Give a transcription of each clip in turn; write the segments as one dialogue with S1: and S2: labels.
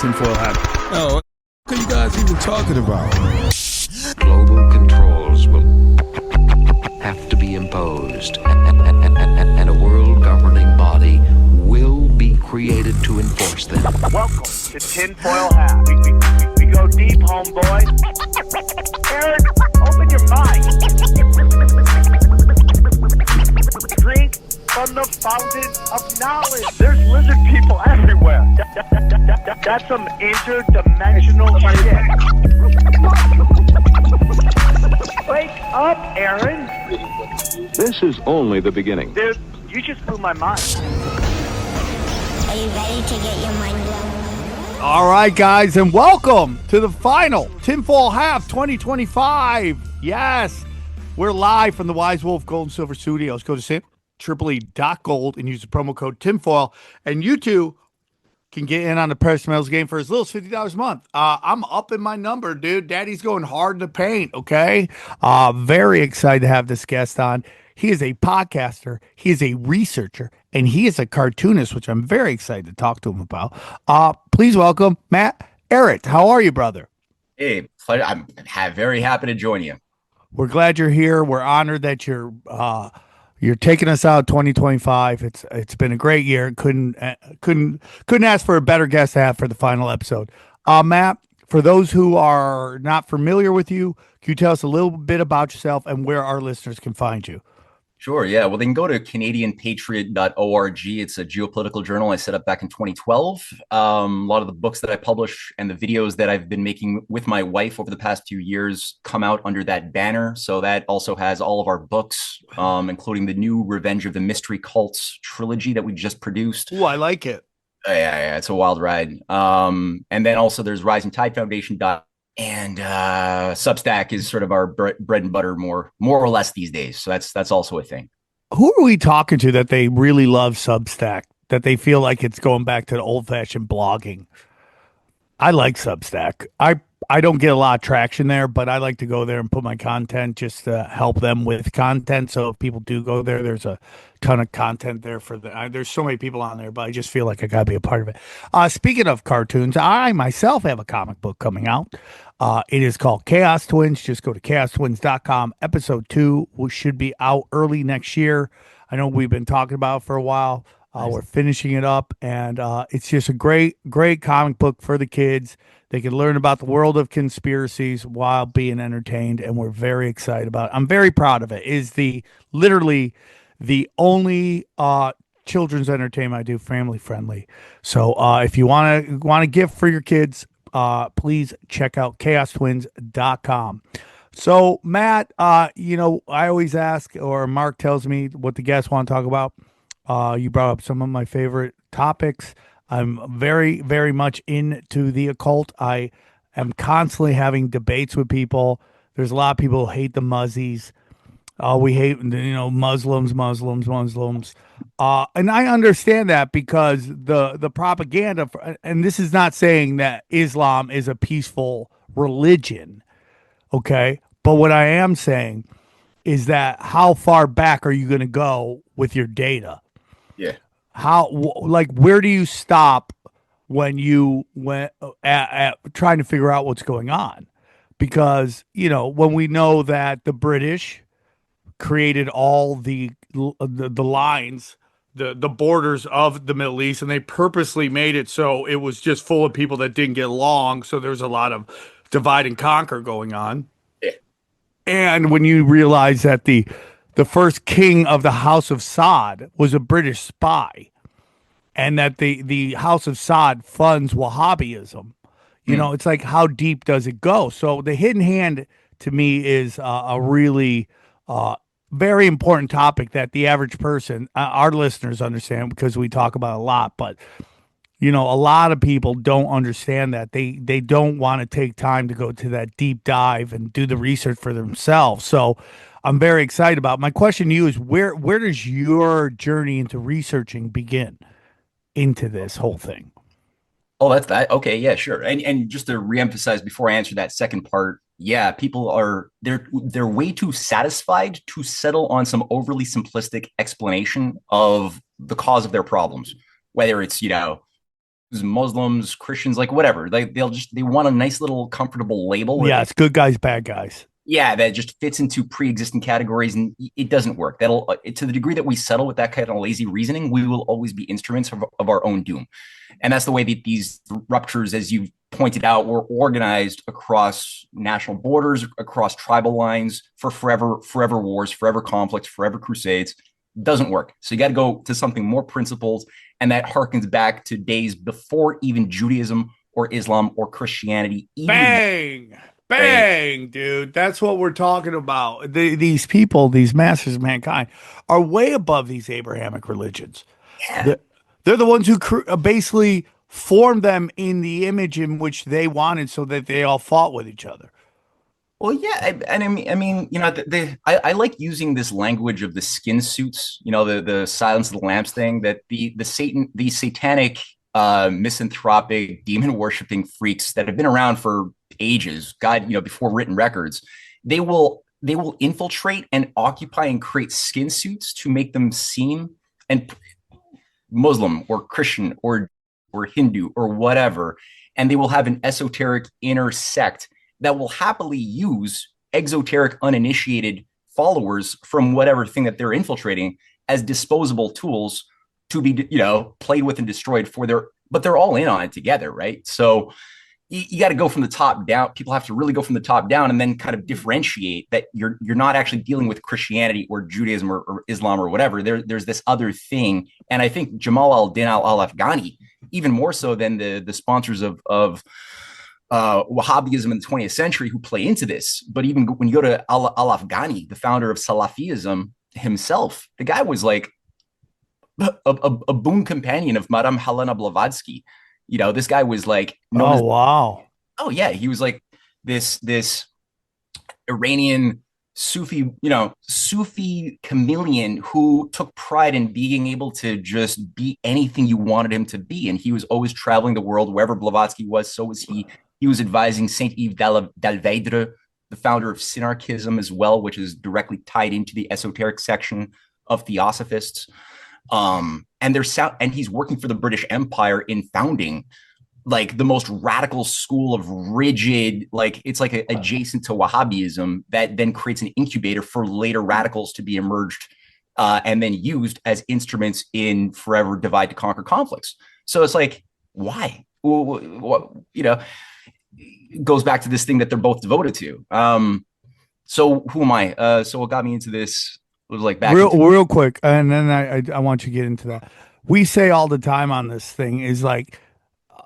S1: tinfoil hat. Oh, what are you guys even talking about?
S2: Global controls will have to be imposed, and a world governing body will be created to enforce them.
S3: Welcome to Tinfoil Hat. We go deep, homeboy. Ehret, open your mind. Drink from the fountain of knowledge. There's lizard people everywhere. That's some interdimensional shit. Wake up, Aaron.
S2: This is only the beginning.
S3: Dude, you just blew my mind.
S4: Are you ready to get your mind blown?
S5: All right, guys, and welcome to the final Tinfoil Hat 2025. Yes, we're live from the Wise Wolf Gold and Silver Studios. Go to Sam Tripoli.gold and use the promo code Tinfoil, and you too can get in on the Precious Metals game for as little as $50 a month. I'm upping my number, dude. Daddy's going hard in the paint, okay? Very excited to have this guest on. He is a podcaster, he is a researcher, and he is a cartoonist, which I'm very excited to talk to him about. Please welcome Matt Ehret. How are you, brother?
S6: Hey, I'm very happy to join you.
S5: We're glad you're here. We're honored that you're taking us out 2025. It's been a great year. Couldn't ask for a better guest to have for the final episode. Matt, for those who are not familiar with you, can you tell us a little bit about yourself and where our listeners can find you?
S6: Sure, yeah. Well, they can go to CanadianPatriot.org. It's a geopolitical journal I set up back in 2012. A lot of the books that I publish and the videos that I've been making with my wife over the past few years come out under that banner. So that also has all of our books, including the new Revenge of the Mystery Cults trilogy that we just produced.
S5: Oh, I like it.
S6: Yeah, it's a wild ride. And then also there's Rising Tide Foundation. And Substack is sort of our bread and butter more or less these days. So that's also a thing.
S5: Who are we talking to that they really love Substack, that they feel like it's going back to the old-fashioned blogging? I like Substack. I don't get a lot of traction there, but I like to go there and put my content just to help them with content. So if people do go there, there's a ton of content there for there's so many people on there, but I just feel like I got to be a part of it. Speaking of cartoons, I myself have a comic book coming out. It is called Chaos Twins. Just go to chaostwins.com. Episode 2 should be out early next year. I know we've been talking about it for a while. We're finishing it up, and it's just a great comic book for the kids. They can learn about the world of conspiracies while being entertained, and we're very excited about it. I'm very proud of it. It is literally the only children's entertainment I do family friendly. So if you want a gift for your kids, please check out chaostwins.com. So Matt, I always ask, or Mark tells me what the guests want to talk about. You brought up some of my favorite topics. I'm very, very much into the occult. I am constantly having debates with people. There's a lot of people who hate the Muzzies. We hate, Muslims. And I understand that because the propaganda, and this is not saying that Islam is a peaceful religion, okay? But what I am saying is that how far back are you going to go with your data?
S6: Yeah.
S5: Where do you stop when you went at trying to figure out what's going on? Because, when we know that the British created all the lines, the borders of the Middle East, and they purposely made it so it was just full of people that didn't get along. So there's a lot of divide and conquer going on.
S6: Yeah.
S5: And when you realize that the first king of the House of Saud was a British spy, and that the House of Saud funds Wahhabism, it's like, how deep does it go? So the hidden hand to me is a really very important topic that the average person, our listeners, understand because we talk about it a lot. But a lot of people don't understand that. They don't want to take time to go to that deep dive and do the research for themselves. So I'm very excited about it. My question to you is, where does your journey into researching begin into this whole thing?
S6: Oh, that's that. Okay, yeah, sure. And just to reemphasize before I answer that second part, yeah, people they're way too satisfied to settle on some overly simplistic explanation of the cause of their problems, whether it's Muslims, Christians, like whatever. They want a nice little comfortable label.
S5: Yeah, it's good guys, bad guys.
S6: Yeah, that just fits into pre-existing categories, and it doesn't work. That'll to the degree that we settle with that kind of lazy reasoning, we will always be instruments of our own doom. And that's the way that these ruptures, as you've pointed out, were organized across national borders, across tribal lines for forever wars, forever conflicts, forever crusades. Doesn't work. So you got to go to something more principled, and that harkens back to days before even Judaism or Islam or Christianity.
S5: Bang! Bang, dude. That's what we're talking about. These people, these masters of mankind, are way above these Abrahamic religions.
S6: Yeah.
S5: They're the ones who basically formed them in the image in which they wanted, so that they all fought with each other.
S6: Well, yeah, and I mean, you know, I like using this language of the skin suits, you know, the Silence of the Lambs thing, that the satanic, misanthropic, demon worshiping freaks that have been around for ages, God, you know, before written records, they will infiltrate and occupy and create skin suits to make them seem and Muslim or Christian or Hindu or whatever, and they will have an esoteric inner sect that will happily use exoteric uninitiated followers from whatever thing that they're infiltrating as disposable tools to be, you know, played with and destroyed but they're all in on it together, right? So you got to go from the top down. People have to really go from the top down and then kind of differentiate that you're not actually dealing with Christianity or Judaism or Islam or whatever. There's this other thing. And I think Jamal al-Din al-Afghani, even more so than the sponsors of Wahhabism in the 20th century who play into this. But even when you go to al-Afghani, the founder of Salafism himself, the guy was like a boon companion of Madame Helena Blavatsky. You know, this guy was like,
S5: wow.
S6: Oh yeah. He was like this Iranian Sufi chameleon who took pride in being able to just be anything you wanted him to be. And he was always traveling the world. Wherever Blavatsky was, so was he. He was advising Saint Yves d'Alvedre, the founder of Synarchism as well, which is directly tied into the esoteric section of Theosophists. And he's working for the British Empire in founding like the most radical school of rigid, like it's like adjacent to Wahhabism that then creates an incubator for later radicals to be emerged and then used as instruments in forever divide to conquer conflicts. So it's like, why? What, you know, it goes back to this thing that they're both devoted to. So who am I? So what got me into this was like back
S5: real quick, and then I want you to get into that. We say all the time on this thing is like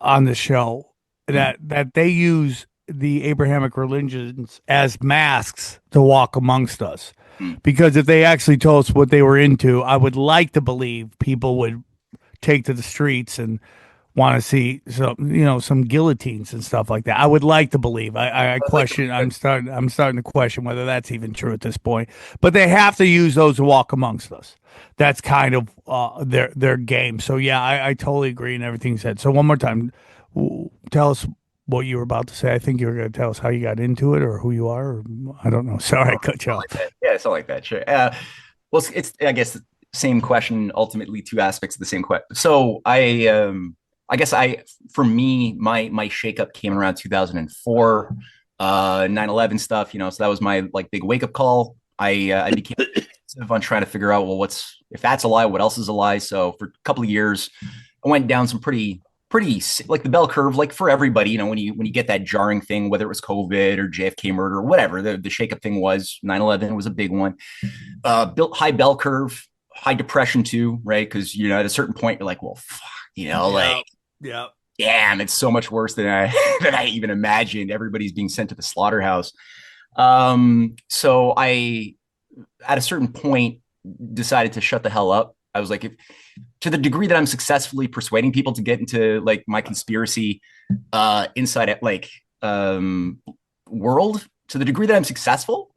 S5: on the show that they use the Abrahamic religions as masks to walk amongst us. Because if they actually told us what they were into, I would like to believe people would take to the streets and want to see some guillotines and stuff like that. I would like to believe. I question. I'm starting to question whether that's even true at this point. But they have to use those to walk amongst us. That's kind of their game. So yeah, I totally agree in everything you said. So one more time, tell us what you were about to say. I think you were going to tell us how you got into it or who you are. Or, I don't know. Sorry, I cut you off.
S6: Yeah, something like that. Sure. Well, it's I guess the same question. Ultimately, two aspects of the same question. So I guess for me, my shakeup came around 2004, 9/11 stuff, you know, so that was my like big wake up call. I became on trying to figure out, well, if that's a lie, what else is a lie? So for a couple of years, I went down some pretty like the bell curve, like for everybody, you know, when you get that jarring thing, whether it was COVID or JFK murder or whatever, the shakeup thing was 9/11 was a big one. Built high bell curve, high depression too, right? Because, you know, at a certain point, you're like, well, fuck, you know, like,
S5: yeah,
S6: damn, it's so much worse than I even imagined. Everybody's being sent to the slaughterhouse. So I, at a certain point, decided to shut the hell up. I was like, to the degree that I'm successfully persuading people to get into like my conspiracy inside at like world, to the degree that I'm successful,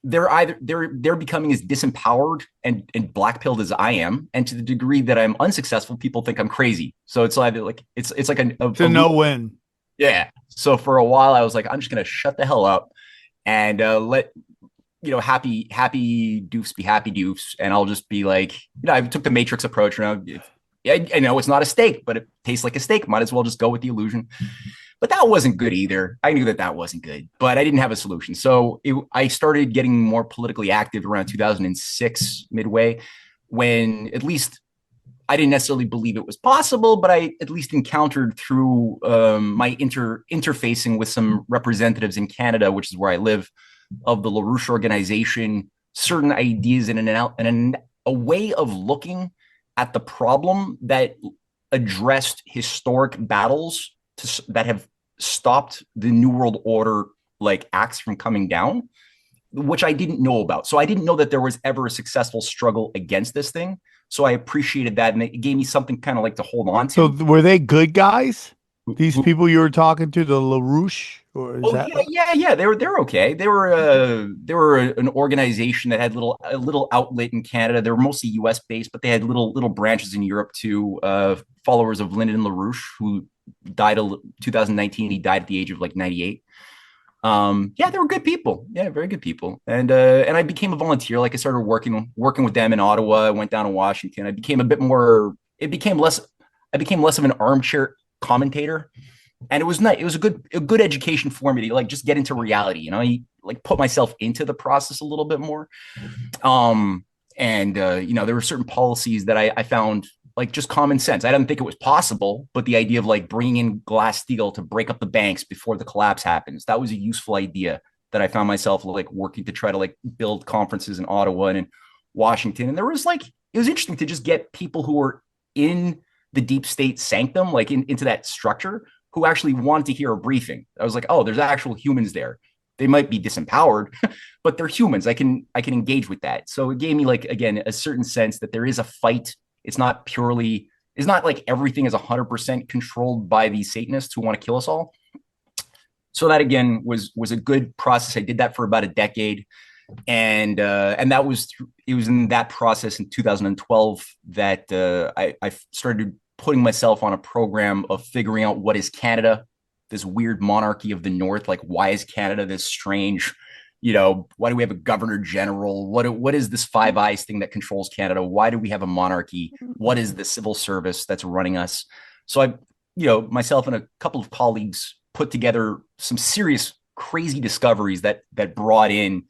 S6: they're becoming as disempowered and blackpilled as I am, and to the degree that I'm unsuccessful, people think I'm crazy. So it's either like it's like a
S5: no win.
S6: Yeah. So for a while, I was like, I'm just gonna shut the hell up and let happy doofs be happy doofs, and I'll just be like, I took the Matrix approach. You know, I know it's not a steak, but it tastes like a steak. Might as well just go with the illusion. But that wasn't good either. I knew that wasn't good, but I didn't have a solution. So I started getting more politically active around 2006 midway, when at least I didn't necessarily believe it was possible, but I at least encountered through my interfacing with some representatives in Canada, which is where I live, of the LaRouche organization, certain ideas and a way of looking at the problem that addressed historic battles that have stopped the New World Order like acts from coming down, which I didn't know about. So I didn't know that there was ever a successful struggle against this thing. So I appreciated that, and it gave me something kind of like to hold on to.
S5: So were they good guys? These people you were talking to, the LaRouche, or is that?
S6: Yeah. They're okay. They were an organization that had a little outlet in Canada. They were mostly U.S. based, but they had little branches in Europe too. Followers of Lyndon LaRouche, who died in 2019. He died at the age of like 98. They were good people. Yeah, very good people. And I became a volunteer. Like I started working with them in Ottawa. I went down to Washington. I became less of an armchair commentator, and it was nice. It was a good education for me to like just get into reality, like put myself into the process a little bit more. There were certain policies that I found like just common sense. I didn't think it was possible, but the idea of like bringing in Glass-Steagall to break up the banks before the collapse happens, that was a useful idea that I found myself like working to try to like build conferences in Ottawa and in Washington. And there was like, it was interesting to just get people who were in the deep state sanctum, like into that structure, who actually wanted to hear a briefing. I was like, oh, there's actual humans there. They might be disempowered, but they're humans. I can engage with that. So it gave me like, again, a certain sense that there is a fight. It's not like everything is 100% controlled by these Satanists who want to kill us all. So that again was a good process. I did that for about a decade. And it was in that process in 2012 that I started putting myself on a program of figuring out what is Canada, this weird monarchy of the North. Like, why is Canada this strange? Why do we have a governor general? What is this Five Eyes thing that controls Canada? Why do we have a monarchy? What is the civil service that's running us? So I, myself and a couple of colleagues put together some serious, crazy discoveries that brought in,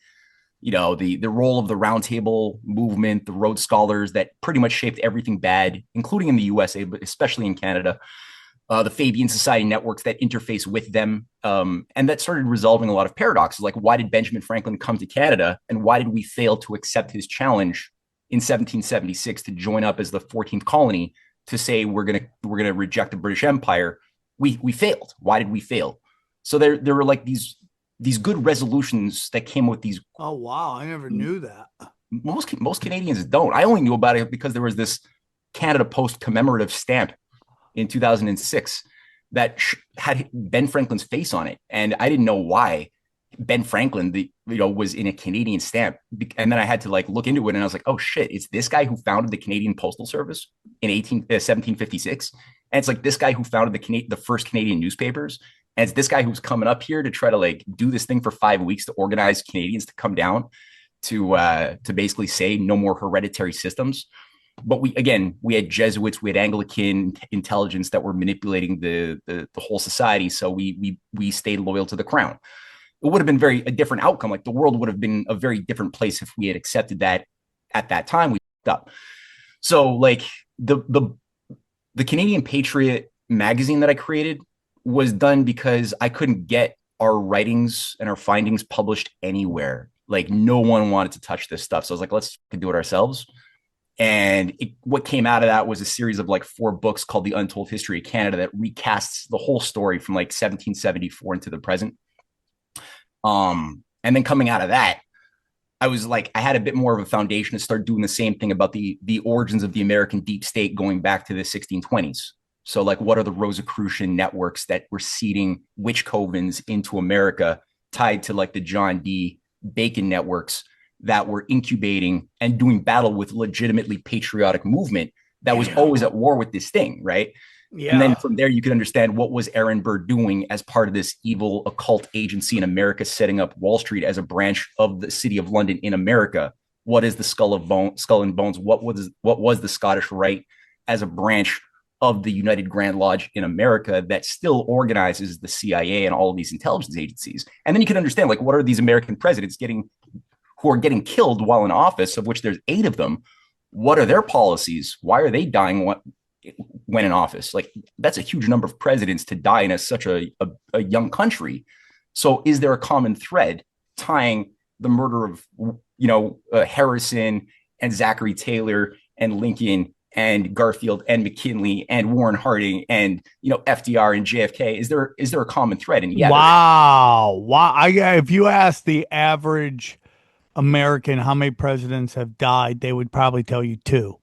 S6: the role of the Round Table movement, the Rhodes Scholars that pretty much shaped everything bad, including in the USA, but especially in Canada. The Fabian Society networks that interface with them. And that started resolving a lot of paradoxes. Like, why did Benjamin Franklin come to Canada? And why did we fail to accept his challenge in 1776 to join up as the 14th colony to say we're gonna reject the British Empire? We failed. Why did we fail? So there were like these good resolutions that came with these.
S5: Oh, wow. I never knew that.
S6: Most Canadians don't. I only knew about it because there was this Canada Post commemorative stamp in 2006 that had Ben Franklin's face on it. And I didn't know why Ben Franklin, was in a Canadian stamp. And then I had to like look into it, and I was like, oh shit, it's this guy who founded the Canadian Postal Service in 1756. And it's like this guy who founded the first Canadian newspapers. And it's this guy who's coming up here to try to like do this thing for 5 weeks to organize Canadians to come down to basically say no more hereditary systems. But we had Jesuits, we had Anglican intelligence that were manipulating the whole society. So we stayed loyal to the crown. It would have been a different outcome. Like, the world would have been a very different place if we had accepted that at that time. We fucked up. So like the Canadian Patriot magazine that I created was done because I couldn't get our writings and our findings published anywhere. Like, no one wanted to touch this stuff. So I was like, let's do it ourselves. And what came out of that was a series of like 4 books called The Untold History of Canada that recasts the whole story from like 1774 into the present. And then coming out of that, I was like, I had a bit more of a foundation to start doing the same thing about the origins of the American deep state going back to the 1620s. So like, what are the Rosicrucian networks that were seeding witch covens into America, tied to like the John D. Bacon networks that were incubating and doing battle with legitimately patriotic movement that was always at war with this thing, right? Yeah. And then from there, you can understand what was Aaron Burr doing as part of this evil occult agency in America, setting up Wall Street as a branch of the City of London in America. What is the Skull and Bones? What was the Scottish Rite as a branch of the United Grand Lodge in America that still organizes the CIA and all of these intelligence agencies. And then you can understand, like, what are these American presidents who are getting killed while in office, of which there's 8 of them? What are their policies? Why are they dying when in office? Like, that's a huge number of presidents to die in such a young country. So is there a common thread tying the murder of, Harrison and Zachary Taylor and Lincoln and Garfield and McKinley and Warren Harding and, FDR and JFK? Is there a common thread? And yeah,
S5: wow. If you ask the average American how many presidents have died, they would probably tell you 2.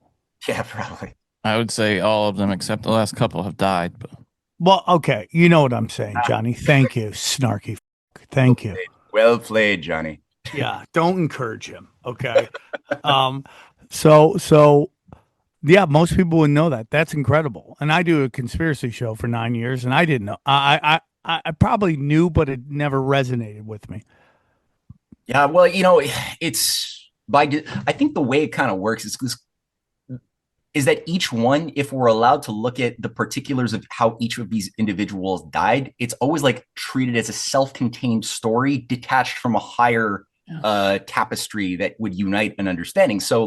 S6: Yeah, probably.
S7: I would say all of them except the last couple have died. But
S5: Well, okay. You know what I'm saying, Johnny. Thank you, snarky. Thank you.
S6: Well played, Johnny.
S5: Yeah, don't encourage him. Okay. So yeah, most people would know that. That's incredible. And I do a conspiracy show for 9 years, and I didn't know. I probably knew, but it never resonated with me.
S6: Yeah, well, it's I think the way it kind of works is that each one, if we're allowed to look at the particulars of how each of these individuals died, it's always like treated as a self-contained story detached from a higher tapestry that would unite an understanding. So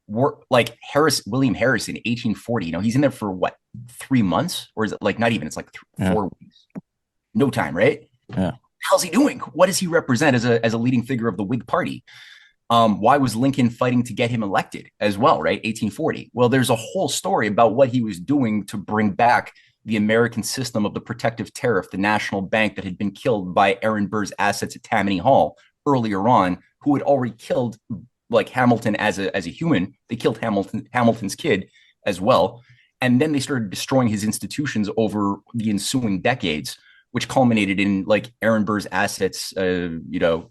S6: William Harrison, 1840, he's in there for what, 3 months? Or is it like not even, it's like 4 weeks. No time, right?
S7: Yeah.
S6: How's he doing? What does he represent as a leading figure of the Whig Party? Why was Lincoln fighting to get him elected as well, right? 1840. Well, there's a whole story about what he was doing to bring back the American system of the protective tariff, the national bank that had been killed by Aaron Burr's assets at Tammany Hall earlier on, who had already killed like Hamilton as a human. They killed Hamilton's kid as well. And then they started destroying his institutions over the ensuing decades, which culminated in like Aaron Burr's assets, Andrew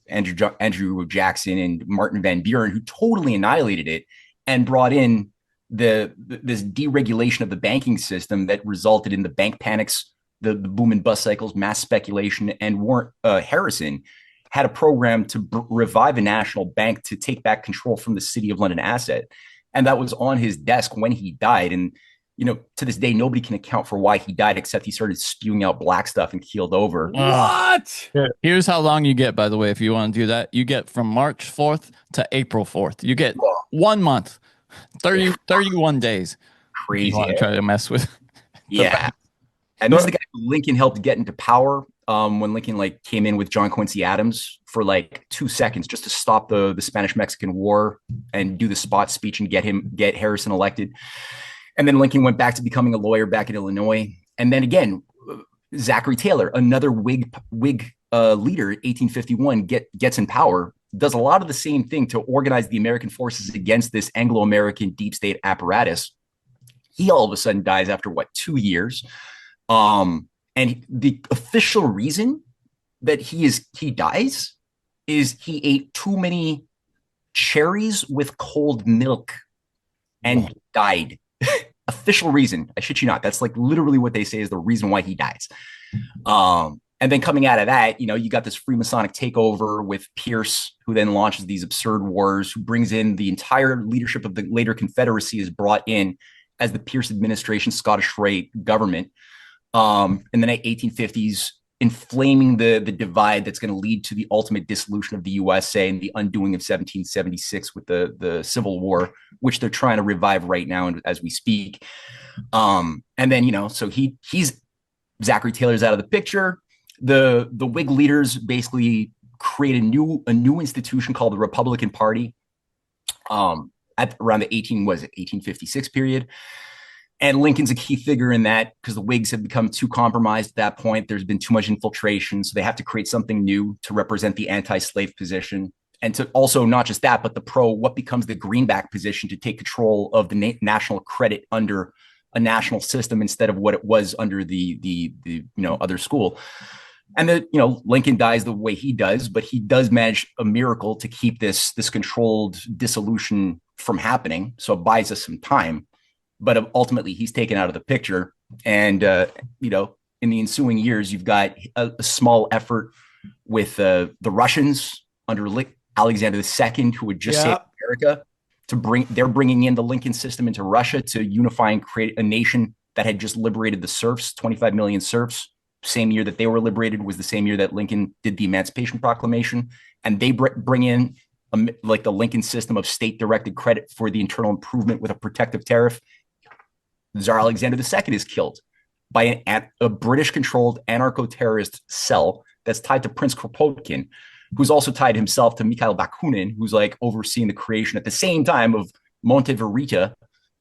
S6: Jackson and Martin Van Buren, who totally annihilated it and brought in this deregulation of the banking system that resulted in the bank panics, the boom and bust cycles, mass speculation. And Harrison had a program to revive a national bank to take back control from the City of London asset. And that was on his desk when he died. And to this day, nobody can account for why he died, except he started spewing out black stuff and keeled over.
S5: What?
S7: Here's how long you get, by the way, if you want to do that. You get from March 4th to April 4th. You get 1 month, 31 days.
S6: Crazy.
S7: You want to try to mess with.
S6: Yeah. And this is the guy who Lincoln helped get into power when Lincoln came in with John Quincy Adams for 2 seconds just to stop the Spanish-Mexican War and do the spot speech and get Harrison elected. And then Lincoln went back to becoming a lawyer back in Illinois. And then again, Zachary Taylor, another Whig leader, 1851, gets in power, does a lot of the same thing to organize the American forces against this Anglo-American deep state apparatus. He all of a sudden dies after 2 years. And the official reason that he dies is he ate too many cherries with cold milk and died. Official reason, I shit you not. That's literally what they say is the reason why he dies. And then coming out of that, you got this Freemasonic takeover with Pierce, who then launches these absurd wars, who brings in the entire leadership of the later Confederacy is brought in as the Pierce administration, Scottish Rite government. In the 1850s, inflaming the divide that's going to lead to the ultimate dissolution of the USA and the undoing of 1776 with the Civil War, which they're trying to revive right now as we speak. And then, so he's Zachary Taylor's out of the picture. The Whig leaders basically create a new institution called the Republican Party at around the 1856 period. And Lincoln's a key figure in that because the Whigs have become too compromised at that point. There's been too much infiltration. So they have to create something new to represent the anti-slave position. And to also not just that, but what becomes the greenback position to take control of the national credit under a national system instead of what it was under the other school. And Lincoln dies the way he does, but he does manage a miracle to keep this controlled dissolution from happening. So it buys us some time. But ultimately, he's taken out of the picture. And, in the ensuing years, you've got a small effort with the Russians under Alexander II, who had just saved America, they're bringing in the Lincoln system into Russia to unify and create a nation that had just liberated the serfs, 25 million serfs. Same year that they were liberated was the same year that Lincoln did the Emancipation Proclamation. And they bring in like the Lincoln system of state-directed credit for the internal improvement with a protective tariff. Tsar Alexander II is killed by a British-controlled anarcho-terrorist cell that's tied to Prince Kropotkin, who's also tied himself to Mikhail Bakunin, who's like overseeing the creation at the same time of Monte Verita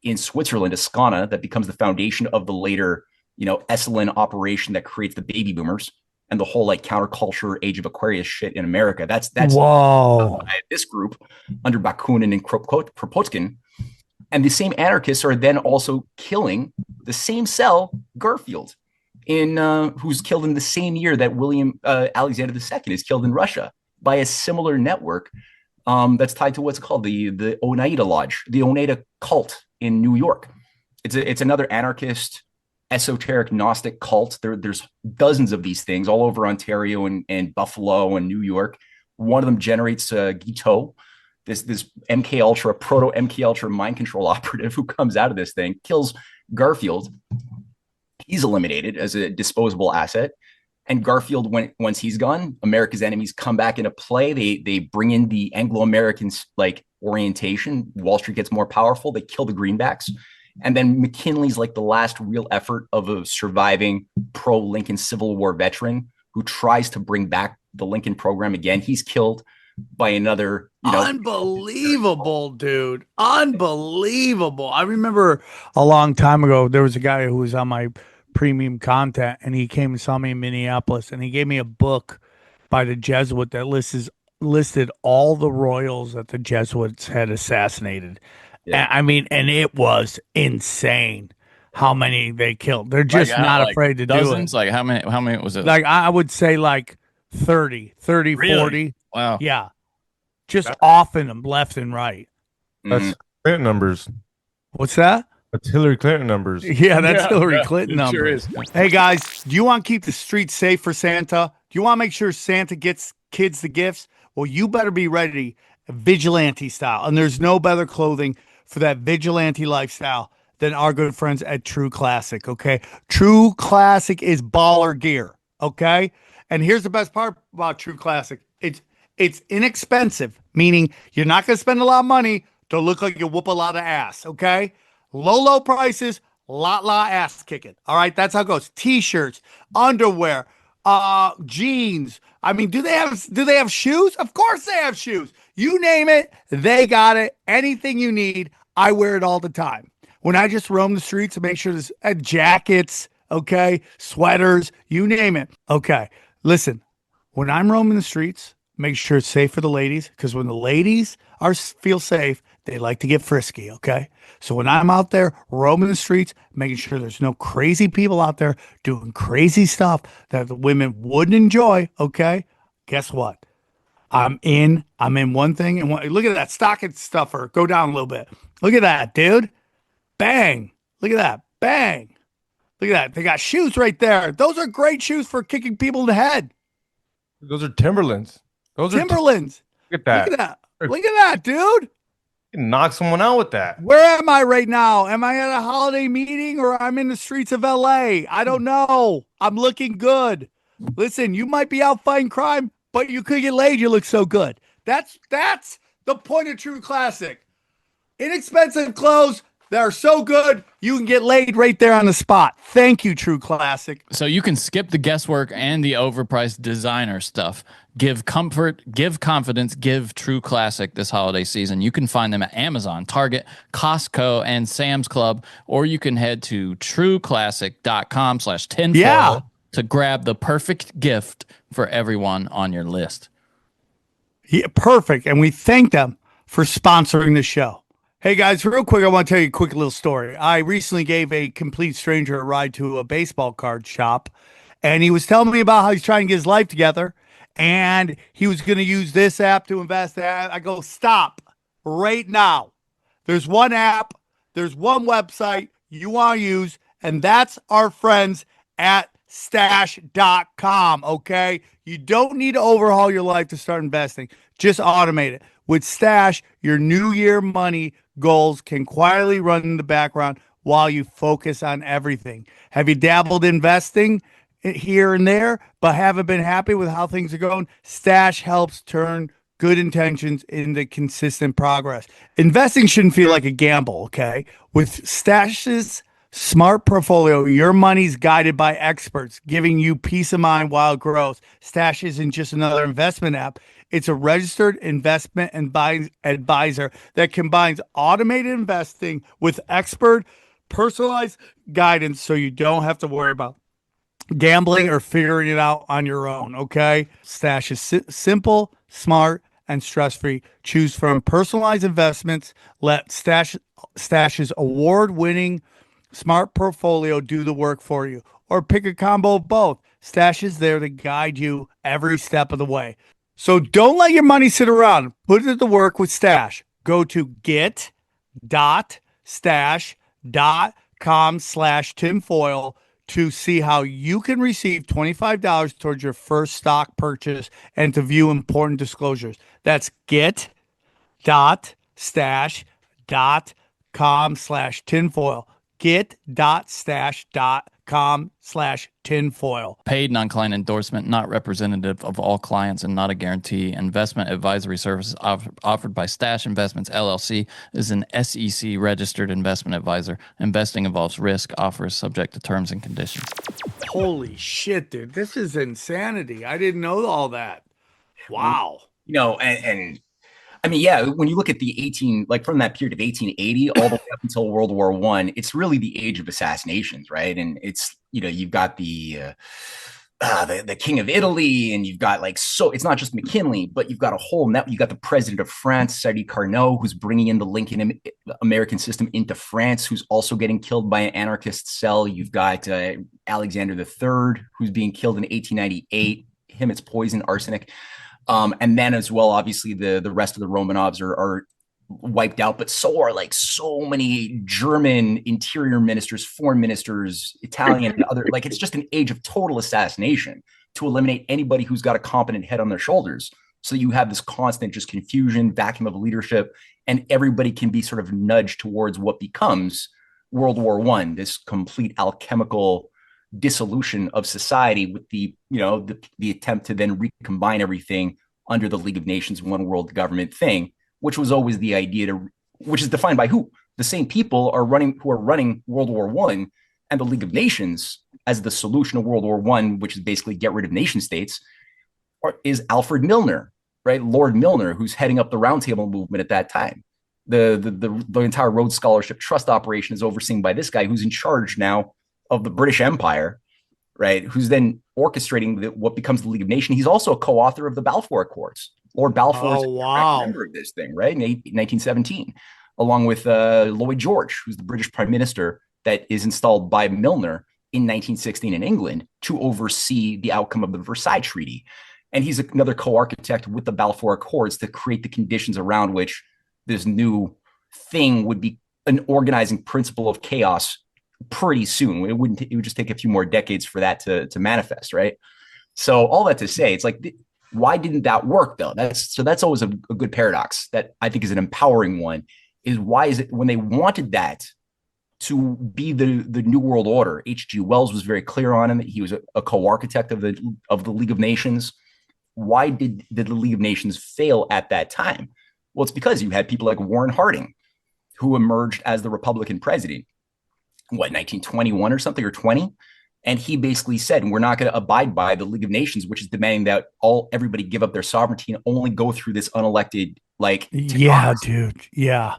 S6: in Switzerland, Ascana, that becomes the foundation of the later, Esalen operation that creates the baby boomers and the whole like counterculture Age of Aquarius shit in America. That's
S5: whoa.
S6: This group under Bakunin and Kropotkin. And the same anarchists are then also killing the same cell, Garfield, who's killed in the same year that William Alexander II is killed in Russia by a similar network that's tied to what's called the Oneida Lodge, the Oneida cult in New York. It's another anarchist, esoteric Gnostic cult. There's dozens of these things all over Ontario and Buffalo and New York. One of them generates Guiteau, this MK Ultra, proto MK Ultra mind control operative who comes out of this thing, kills Garfield. He's eliminated as a disposable asset. And Garfield, once he's gone, America's enemies come back into play. They bring in the Anglo-Americans like orientation. Wall Street gets more powerful. They kill the greenbacks. And then McKinley's like the last real effort of a surviving pro-Lincoln Civil War veteran who tries to bring back the Lincoln program again. He's killed by another,
S5: unbelievable, dude. Unbelievable. I remember a long time ago, there was a guy who was on my premium content, and he came and saw me in Minneapolis, and he gave me a book by the Jesuit that listed all the royals that the Jesuits had assassinated. Yeah. And it was insane how many they killed. They're just not afraid to
S7: dozens?
S5: do it.
S7: Like how many was it?
S5: Like I would say like 30, really? 40.
S7: Wow.
S5: Yeah. Just offing them left and right.
S1: That's Clinton numbers.
S5: What's that?
S1: That's Hillary Clinton numbers.
S5: Yeah, that's Hillary Clinton numbers.
S7: Sure is.
S5: Hey guys, do you want to keep the streets safe for Santa? Do you want to make sure Santa gets kids the gifts? Well, you better be ready vigilante style. And there's no better clothing for that vigilante lifestyle than our good friends at True Classic, okay? True Classic is baller gear, okay? And here's the best part about True Classic. It's inexpensive, meaning you're not going to spend a lot of money to look like you whoop a lot of ass, okay? Low prices, lot ass kicking. All right, that's how it goes. T-shirts, underwear, jeans. I mean, do they have shoes? Of course they have shoes. You name it, they got it. Anything you need, I wear it all the time. When I just roam the streets, I make sure there's jackets, okay, sweaters, you name it. Okay, listen, when I'm roaming the streets, make sure it's safe for the ladies, because when the ladies feel safe, they like to get frisky, okay? So when I'm out there roaming the streets, making sure there's no crazy people out there doing crazy stuff that the women wouldn't enjoy, okay? Guess what? I'm in one thing, and look at that stocking stuffer. Go down a little bit. Look at that, dude. Bang. Look at that. Bang. Look at that. They got shoes right there. Those are great shoes for kicking people in the head.
S1: Those are Timberlands.
S5: Timberlands.
S1: Look at that.
S5: Look at that. Look at that, dude.
S1: You can knock someone out with that.
S5: Where am I right now? Am I at a holiday meeting or I'm in the streets of LA? I don't know. I'm looking good. Listen, you might be out fighting crime, but you could get laid. You look so good. That's the point of True Classic. Inexpensive clothes that are so good, you can get laid right there on the spot. Thank you, True Classic.
S7: So you can skip the guesswork and the overpriced designer stuff. Give comfort, give confidence, give True Classic this holiday season. You can find them at Amazon, Target, Costco, and Sam's Club, or you can head to trueclassic.com/tinfoil to grab the perfect gift for everyone on your list.
S5: Yeah, perfect. And we thank them for sponsoring the show. Hey guys, real quick, I want to tell you a quick little story. I recently gave a complete stranger a ride to a baseball card shop, and he was telling me about how he's trying to get his life together, and he was going to use this app to invest that. I go, stop right now. There's one app, there's one website you want to use, and that's our friends at Stash.com. Okay. You don't need to overhaul your life to start investing. Just automate it. With Stash, your new year money goals can quietly run in the background while you focus on everything. Have you dabbled investing here and there, but haven't been happy with how things are going? Stash helps turn good intentions into consistent progress. Investing shouldn't feel like a gamble, okay? With Stash's smart portfolio, your money's guided by experts, giving you peace of mind while it grows. Stash isn't just another investment app. It's a registered investment advisor that combines automated investing with expert personalized guidance so you don't have to worry about gambling or figuring it out on your own, okay? Stash is simple, smart, and stress-free. Choose from personalized investments. Let Stash's award-winning smart portfolio do the work for you. Or pick a combo of both. Stash is there to guide you every step of the way. So don't let your money sit around. Put it to work with Stash. Go to get.stash.com/tinfoil to see how you can receive $25 towards your first stock purchase and to view important disclosures. That's get.stash.com/tinfoil. Get.stash.com/tinfoil.
S7: Paid non-client endorsement, not representative of all clients and not a guarantee. Investment advisory services offered by Stash Investments LLC is an SEC registered investment advisor. Investing involves risk. Offers subject to terms and conditions.
S5: Holy shit, dude. This is insanity. I didn't know all that. Wow.
S6: And I mean, yeah, when you look at from that period of 1880 all the way up until World War I, it's really the age of assassinations, right? And it's, you've got the King of Italy, and you've got it's not just McKinley, but you've got a whole net. You got the President of France, Sadi Carnot, who's bringing in the Lincoln American system into France, who's also getting killed by an anarchist cell. You've got Alexander III, who's being killed in 1898. Him, it's poison, arsenic. And then as well, obviously the rest of the Romanovs are wiped out, but so are so many German interior ministers, foreign ministers, Italian and other, it's just an age of total assassination to eliminate anybody who's got a competent head on their shoulders. So you have this constant just confusion, vacuum of leadership, and everybody can be sort of nudged towards what becomes World War I, this complete alchemical dissolution of society with the attempt to then recombine everything under the League of Nations one world government thing, which was always the idea which is defined by who? The same people who are running World War I and the League of Nations as the solution of World War I, which is basically get rid of nation states, is Alfred Milner, right? Lord Milner, who's heading up the Round Table movement at that time. The entire Rhodes Scholarship Trust operation is overseen by this guy who's in charge now of the British Empire, right? Who's then orchestrating what becomes the League of Nations. He's also a co-author of the Balfour Accords. Lord Balfour is a member of this thing, right? In 1917, along with Lloyd George, who's the British Prime Minister that is installed by Milner in 1916 in England to oversee the outcome of the Versailles Treaty. And he's another co-architect with the Balfour Accords to create the conditions around which this new thing would be an organizing principle of chaos pretty soon. It would just take a few more decades for that to manifest, right? So all that to say, it's why didn't that work though? That's always a good paradox that I think is an empowering one. Is why is it when they wanted that to be the New World Order? H.G. Wells was very clear on him. He was a co-architect of the League of Nations. Why did the League of Nations fail at that time? Well, it's because you had people like Warren Harding, who emerged as the Republican president. 1921 or something, or 20, and he basically said, we're not going to abide by the League of Nations, which is demanding that everybody give up their sovereignty and only go through this unelected
S5: dude. Yeah.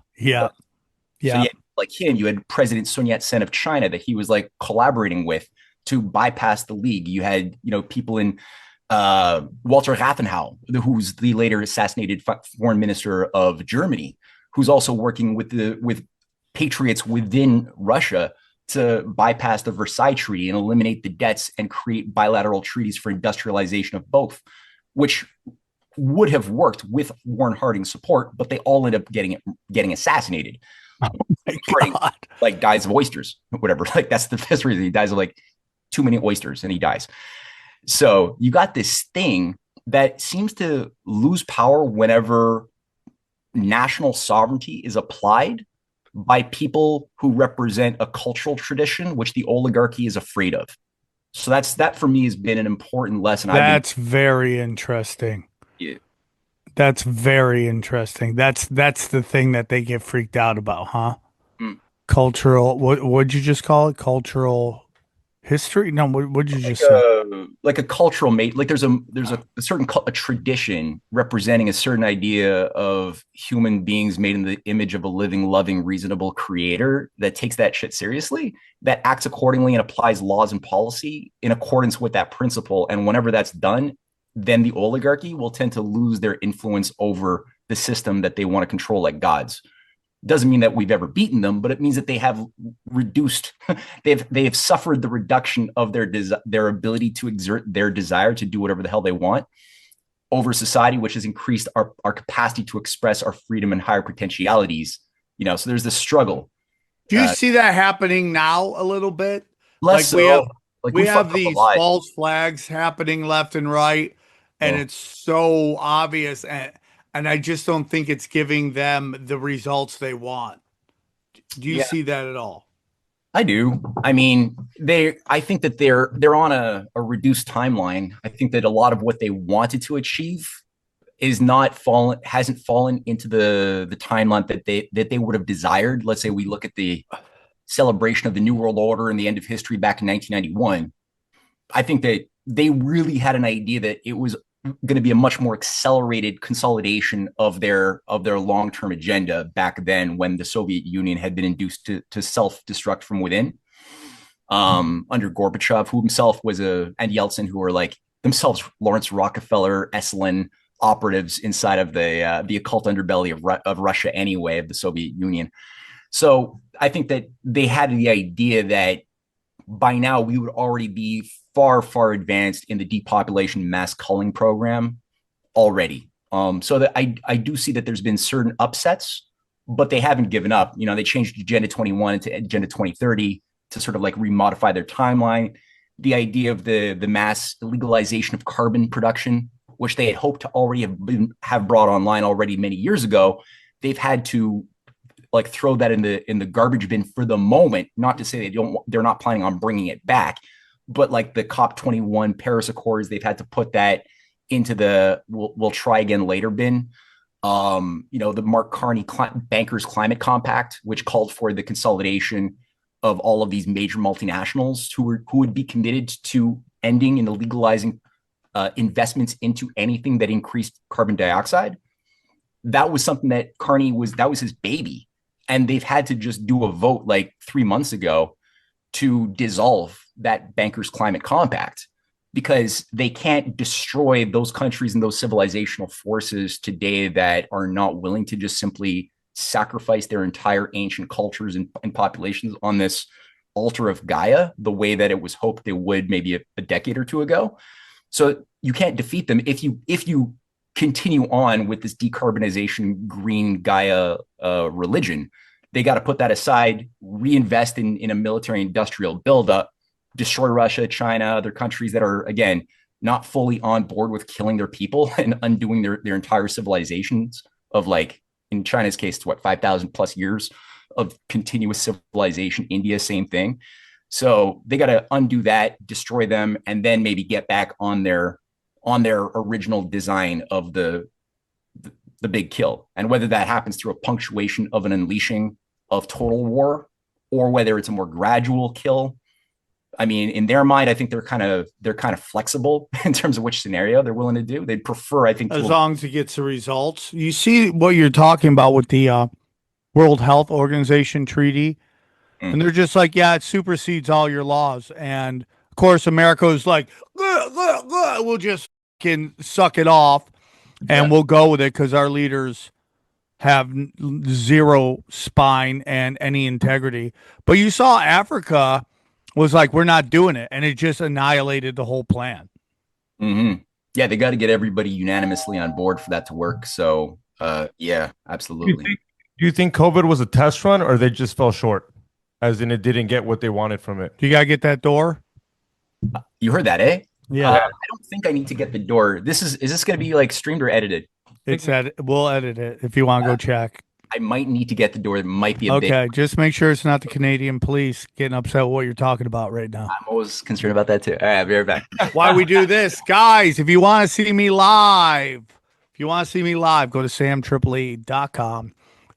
S6: So like him, you had President Sun Yat-sen of China that he was collaborating with to bypass the League. You had people in Walter Rathenau, who's the later assassinated foreign minister of Germany, who's also working with patriots within Russia to bypass the Versailles Treaty and eliminate the debts and create bilateral treaties for industrialization of both, which would have worked with Warren Harding's support, but they all end up getting assassinated.
S5: Oh my God.
S6: Harding, dies of oysters, whatever. That's the best reason. He dies of too many oysters and he dies. So you got this thing that seems to lose power whenever national sovereignty is applied by people who represent a cultural tradition, which the oligarchy is afraid of. So that for me has been an important lesson.
S5: That's very interesting.
S6: Yeah.
S5: That's very interesting. That's the thing that they get freaked out about, huh?
S6: Mm.
S5: Cultural. What'd you just call it? Cultural history? No, what'd you just say?
S6: Like a cultural mate. Like there's a certain a tradition representing a certain idea of human beings made in the image of a living, loving, reasonable creator that takes that shit seriously, that acts accordingly and applies laws and policy in accordance with that principle. And whenever that's done, then the oligarchy will tend to lose their influence over the system that they want to control like gods. Doesn't mean that we've ever beaten them, but it means that they have reduced, they have suffered the reduction of their ability to exert their desire to do whatever the hell they want over society, which has increased our capacity to express our freedom and higher potentialities. You know, so there's this struggle.
S5: Do you see that happening now a little bit?
S6: Less so.
S5: We have these false flags happening left and right, and it's so obvious, and I just don't think it's giving them the results they want. Do you see that at all?
S6: I do. I mean, I think that they're on a reduced timeline. I think that a lot of what they wanted to achieve hasn't fallen into the timeline that they would have desired. Let's say we look at the celebration of the New World Order and the end of history back in 1991. I think that they really had an idea that it was going to be a much more accelerated consolidation of their long-term agenda back then, when the Soviet Union had been induced to self-destruct from within under Gorbachev, who himself was and Yeltsin, who were like themselves Lawrence Rockefeller, Esalen operatives inside of the occult underbelly of Russia anyway, of the Soviet Union. So I think that they had the idea that by now we would already be far, far advanced in the depopulation mass culling program already. So that I do see that there's been certain upsets, but they haven't given up. You know, they changed Agenda 21 to Agenda 2030 to sort of like remodify their timeline. The idea of the mass legalization of carbon production, which they had hoped to already have brought online already many years ago, they've had to like throw that in the garbage bin for the moment. Not to say they're not planning on bringing it back, but like the COP21 Paris Accords, they've had to put that into the we'll try again later bin. You know, the Mark Carney Bankers Climate Compact, which called for the consolidation of all of these major multinationals who would be committed to ending and legalizing investments into anything that increased carbon dioxide. That was something that that was his baby. And they've had to just do a vote like 3 months ago to dissolve that Bankers Climate Compact, because they can't destroy those countries and those civilizational forces today that are not willing to just simply sacrifice their entire ancient cultures and populations on this altar of Gaia, the way that it was hoped they would maybe a decade or two ago. So you can't defeat them if you continue on with this decarbonization green Gaia religion. They got to put that aside, reinvest in a military industrial buildup, destroy Russia, China, other countries that are, again, not fully on board with killing their people and undoing their entire civilizations of, like, in China's case, it's 5,000 plus years of continuous civilization. India, same thing. So they got to undo that, destroy them, and then maybe get back on their original design of the big kill. And whether that happens through a punctuation of an unleashing of total war, or whether it's a more gradual kill. I mean, in their mind, I think they're kind of flexible in terms of which scenario they're willing to do. They'd prefer, I think,
S5: as long as it gets the results. You see what you're talking about with the World Health Organization treaty, and they're just like, yeah, it supersedes all your laws. And of course, America is like, we'll just can suck it off, and we'll go with it because our leaders have zero spine and any integrity. But you saw Africa was like, we're not doing it, and it just annihilated the whole plan.
S6: Mm-hmm. Yeah, they got to get everybody unanimously on board for that to work. So, yeah, absolutely.
S8: Do you think COVID was a test run, or they just fell short, as in it didn't get what they wanted from it?
S5: You got to get that door?
S6: You heard that, eh?
S5: Yeah,
S6: I don't think I need to get the door. Is this going to be like streamed or edited?
S5: we'll edit it if you want to go check.
S6: I might need to get the door. It might be a bit.
S5: Okay, just make sure it's not the Canadian police getting upset with what you're talking about right now.
S6: I'm always concerned about that too. All right, I'll be right back.
S5: Why we do this, guys? If you want to see me live, go to samtripoli.com,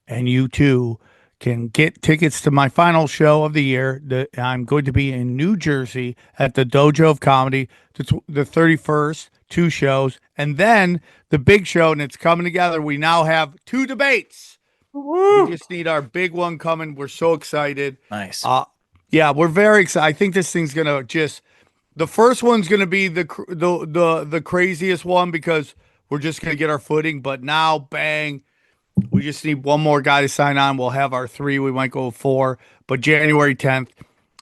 S5: and you too can get tickets to my final show of the year. I'm going to be in New Jersey at the Dojo of Comedy, the 31st, 2 shows, and then the big show, and it's coming together. We now have 2 debates. We just need our big one coming. We're so excited.
S7: Nice.
S5: Yeah, we're very excited. I think this thing's gonna the first one's gonna be the craziest one because we're just gonna get our footing. But now, bang, we just need one more guy to sign on. We'll have our 3. We might go 4. But January 10th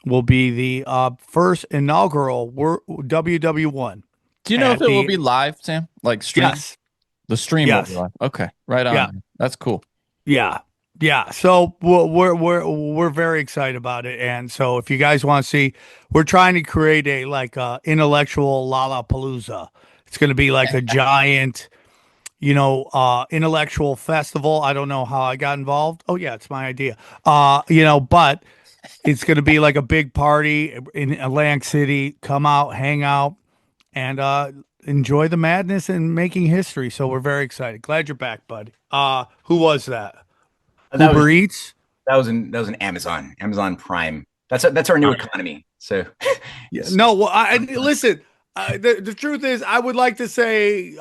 S5: will be the first inaugural WW1.
S7: Do you know if it will be live, Sam? Like stream?
S5: Yes.
S7: The stream will be live. Okay, right on.
S5: Yeah.
S7: That's cool.
S5: Yeah. So we're very excited about it, and so if you guys want to see, we're trying to create a intellectual Lollapalooza. It's going to be like a giant, intellectual festival. I don't know how I got involved. Oh yeah, it's my idea. But it's going to be like a big party in Atlantic City. Come out, hang out, and enjoy the madness and making history. So we're very excited. Glad you're back, bud. Who was that? Uber Eats?
S6: That was an Amazon Prime. That's our new economy. So
S5: yeah. No, well, listen. The truth is, I would like to say,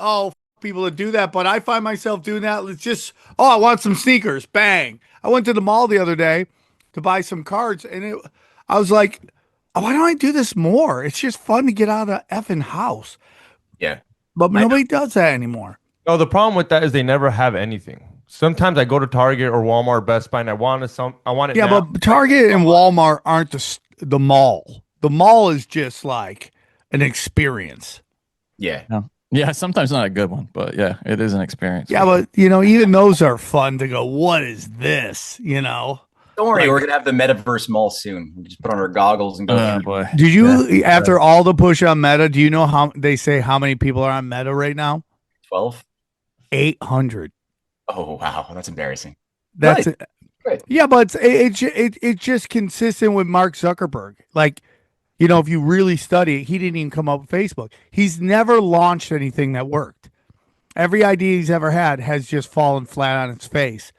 S5: people that do that, but I find myself doing that. It's just, I want some sneakers. Bang! I went to the mall the other day to buy some cards, and I was like, why don't I do this more? It's just fun to get out of the effing house.
S6: Yeah,
S5: but nobody does that anymore.
S8: No, the problem with that is they never have anything. Sometimes I go to Target or Walmart, Best Buy, and I want it.
S5: Yeah,
S8: now.
S5: but Target and Walmart aren't the mall. The mall is just like an experience.
S6: Yeah.
S7: No. Yeah, sometimes not a good one, but yeah, it is an experience.
S5: Yeah, but even those are fun to go, what is this?
S6: Don't worry, we're gonna have the metaverse mall soon. We just put on our goggles and go.
S7: Oh boy.
S5: Did you after all the push on Meta, do you know how many people are on Meta right now?
S6: 12.
S5: 800.
S6: Oh wow, that's embarrassing.
S5: That's
S6: it. Right.
S5: Yeah, but it's just consistent with Mark Zuckerberg. Like, if you really study it, he didn't even come up with Facebook. He's never launched anything that worked. Every idea he's ever had has just fallen flat on its face.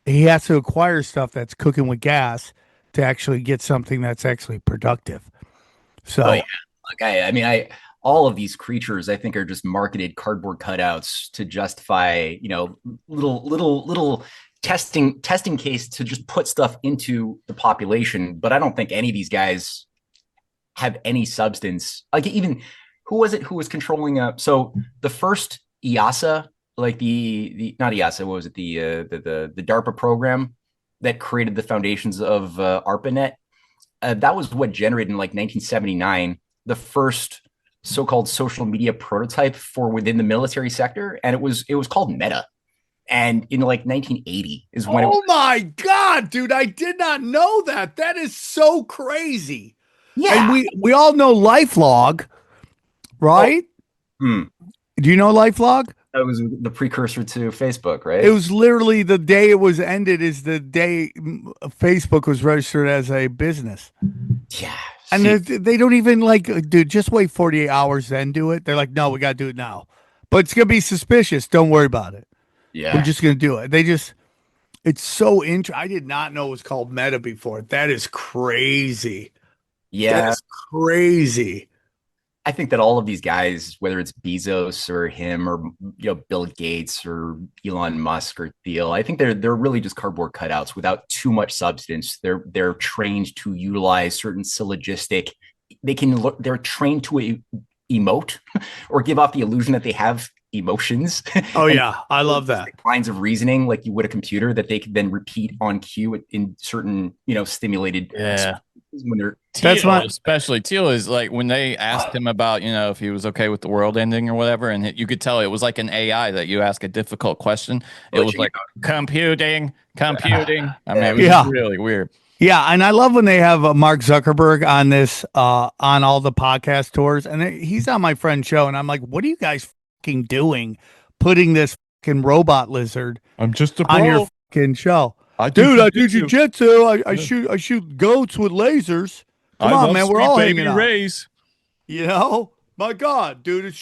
S5: He has to acquire stuff that's cooking with gas to actually get something that's actually productive. So,
S6: all of these creatures, I think, are just marketed cardboard cutouts to justify, little testing case to just put stuff into the population. But I don't think any of these guys have any substance. Like, even who was it who was controlling? So the first EASA, like the not EASA, what was it? The DARPA program that created the foundations of ARPANET. That was what generated in like 1979 the first so-called social media prototype for within the military sector, and it was called Meta. And in like 1980 is when
S5: my God, dude, I did not know that. That is so crazy.
S6: Yeah.
S5: And we all know LifeLog, right? Do you know LifeLog?
S6: That was the precursor to Facebook, right?
S5: It was literally the day it was ended is the day Facebook was registered as a business.
S6: Yeah.
S5: And they don't even dude, just wait 48 hours then do it. They're like, no, we got to do it now. But it's going to be suspicious. Don't worry about it.
S6: Yeah.
S5: We're just going to do it. It's so interesting. I did not know it was called Meta before. That is crazy.
S6: Yeah.
S5: That's crazy.
S6: I think that all of these guys, whether it's Bezos or him or Bill Gates or Elon Musk or Thiel, I think they're really just cardboard cutouts without too much substance. They're trained to utilize certain syllogistic. They're trained to emote or give off the illusion that they have emotions.
S5: Oh yeah, I love that.
S6: Lines of reasoning, like you would a computer, that they could then repeat on cue in certain stimulated.
S7: Yeah.
S6: When they're
S7: especially Teal is like when they asked him about if he was okay with the world ending or whatever, and you could tell it was like an AI that you ask a difficult question. It was like computing. I mean, it was really weird.
S5: Yeah, and I love when they have Mark Zuckerberg on this on all the podcast tours, and he's on my friend's show, and I'm like, what are you guys fucking doing, putting this fucking robot lizard
S7: I'm just a
S5: on your
S7: bro.
S5: fucking show?
S7: I do
S5: Dude, I do
S7: jujitsu.
S5: jujitsu. I shoot goats with lasers. Come on, man, we're all hanging out.
S7: Rays.
S5: You know, my God, dude,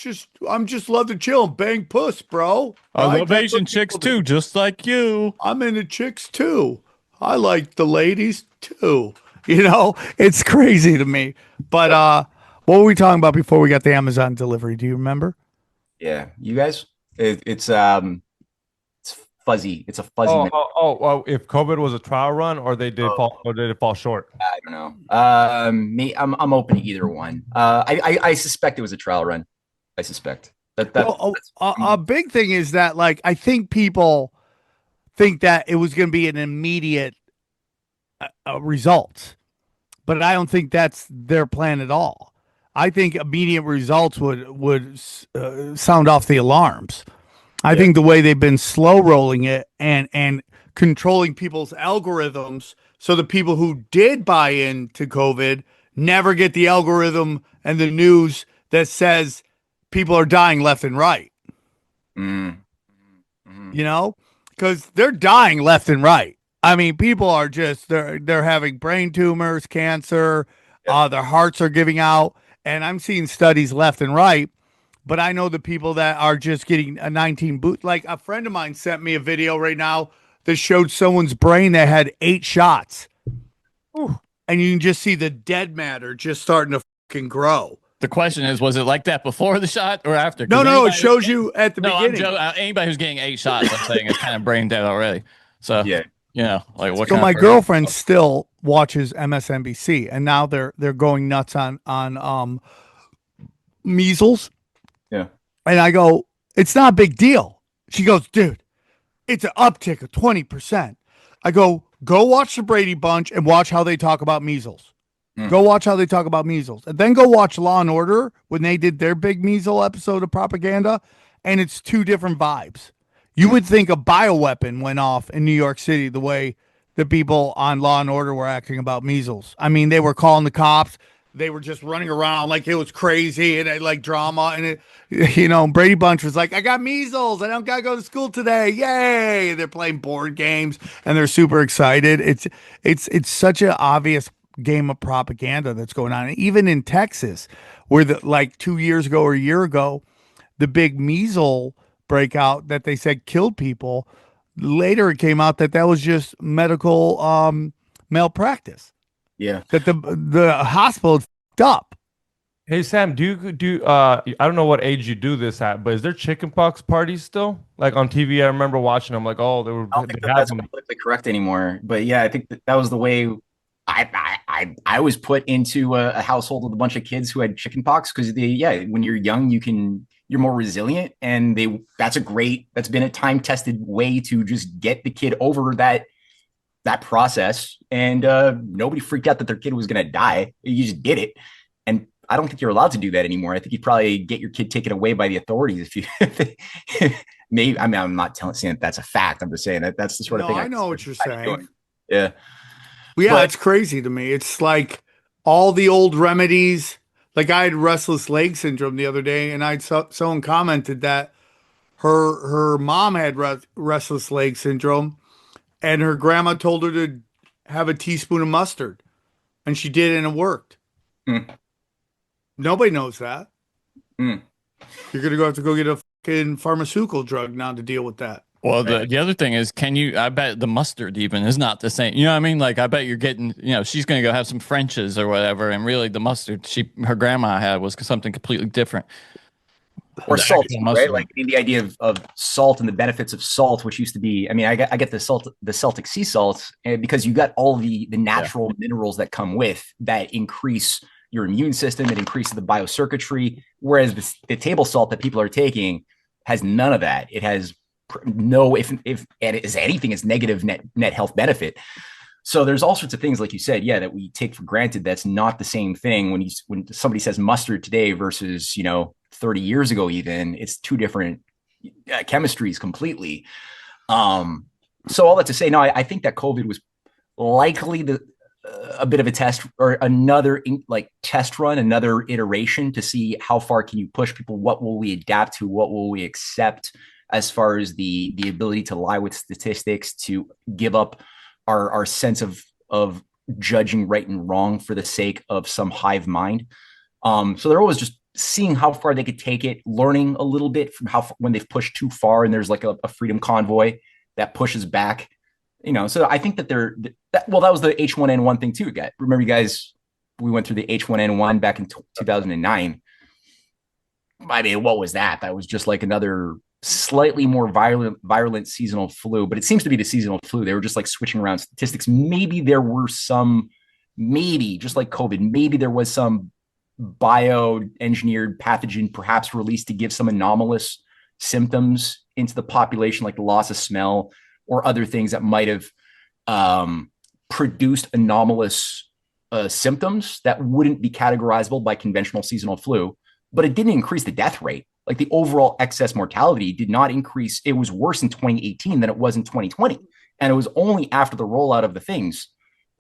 S5: I'm just love to chill and bang puss, bro. Right? That's what people do.
S7: just like you.
S5: I'm into chicks too. I like the ladies too. You know, it's crazy to me. But what were we talking about before we got the Amazon delivery? Do you remember?
S6: Yeah, you guys, it's fuzzy. It's a fuzzy.
S8: If COVID was a trial run, or did it fall short?
S6: I don't know. I'm open to either one. I suspect it was a trial run. I suspect that.
S5: Well, a big thing is that, like, I think people think that it was going to be an immediate result, but I don't think that's their plan at all. I think immediate results would sound off the alarms. I think the way they've been slow rolling it and controlling people's algorithms, so the people who did buy into COVID never get the algorithm and the news that says people are dying left and right. You know, because they're dying left and right. I mean, people are just they're having brain tumors, cancer, their hearts are giving out, and I'm seeing studies left and right. But I know the people that are just getting a 19 boot. Like, a friend of mine sent me a video right now that showed someone's brain that had 8 shots. Ooh. And you can just see the dead matter just starting to fucking grow.
S7: The question is, was it like that before the shot or after?
S5: No, it shows you at the beginning.
S7: Anybody who's getting 8 shots, I'm saying, is kind of brain dead already. So,
S6: yeah.
S7: You know, like what?
S5: So my girlfriend still watches MSNBC, and now they're going nuts on measles.
S6: Yeah.
S5: And I go, it's not a big deal. She goes, dude, it's an uptick of 20%. I go watch the Brady Bunch and watch how they talk about measles. Go watch how they talk about measles. And then go watch Law and Order when they did their big measles episode of propaganda. And it's 2 different vibes. You would think a bioweapon went off in New York City the way the people on Law and Order were acting about measles. I mean, they were calling the cops. They were just running around like it was crazy and like drama. And Brady Bunch was like, I got measles. I don't got to go to school today. Yay. They're playing board games and they're super excited. It's such an obvious game of propaganda that's going on. And even in Texas, where like 2 years ago or a year ago, the big measles breakout that they said killed people. Later, it came out that was just medical malpractice.
S6: Yeah,
S5: that the hospital fucked up.
S8: Hey Sam, I don't know what age you do this at, but is there chickenpox parties still? Like on TV, I remember watching them. Like, oh, they were.
S6: I don't think that's completely correct anymore. But yeah, I think that was the way I was put into a household with a bunch of kids who had chickenpox because when you're young, you're more resilient, and that's been a time-tested way to just get the kid over that process, and nobody freaked out that their kid was going to die. You just did it. And I don't think you're allowed to do that anymore. I think you'd probably get your kid taken away by the authorities if you maybe. I mean, I'm not saying that that's a fact. I'm just saying that's the sort of thing.
S5: I know what you're saying.
S6: Yeah.
S5: Yeah, it's crazy to me. It's like all the old remedies. Like, I had restless leg syndrome the other day, and someone commented that her mom had restless leg syndrome, and her grandma told her to have a teaspoon of mustard, and she did, and it worked. Nobody knows that. You're gonna have to go get a fucking pharmaceutical drug now to deal with that.
S7: Well, the other thing is, I bet the mustard even is not the same. You know what I mean? Like, I bet you're getting, she's going to go have some French's or whatever. And really the mustard her grandma had was something completely different.
S6: Or salt, right? Like the idea of salt and the benefits of salt, which used to be, I mean, I get the Celtic sea salt, because you got all the natural minerals that come with that increase your immune system. It increases the biocircuitry. Whereas the table salt that people are taking has none of that. It has no, if it is anything, it's negative net health benefit. So there's all sorts of things, like you said, that we take for granted. That's not the same thing when somebody says mustard today versus 30 years ago. Even it's 2 different chemistries completely. So all that to say, no, I think that COVID was likely a bit of a test or another like test run, another iteration to see how far can you push people. What will we adapt to? What will we accept as far as the ability to lie with statistics, to give up our sense of judging right and wrong for the sake of some hive mind. So they're always just seeing how far they could take it, learning a little bit from when they've pushed too far, and there's like a freedom convoy that pushes back. So I think that that was the H1N1 thing too. Remember, you guys, we went through the H1N1 back in 2009. I mean, what was that? That was just like another slightly more virulent seasonal flu, but it seems to be the seasonal flu. They were just like switching around statistics. Maybe there were just like COVID, maybe there was some bioengineered pathogen perhaps released to give some anomalous symptoms into the population, like the loss of smell or other things that might have produced anomalous symptoms that wouldn't be categorizable by conventional seasonal flu, but it didn't increase the death rate. Like the overall excess mortality did not increase. It was worse in 2018 than it was in 2020. And it was only after the rollout of the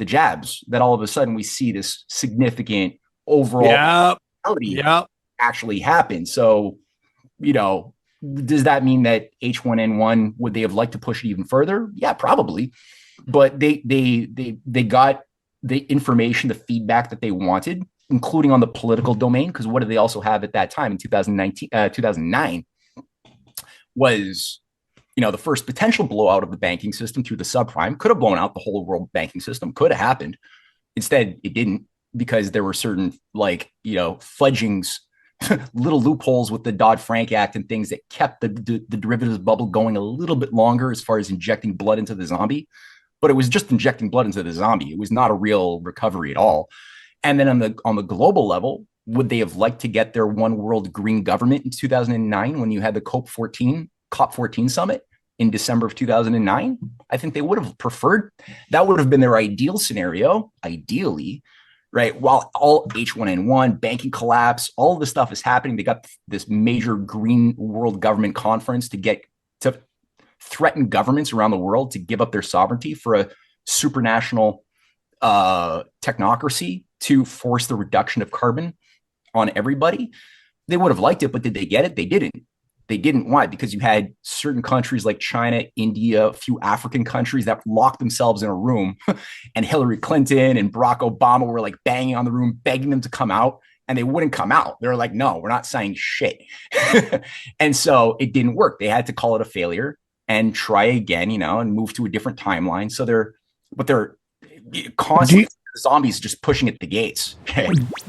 S6: jabs, that all of a sudden we see this significant overall mortality actually happen. So, does that mean that H1N1, would they have liked to push it even further? Yeah, probably. But they got the information, the feedback that they wanted, including on the political domain. Because what did they also have at that time in 2009 was, the first potential blowout of the banking system through the subprime. Could have blown out the whole world banking system. Could have happened. Instead, it didn't, because there were certain fudgings, little loopholes with the Dodd-Frank Act and things that kept the derivatives bubble going a little bit longer as far as injecting blood into the zombie. But it was just injecting blood into the zombie. It was not a real recovery at all. And then on the global level, would they have liked to get their one world green government in 2009 when you had the COP14 summit in December of 2009? I think they would have preferred. That would have been their ideal scenario, ideally, right? While all H1N1, banking collapse, all of this stuff is happening, they got this major green world government conference to threaten governments around the world to give up their sovereignty for a supranational technocracy to force the reduction of carbon on everybody. They would have liked it, but did they get it? They didn't. They didn't. Why? Because you had certain countries like China, India, a few African countries that locked themselves in a room, and Hillary Clinton and Barack Obama were like banging on the room, begging them to come out, and they wouldn't come out. They were like, no, we're not saying shit. And so it didn't work. They had to call it a failure and try again, and move to a different timeline. So they're constantly zombies just pushing at the gates.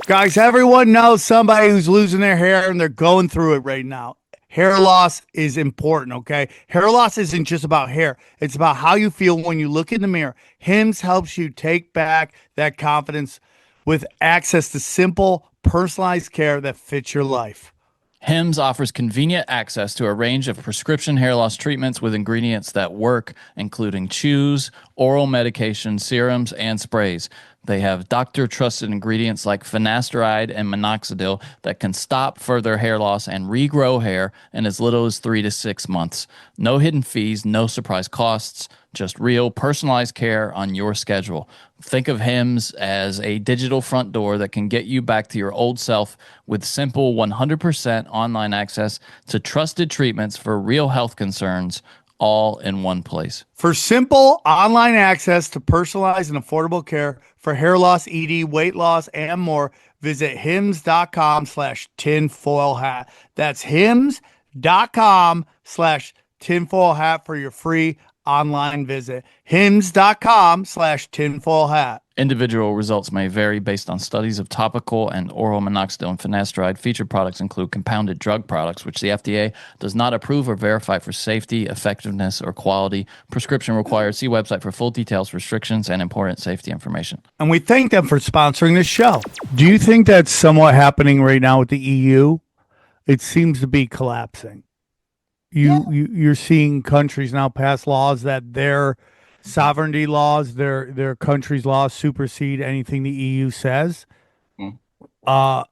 S5: Guys, everyone knows somebody who's losing their hair, and they're going through it right now. Hair loss is important, okay? Hair loss isn't just about hair. It's about how you feel when you look in the mirror. Hims helps you take back that confidence with access to simple, personalized care that fits your life.
S7: Hims offers convenient access to a range of prescription hair loss treatments with ingredients that work, including chews, oral medications, serums, and sprays. They have doctor-trusted ingredients like finasteride and minoxidil that can stop further hair loss and regrow hair in as little as 3 to 6 months. No hidden fees, no surprise costs, just real personalized care on your schedule. Think of Hims as a digital front door that can get you back to your old self with simple 100% online access to trusted treatments for real health concerns, all in one place.
S5: For simple online access to personalized and affordable care for hair loss, ED, weight loss, and more, visit hims.com/tinfoil hat. That's hims.com/tinfoil hat for your free online visit. hims.com/tinfoil hat.
S7: Individual results may vary based on studies of topical and oral minoxidil and finasteride. Featured products include compounded drug products, which the FDA does not approve or verify for safety, effectiveness, or quality. Prescription required. See website for full details, restrictions, and important safety information.
S5: And we thank them for sponsoring this show. Do you think that's somewhat happening right now with the EU? It seems to be collapsing. You're seeing countries now pass laws that their sovereignty laws, their country's laws supersede anything the EU says. And to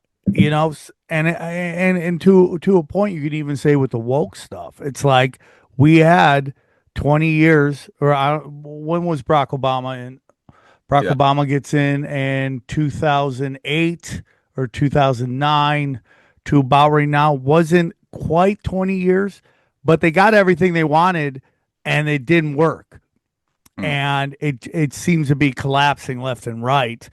S5: a point, you could even say with the woke stuff, it's like we had 20 years, or when was Barack Obama in? Barack
S6: Yeah.
S5: Obama gets in 2008 or 2009 to about right now. Wasn't quite 20 years, but they got everything they wanted and it didn't work. And it seems to be collapsing left and right.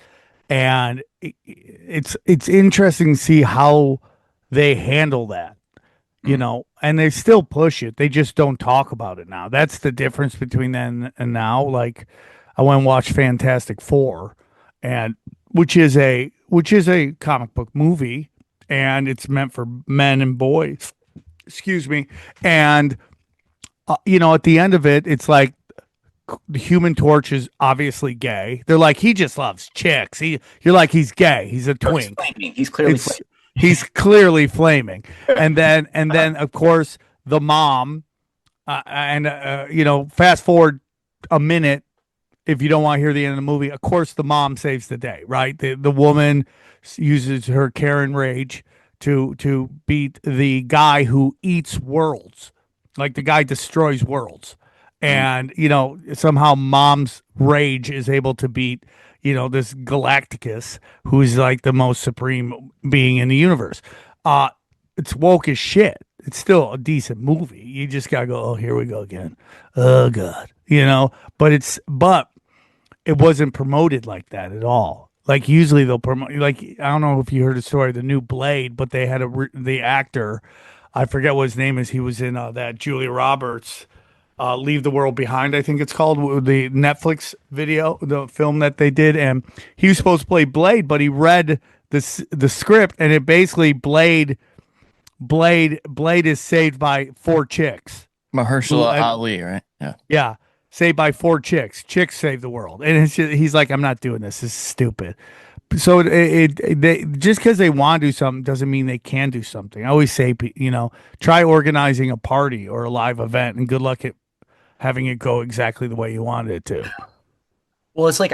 S5: And it's interesting to see how they handle that, and they still push it. They just don't talk about it now. That's the difference between then and now. Like, I went and watched Fantastic Four, and which is a comic book movie, and it's meant for men and boys. Excuse me. And at the end of it, it's like the Human Torch is obviously gay. They're like, he just loves chicks. You're like, he's gay. He's a twink.
S6: He's clearly flaming.
S5: He's clearly flaming. And then of course the mom, fast forward a minute if you don't want to hear the end of the movie. Of course, the mom saves the day, right? The woman uses her Karen rage to beat the guy who eats worlds, like the guy destroys worlds. And, somehow mom's rage is able to beat, this Galacticus, who's like the most supreme being in the universe. It's woke as shit. It's still a decent movie. You just gotta go, oh, here we go again. Oh God. But it wasn't promoted like that at all. Like, usually they'll promote, like, I don't know if you heard the story of the new Blade, but they had the actor, I forget what his name is. He was in that Julia Roberts, Leave the World Behind, I think it's called, the Netflix the film that they did, and he was supposed to play Blade, but he read the script, and it basically Blade is saved by 4 chicks.
S7: Mahershala Ali, right?
S5: Yeah, saved by 4 chicks. Chicks save the world, and he's like, I'm not doing this. This is stupid. So they just because they want to do something doesn't mean they can do something. I always say, try organizing a party or a live event, and good luck at having it go exactly the way you wanted it to.
S6: Well, it's like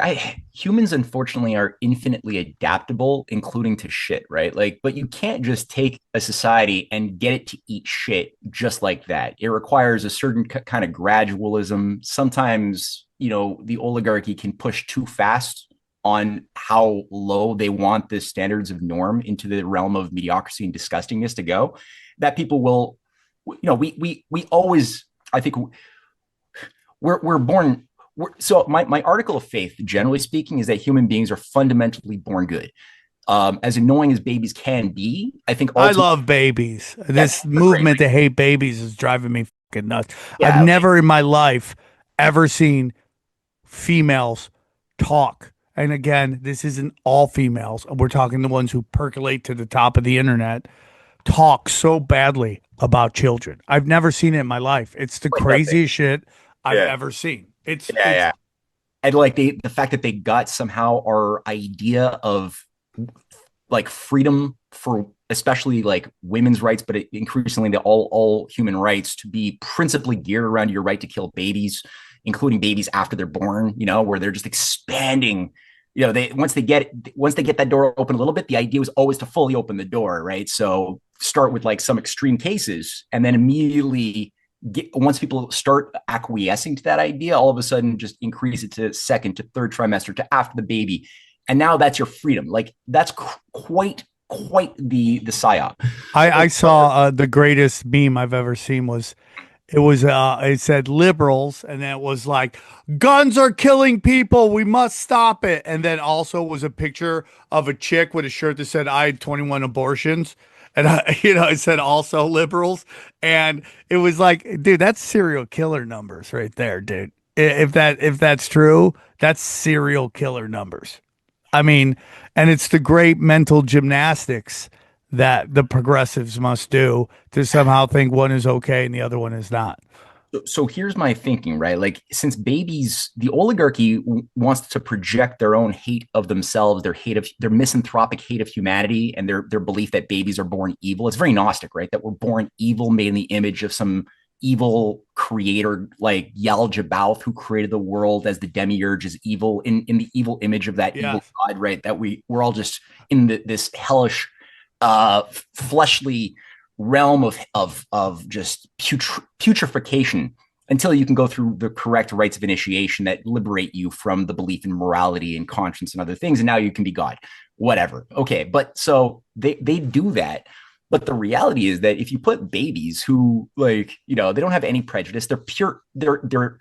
S6: humans unfortunately are infinitely adaptable, including to shit, right? Like, but you can't just take a society and get it to eat shit just like that. It requires a certain kind of gradualism. Sometimes, the oligarchy can push too fast on how low they want the standards of norm into the realm of mediocrity and disgustingness to go, that people will, we always, I think we're born. So my article of faith, generally speaking, is that human beings are fundamentally born good. As annoying as babies can be, I think
S5: I love babies. This movement to hate babies is driving me fucking nuts. Yeah, I've never in my life ever seen females talk. And again, this isn't all females. We're talking the ones who percolate to the top of the internet, talk so badly about children. I've never seen it in my life. It's the craziest shit I've ever seen. It's
S6: and like the fact that they got somehow our idea of like freedom for especially like women's rights, but increasingly to all human rights to be principally geared around your right to kill babies, including babies after they're born, where they're just expanding. Once they get that door open a little bit, the idea was always to fully open the door, right? So start with like some extreme cases, and then immediately once people start acquiescing to that idea, all of a sudden just increase it to second to third trimester to after the baby, and now that's your freedom. Like, that's quite the psyop.
S5: I saw the greatest meme I've ever seen it said liberals, and then it was like, guns are killing people, we must stop it. And then also was a picture of a chick with a shirt that said, I had 21 abortions. And it said also liberals. And it was like, dude, that's serial killer numbers right there, dude. If that's true, that's serial killer numbers. I mean, and it's the great mental gymnastics that the progressives must do to somehow think one is okay and the other one is not.
S6: So here's my thinking, right? Like, since babies, the oligarchy wants to project their own hate of themselves, their misanthropic hate of humanity, and their belief that babies are born evil. It's very Gnostic, right? That we're born evil, made in the image of some evil creator like Yaldabaoth, who created the world as the demiurge, is evil in the evil image of that evil god, right? That we're all just in this hellish fleshly realm of just putrefaction. until you can go through the correct rites of initiation that liberate you from the belief in morality and conscience and other things. And now you can be God, whatever. Okay. But so they do that. But the reality is that if you put babies who, like, you know, they don't have any prejudice, they're pure, they're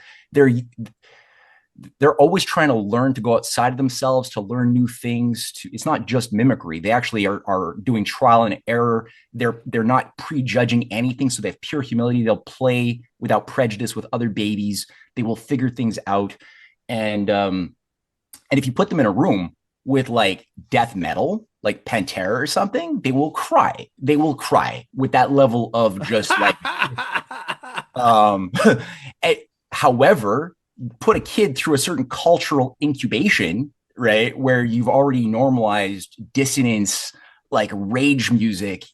S6: always trying to learn to go outside of themselves, to learn new things. It's not just mimicry. They actually are doing trial and error. They're not prejudging anything. So they have pure humility. They'll play without prejudice with other babies. They will figure things out. And if you put them in a room with like death metal, like Pantera or something, they will cry. They will cry with that level of just like, however, put a kid through a certain cultural incubation, right, where you've already normalized dissonance, like rage music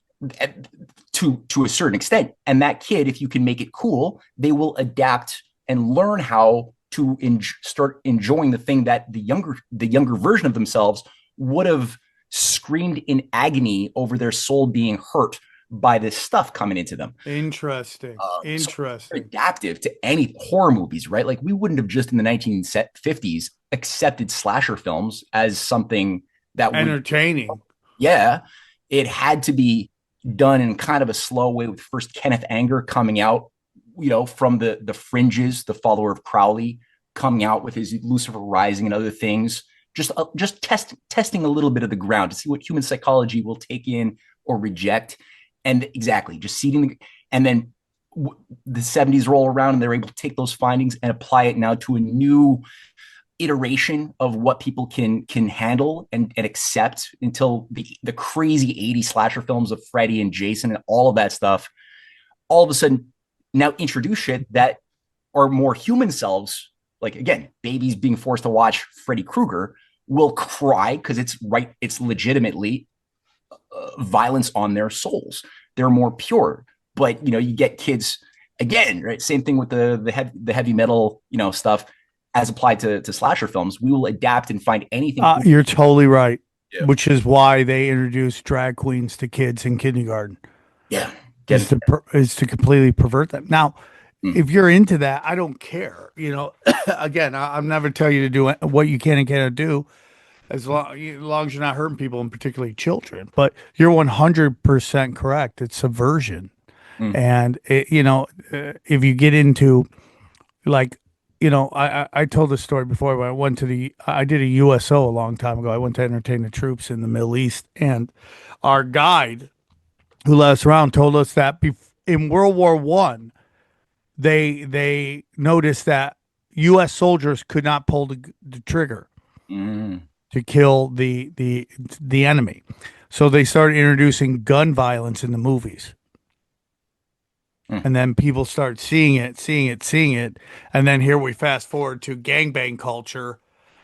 S6: to a certain extent. And that kid, if you can make it cool, they will adapt and learn how to start enjoying the thing that the younger version of themselves would have screamed in agony over their soul being hurt by this stuff coming into them.
S5: Interesting.
S6: So adaptive to any horror movies, right? Like we wouldn't have just in the 1950s accepted slasher films as something that
S5: entertaining.
S6: Yeah. It had to be done in kind of a slow way, with first Kenneth Anger coming out, you know, from the fringes, the follower of Crowley, coming out with his Lucifer Rising and other things, just testing a little bit of the ground to see what human psychology will take in or reject. And exactly, just seeding, and then the 70s roll around and they're able to take those findings and apply it now to a new iteration of what people can handle and accept, until the crazy 80s slasher films of Freddy and Jason and all of that stuff, all of a sudden now introduce shit that are more human selves. Like, again, babies being forced to watch Freddy Krueger will cry because it's legitimately violence on their souls. They're more pure. But, you know, you get kids, again, right? Same thing with the heavy metal, you know, stuff as applied to slasher films. We will adapt and find anything.
S5: You're totally right.
S6: Yeah.
S5: Which is why they introduced drag queens to kids in kindergarten.
S6: Yeah.
S5: Is to completely pervert them. Now, if you're into that, I don't care. You know, again, I'm never tell you to do what you can and cannot do, as long as you're not hurting people, and particularly children. But you're 100% correct. It's subversion. And, if you get into, like, you know, I told this story before, when I did a USO a long time ago. I went to entertain the troops in the Middle East. And our guide who led us around told us that in World War I, they noticed that U.S. soldiers could not pull the trigger to kill the enemy. So they started introducing gun violence in the movies. And then people start seeing it. And then here we fast forward to gangbang culture.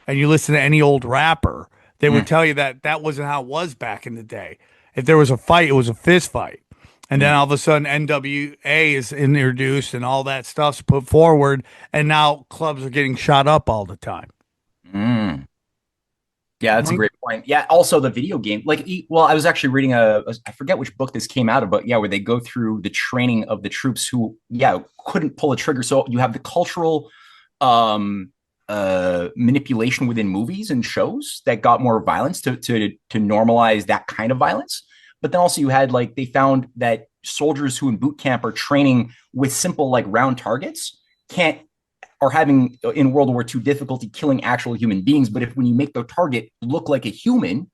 S5: And you listen to any old rapper, they would tell you that wasn't how it was back in the day. If there was a fight, it was a fist fight. And then all of a sudden NWA is introduced and all that stuff's put forward. And now clubs are getting shot up all the time.
S6: Yeah, that's a great point. Yeah, also the video game. I was actually reading I forget which book this came out of, but yeah, where they go through the training of the troops who, couldn't pull a trigger. So you have the cultural manipulation within movies and shows that got more violence to normalize that kind of violence. But then also you had, like, they found that soldiers who in boot camp are training with simple, like, round targets are having in World War II difficulty killing actual human beings. But when you make the target look like a human,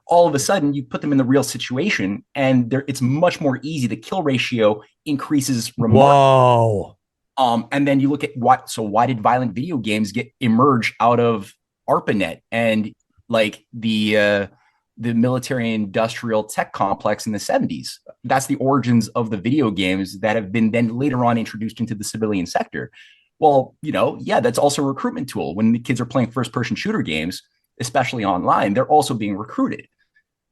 S6: all of a sudden you put them in the real situation, and it's much more easy. The kill ratio increases remarkably.
S5: Whoa.
S6: And then you look at why did violent video games emerge out of ARPANET and, like, the military industrial tech complex in the 70s? That's the origins of the video games that have been then later on introduced into the civilian sector. Well, that's also a recruitment tool. When the kids are playing first-person shooter games, especially online, they're also being recruited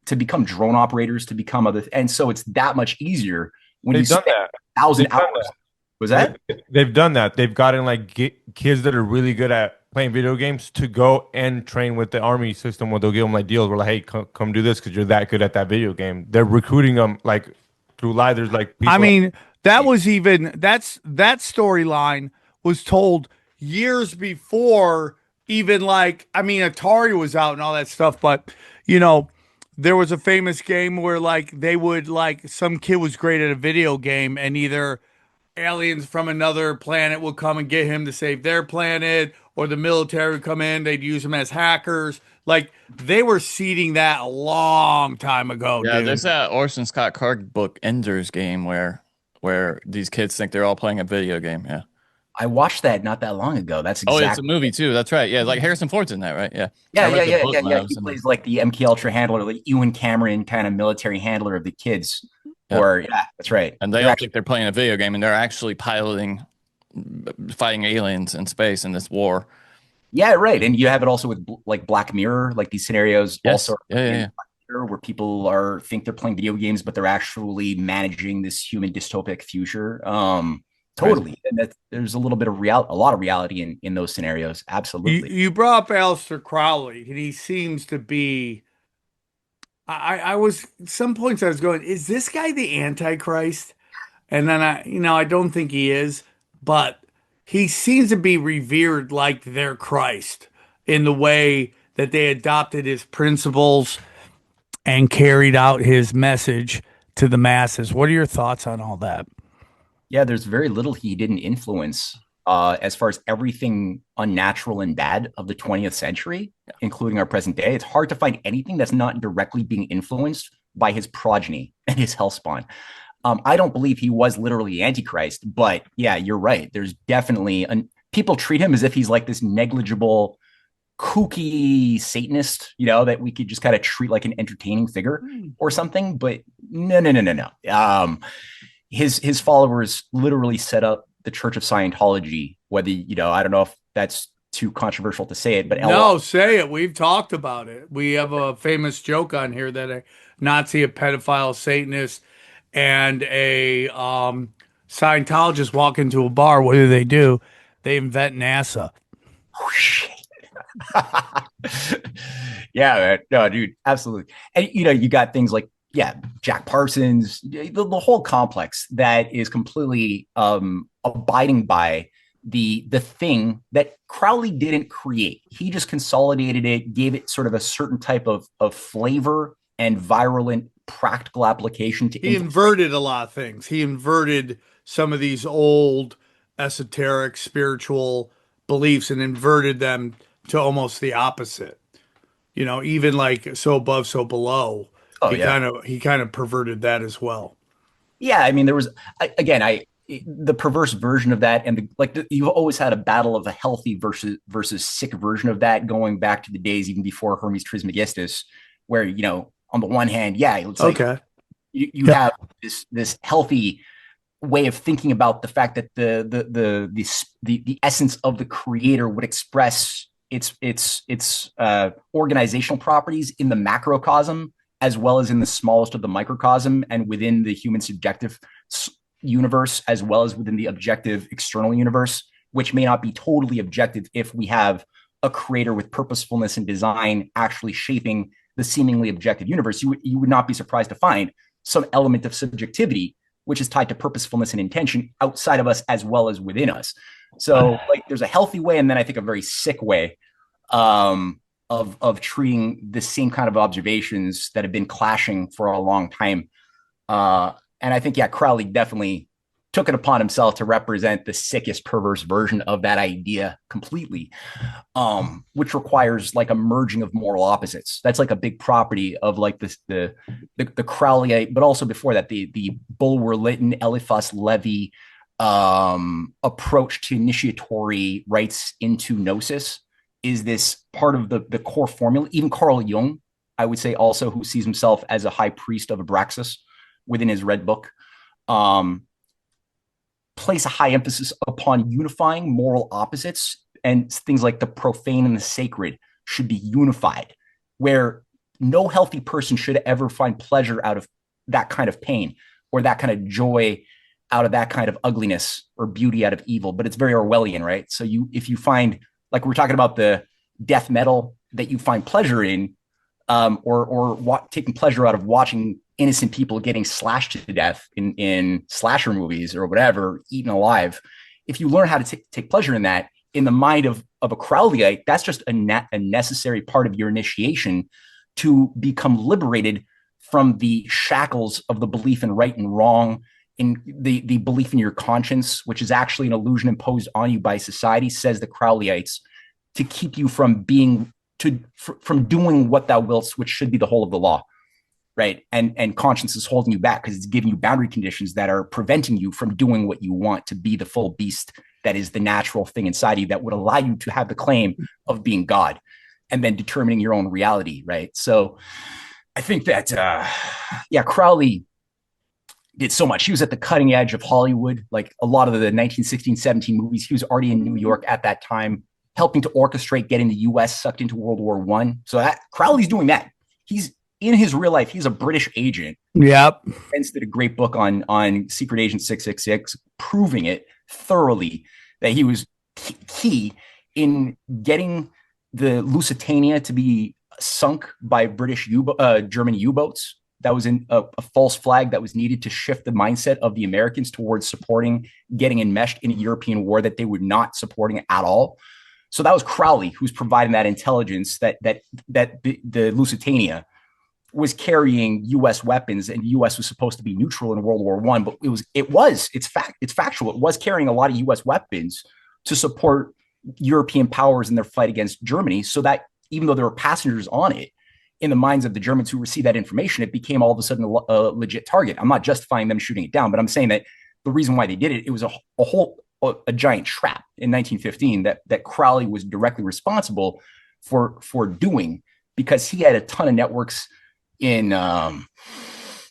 S6: to become drone operators, to become other. And so it's that much easier when you spend 1,000 hours. Was that?
S8: They've done that. They've gotten, like, kids that are really good at playing video games to go and train with the army system, where they'll give them, like, deals where, like, hey, come do this because you're that good at that video game. They're recruiting them, like, through live. There's, like, people
S5: that was that storyline was told years before even like, I mean, Atari was out and all that stuff, but you know, there was a famous game where like they would like some kid was great at a video game and either aliens from another planet would come and get him to save their planet, or the military would come in, they'd use him as hackers. Like they were seeding that a long time ago,
S7: Yeah,
S5: dude.
S7: there's that Orson Scott Card book Ender's Game where these kids think they're all playing a video game. Yeah.
S6: I watched that not that long ago. That's
S7: Oh,
S6: exactly.
S7: it's a movie too. That's right. Yeah, like Harrison Ford's in that, right? Yeah.
S6: Yeah,
S7: I read the book when I
S6: yeah.
S7: was
S6: He
S7: in-
S6: plays like the MK Ultra handler, like Ewan Cameron kind of military handler of the kids.
S7: Yeah.
S6: Or yeah, that's right.
S7: And they all think they're playing a video game, and they're actually fighting aliens in space in this war.
S6: Yeah, right. And you have it also with like Black Mirror, like these scenarios
S7: Yes.
S6: also
S7: Yeah.
S6: where people think they're playing video games, but they're actually managing this human dystopic future. Totally. And there's a little bit of a lot of reality in those scenarios. Absolutely.
S5: You brought up Aleister Crowley, and he seems to be. I was some points I was going, is this guy the Antichrist? And then I don't think he is, but he seems to be revered like their Christ in the way that they adopted his principles and carried out his message to the masses. What are your thoughts on all that?
S6: Yeah, there's very little he didn't influence as far as everything unnatural and bad of the 20th century, including our present day. It's hard to find anything that's not directly being influenced by his progeny and his hellspawn. I don't believe he was literally Antichrist, but yeah, you're right. There's definitely people treat him as if he's like this negligible, kooky Satanist, that we could just kind of treat like an entertaining figure or something. But no. His followers literally set up the Church of Scientology. Whether I don't know if that's too controversial to say it, but
S5: no, say it. We've talked about it. We have a famous joke on here that a Nazi, a pedophile, Satanist, and a Scientologist walk into a bar. What do? They invent NASA.
S6: Oh, shit. Yeah, man. No, dude, absolutely. And you got things like Jack Parsons, the whole complex that is completely abiding by the thing that Crowley didn't create. He just consolidated it, gave it sort of a certain type of flavor and virulent practical application to.
S5: He inverted a lot of things. He inverted some of these old esoteric spiritual beliefs and inverted them to almost the opposite. Even like so above, so below. He kind of perverted that as well.
S6: Yeah, I mean, there was the perverse version of that, and you've always had a battle of a healthy versus sick version of that, going back to the days even before Hermes Trismegistus, where on the one hand, it's like you have this healthy way of thinking about the fact that the essence of the creator would express its organizational properties in the macrocosm, as well as in the smallest of the microcosm, and within the human subjective universe, as well as within the objective external universe, which may not be totally objective if we have a creator with purposefulness and design actually shaping the seemingly objective universe. You would not be surprised to find some element of subjectivity, which is tied to purposefulness and intention outside of us as well as within us. So there's a healthy way, and then I think a very sick way of treating the same kind of observations that have been clashing for a long time. And I think, Crowley definitely took it upon himself to represent the sickest, perverse version of that idea completely, which requires like a merging of moral opposites. That's like a big property of like the Crowleyite, but also before that, the Bulwer-Lytton, Eliphas Levi approach to initiatory rites into gnosis is this part of the core formula. Even Carl Jung, I would say also, who sees himself as a high priest of Abraxas within his Red Book, place a high emphasis upon unifying moral opposites, and things like the profane and the sacred should be unified, where no healthy person should ever find pleasure out of that kind of pain or that kind of joy out of that kind of ugliness or beauty out of evil. But it's very Orwellian, right? So if you find, like we're talking about the death metal that you find pleasure in, or taking pleasure out of watching innocent people getting slashed to death in slasher movies or whatever, eaten alive, if you learn how to take pleasure in that, in the mind of a Crowleyite, that's just a necessary part of your initiation to become liberated from the shackles of the belief in right and wrong, in the belief in your conscience, which is actually an illusion imposed on you by society, says the Crowleyites, to keep you from from doing what thou wilt, which should be the whole of the law, right? And conscience is holding you back because it's giving you boundary conditions that are preventing you from doing what you want to be, the full beast that is the natural thing inside you that would allow you to have the claim of being God and then determining your own reality, right? So I think that, Crowley did so much. He was at the cutting edge of Hollywood, like a lot of the 1916, 17 movies. He was already in New York at that time, helping to orchestrate getting the U.S. sucked into World War I. So Crowley's doing that. He's in his real life. He's a British agent.
S5: Yep.
S6: Spence did a great book on Secret Agent 666, proving it thoroughly that he was key in getting the Lusitania to be sunk by German U-boats. That was a false flag that was needed to shift the mindset of the Americans towards supporting getting enmeshed in a European war that they were not supporting at all. So that was Crowley who's providing that intelligence that the Lusitania was carrying U.S. weapons, and U.S. was supposed to be neutral in World War I, but it's factual. It was carrying a lot of U.S. weapons to support European powers in their fight against Germany, so that even though there were passengers on it, in the minds of the Germans who received that information, it became all of a sudden a legit target. I'm not justifying them shooting it down, but I'm saying that the reason why they did it, it was a giant trap in 1915 that Crowley was directly responsible for doing, because he had a ton of networks in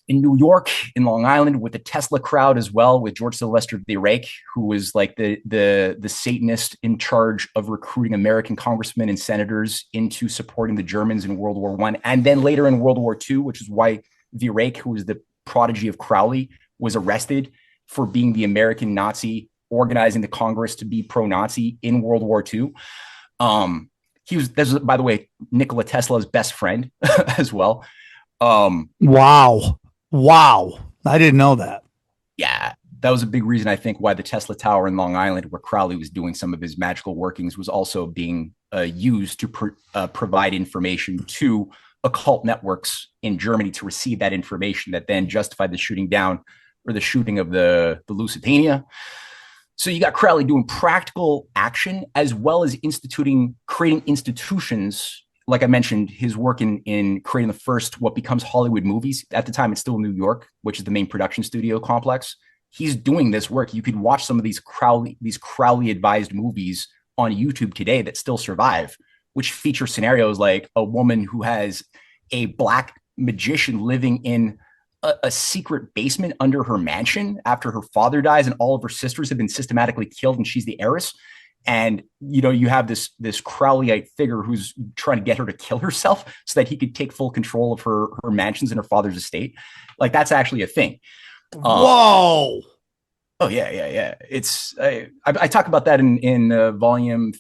S6: New York, in Long Island, with the Tesla crowd as well, with George Sylvester the Rake, who was like the Satanist in charge of recruiting American congressmen and senators into supporting the Germans in World War I. And then later in World War II, which is why the Rake, who was the prodigy of Crowley, was arrested for being the American Nazi, organizing the Congress to be pro-Nazi in World War II. This was, by the way, Nikola Tesla's best friend as well.
S5: Wow. I didn't know that.
S6: Yeah, that was a big reason, I think, why the Tesla Tower in Long Island, where Crowley was doing some of his magical workings, was also being used to provide information to occult networks in Germany to receive that information that then justified the shooting down or the shooting of the Lusitania. So you got Crowley doing practical action as well as creating institutions. Like I mentioned, his work in creating the first, what becomes Hollywood movies. At the time, it's still New York, which is the main production studio complex. He's doing this work. You could watch some of these Crowley advised movies on YouTube today that still survive, which feature scenarios like a woman who has a black magician living in a secret basement under her mansion after her father dies and all of her sisters have been systematically killed and she's the heiress. And, you have this Crowleyite figure who's trying to get her to kill herself so that he could take full control of her mansions and her father's estate. Like, that's actually a thing.
S5: Whoa.
S6: Oh yeah. I talk about that in volume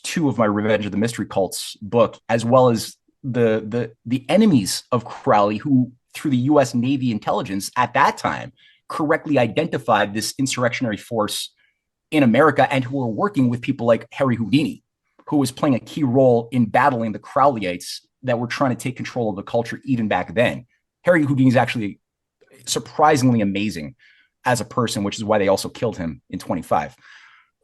S6: 2 of my Revenge of the Mystery Cults book, as well as the enemies of Crowley, who through the U.S. Navy intelligence at that time correctly identified this insurrectionary force in America, and who were working with people like Harry Houdini, who was playing a key role in battling the Crowleyites that were trying to take control of the culture even back then. Harry Houdini is actually surprisingly amazing as a person, which is why they also killed him in 25.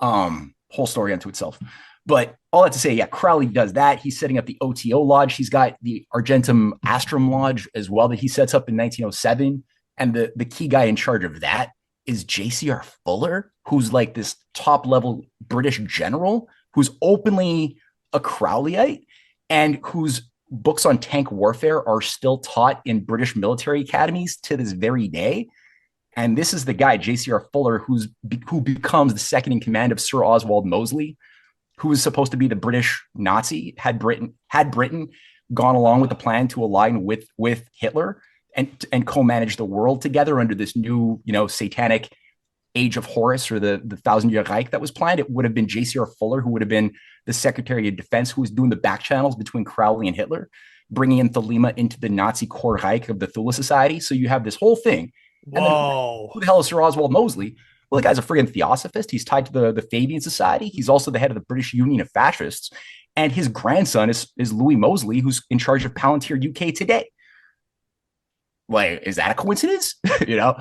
S6: Whole story unto itself. But all that to say, Crowley does that. He's setting up the OTO Lodge. He's got the Argentum Astrum Lodge as well that he sets up in 1907. And the key guy in charge of that is J.C.R. Fuller, who's like this top level British general who's openly a Crowleyite and whose books on tank warfare are still taught in British military academies to this very day. And this is the guy, J.C.R. Fuller, who becomes the second in command of Sir Oswald Mosley, who was supposed to be the British Nazi. Had Britain gone along with the plan to align with Hitler and co-manage the world together under this new, satanic Age of Horus, or the 1,000-year Reich that was planned, it would have been J.C.R. Fuller, who would have been the Secretary of Defense, who was doing the back channels between Crowley and Hitler, bringing in Thelema into the Nazi core Reich of the Thule Society. So you have this whole thing.
S5: Whoa.
S6: And then, who the hell is Sir Oswald Mosley? Well, the guy's a friggin' theosophist. He's tied to the Fabian Society. He's also the head of the British Union of Fascists. And his grandson is Louis Mosley, who's in charge of Palantir UK today. Like, is that a coincidence? You know?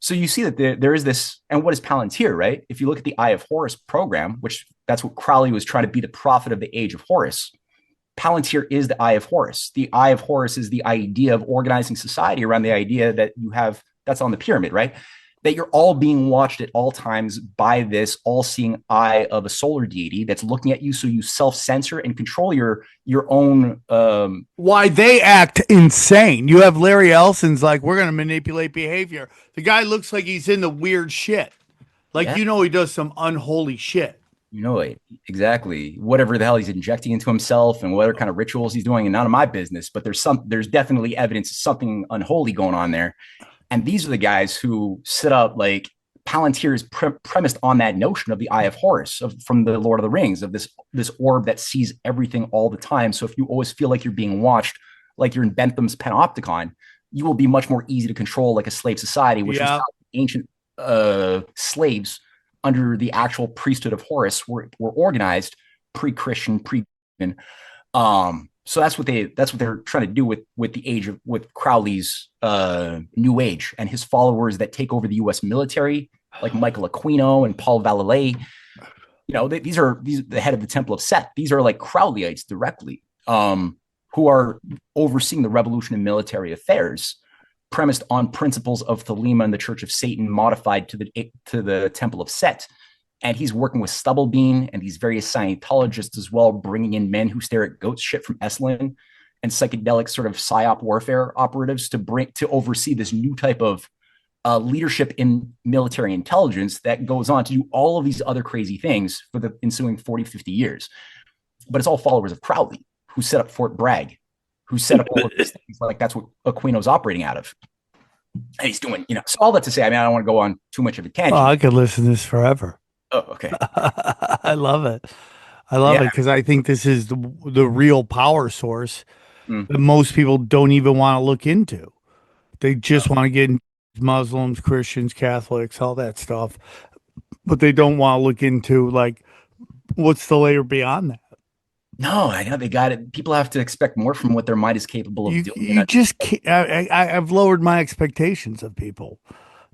S6: So you see that there is this, and what is Palantir, right? If you look at the Eye of Horus program, which that's what Crowley was trying to be, the prophet of the age of Horus. Palantir is the Eye of Horus. The Eye of Horus is the idea of organizing society around the idea that you have, that's on the pyramid, right? That you're all being watched at all times by this all-seeing eye of a solar deity that's looking at you, so you self-censor and control your own.
S5: Why they act insane. You have Larry Ellison's like, we're going to manipulate behavior. The guy looks like he's into weird shit. Like,
S6: Yeah.
S5: you know, he does some unholy shit.
S6: You know it exactly. Whatever the hell he's injecting into himself and whatever kind of rituals he's doing, and none of my business. But there's definitely evidence of something unholy going on there. And these are the guys who set up, like, Palantir is premised on that notion of the Eye of Horus from the Lord of the Rings, of this orb that sees everything all the time. So if you always feel like you're being watched, like you're in Bentham's Panopticon, you will be much more easy to control, like a slave society, which was how ancient slaves under the actual priesthood of Horus were organized pre-Christian, pre-Christian. So that's what they're trying to do with Crowley's New Age and his followers that take over the U.S. military, like Michael Aquino and Paul Valéry. You know, these are the head of the Temple of Set. These are like Crowleyites directly, who are overseeing the revolution in military affairs, premised on principles of Thelema and the Church of Satan, modified to the Temple of Set. And he's working with Stubblebean and these various Scientologists as well, bringing in men who stare at goat shit from Esalen and psychedelic sort of psyop warfare operatives to oversee this new type of leadership in military intelligence that goes on to do all of these other crazy things for the ensuing 40, 50 years. But it's all followers of Crowley, who set up Fort Bragg, who set up all of these things. Like, that's what Aquino's operating out of. And he's doing, you know, so all that to say, I mean, I don't want to go on too much of a tangent.
S5: Oh, I could listen to this forever.
S6: Oh, okay.
S5: I love it. I love it because I think this is the real power source that most people don't even want to look into. They just want to get into Muslims, Christians, Catholics, all that stuff, but they don't want to look into, like, what's the layer beyond that.
S6: No, I know they got it. People have to expect more from what their mind is capable of doing.
S5: You just can't. I've lowered my expectations of people.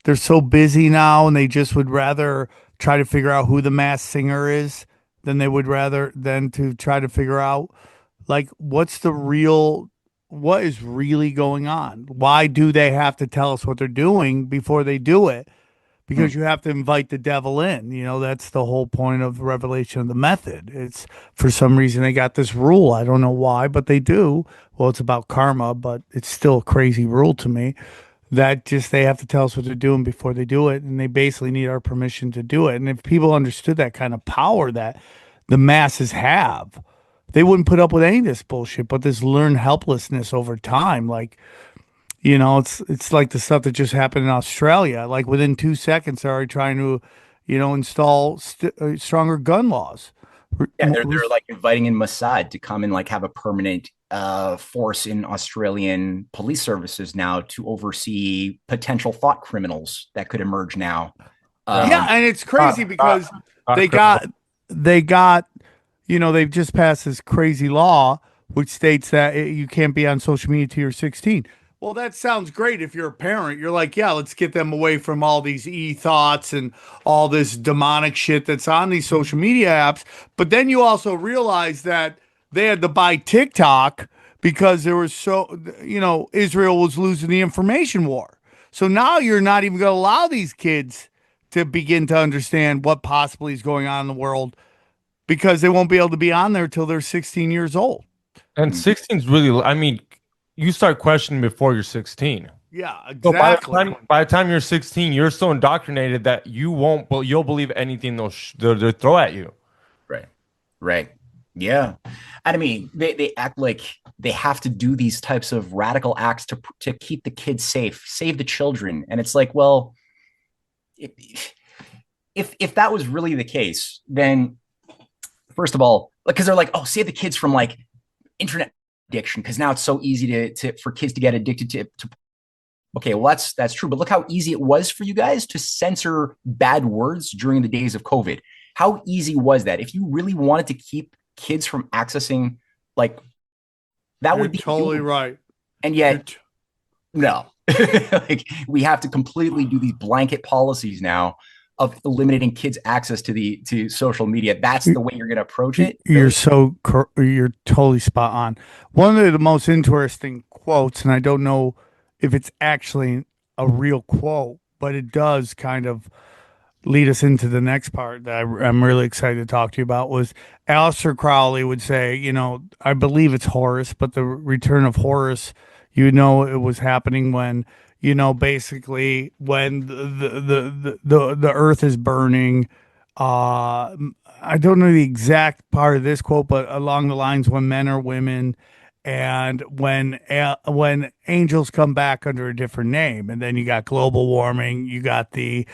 S5: They're so busy now, and they just would rather try to figure out who the masked singer is than to try to figure out, like, what is really going on. Why do they have to tell us what they're doing before they do it? Because you have to invite the devil in. You know, that's the whole point of the revelation of the method. It's, for some reason, they got this rule. I don't know why, but they do. Well, it's about karma, but it's still a crazy rule to me. That just, they have to tell us what they're doing before they do it, and they basically need our permission to do it. And if people understood that kind of power that the masses have, they wouldn't put up with any of this bullshit, but this learned helplessness over time. Like, you know, it's like the stuff that just happened in Australia. Like, within 2 seconds, they're already trying to, you know, install stronger gun laws.
S6: Yeah, they're like inviting in Mossad to come and, like, have a permanent force in Australian police services now to oversee potential thought criminals that could emerge now.
S5: Yeah, and it's crazy because they got, you know, they've just passed this crazy law which states that you can't be on social media till you're 16. Well, that sounds great if you're a parent. You're like, yeah, let's get them away from all these e-thoughts and all this demonic shit that's on these social media apps. But then you also realize that they had to buy TikTok because there was Israel was losing the information war. So now you're not even going to allow these kids to begin to understand what possibly is going on in the world because they won't be able to be on there till they're 16 years old.
S8: And 16 is really, I mean, you start questioning before you're 16.
S5: Yeah, exactly.
S8: So by the time you're 16, you're so indoctrinated that you'll believe anything they'll throw at you.
S6: Right. Yeah. And I mean, they act like they have to do these types of radical acts to keep the kids safe, save the children. And it's like, well, if that was really the case, then first of all, because they're like, oh, save the kids from, like, internet addiction, because now it's so easy for kids to get addicted to Okay, well, that's true. But look how easy it was for you guys to censor bad words during the days of COVID. How easy was that? If you really wanted to keep kids from accessing, like, that
S5: You're
S6: would be
S5: totally right.
S6: And yet, no, like, we have to completely do these blanket policies now of eliminating kids' access to social media. That's the way you're going to approach it.
S5: You're you're totally spot on. One of the most interesting quotes, and I don't know if it's actually a real quote, but it does kind of lead us into the next part that I'm really excited to talk to you about, was Aleister Crowley would say, you know, I believe it's Horus, but the return of Horus, you know, it was happening when, you know, basically when the earth is burning. I don't know the exact part of this quote, but along the lines when men are women, and when angels come back under a different name, and then you got global warming, you got the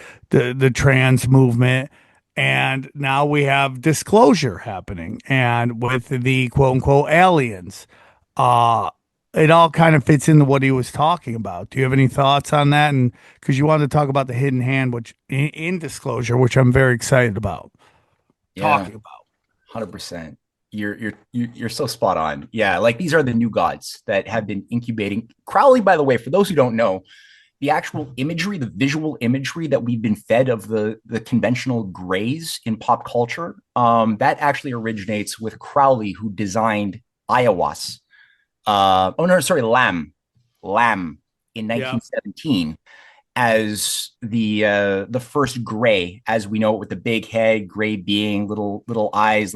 S5: trans movement, and now we have disclosure happening, and with the quote unquote aliens, uh, it all kind of fits into what he was talking about. Do you have any thoughts on that? And because you wanted to talk about the hidden hand, which in disclosure, which I'm very excited about talking about.
S6: 100%. You're so spot on. Yeah, like, these are the new gods that have been incubating. Crowley, by the way, for those who don't know, the actual imagery, the visual imagery that we've been fed of the conventional grays in pop culture, that actually originates with Crowley, who designed ayahuasca. Lamb in 1917 as the first gray, as we know it, with the big head, gray being, little eyes,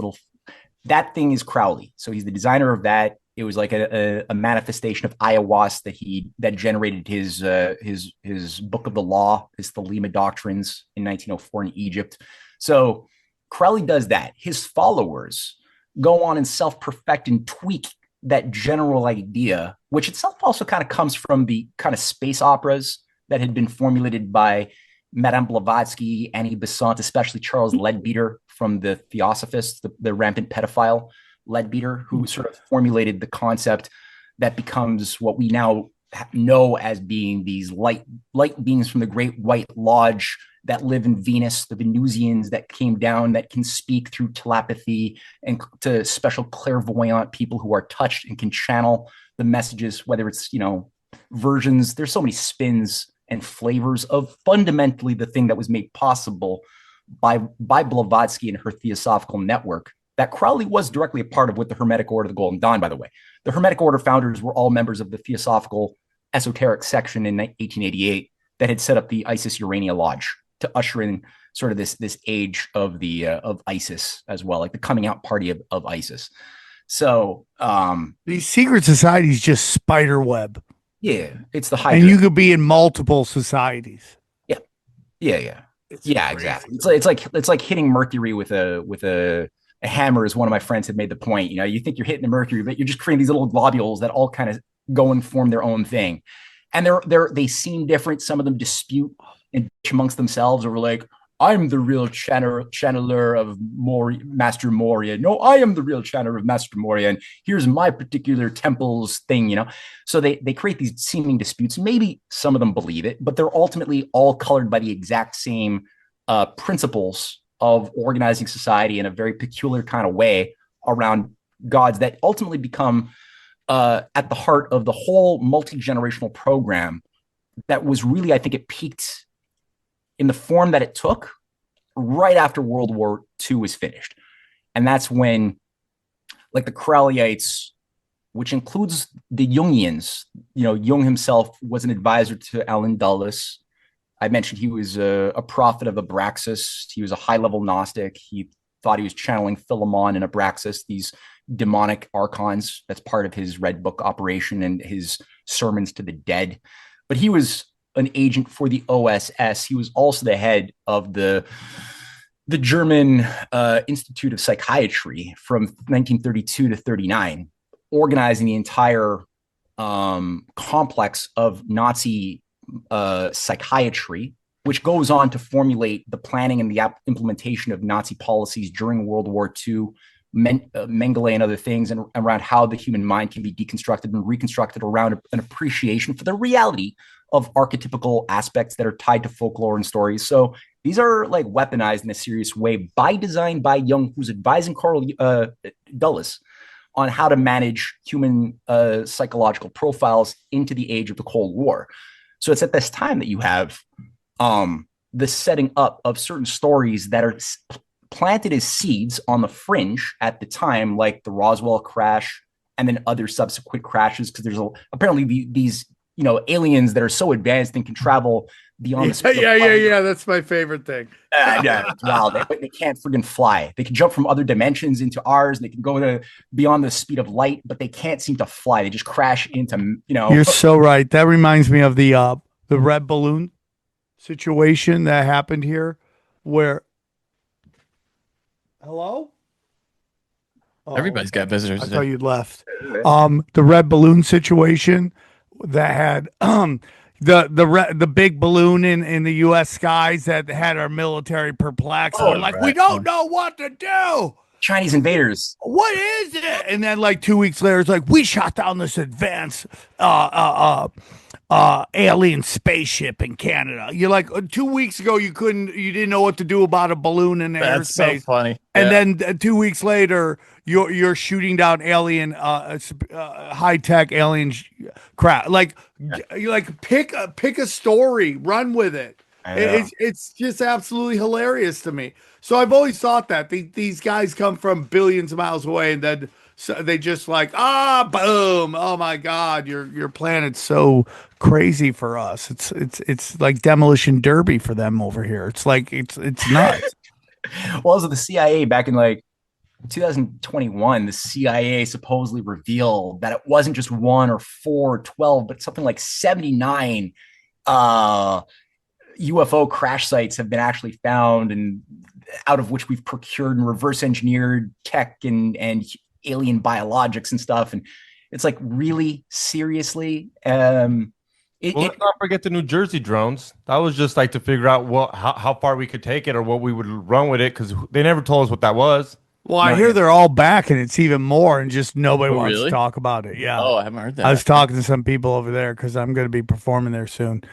S6: that thing is Crowley. So he's the designer of that. It was like a manifestation of ayahuasca that generated his book of the law, his Thelema doctrines in 1904 in Egypt. So Crowley does that. His followers go on and self-perfect and tweak that general idea, which itself also kind of comes from the kind of space operas that had been formulated by Madame Blavatsky, Annie Besant, especially Charles Leadbeater from the Theosophists, the rampant pedophile Leadbeater, who sort of formulated the concept that becomes what we now know as being these light beings from the Great White Lodge that live in Venus, the Venusians that came down, that can speak through telepathy, and to special clairvoyant people who are touched and can channel the messages, whether it's, you know, versions. There's so many spins and flavors of fundamentally the thing that was made possible by Blavatsky and her Theosophical network, that Crowley was directly a part of, with the Hermetic Order of the Golden Dawn, by the way. The Hermetic Order founders were all members of the Theosophical Esoteric section in 1888 that had set up the Isis Urania Lodge to usher in sort of this age of of ISIS as well, like the coming out party of ISIS. So
S5: these secret societies just spider web.
S6: Yeah, it's the Hydra.
S5: And you could be in multiple societies.
S6: Yeah, exactly. It's like hitting Mercury with a hammer, as one of my friends had made the point. You know, you think you're hitting the Mercury, but you're just creating these little globules that all kind of go and form their own thing. And they seem different. Some of them dispute and amongst themselves over, like, I'm the real channeler of Master Moria. No, I am the real channeler of Master Moria, and here's my particular temple's thing, you know? So they create these seeming disputes. Maybe some of them believe it, but they're ultimately all colored by the exact same principles of organizing society in a very peculiar kind of way around gods that ultimately become at the heart of the whole multi-generational program that was really, I think it peaked in the form that it took right after World War II was finished. And that's when, like, the Crowleyites, which includes the Jungians, you know, Jung himself was an advisor to Alan Dulles. I mentioned he was a prophet of Abraxas. He was a high-level Gnostic. He thought he was channeling Philemon and Abraxas, these demonic archons. That's part of his Red Book operation and his sermons to the dead. But he was an agent for the OSS. He was also the head of the German Institute of Psychiatry from 1932 to 39, organizing the entire complex of Nazi psychiatry, which goes on to formulate the planning and the implementation of Nazi policies during World War II, Mengele and other things, and around how the human mind can be deconstructed and reconstructed around an appreciation for the reality of archetypical aspects that are tied to folklore and stories. So these are like weaponized in a serious way by design by Jung, who's advising Carl Dulles on how to manage human psychological profiles into the age of the Cold War. So it's at this time that you have the setting up of certain stories that are planted as seeds on the fringe at the time, like the Roswell crash and then other subsequent crashes, because there's apparently these aliens that are so advanced and can travel beyond the speed of light.
S5: Yeah. That's my favorite thing.
S6: Yeah, it's wild. They can't friggin' fly. They can jump from other dimensions into ours. They can go to beyond the speed of light, but they can't seem to fly. They just crash into,
S5: You're so right. That reminds me of the red balloon situation that happened here, where. Hello?
S7: Everybody's got visitors.
S5: I thought you'd left. The red balloon situation that had the big balloon in the U.S. skies that had our military perplexed. We don't know what to do.
S6: Chinese invaders.
S5: What is it? And then like 2 weeks later, it's like we shot down this advanced alien spaceship in Canada. You're like 2 weeks ago you didn't know what to do about a balloon in airspace.
S7: That's so funny.
S5: And then 2 weeks later you're shooting down alien high tech alien crap. You pick a story, run with it. It's just absolutely hilarious to me. So I've always thought that these guys come from billions of miles away, and then they just boom, oh my God, your planet's so crazy for us. It's like demolition derby for them over here. It's like it's nuts.
S6: Well, also the CIA back in like 2021, the CIA supposedly revealed that it wasn't just 1 or 4 or 12, but something like 79 UFO crash sites have been actually found, and out of which we've procured and reverse engineered tech and alien biologics and stuff. And it's like, really, seriously. Let's
S8: not forget the New Jersey drones. That was just like to figure out how far we could take it or what we would run with it, because they never told us what that was.
S5: Well, I hear they're all back, and it's even more, and just nobody wants to talk about it. Yeah.
S7: Oh, I haven't heard that.
S5: I was talking to some people over there because I'm going to be performing there soon.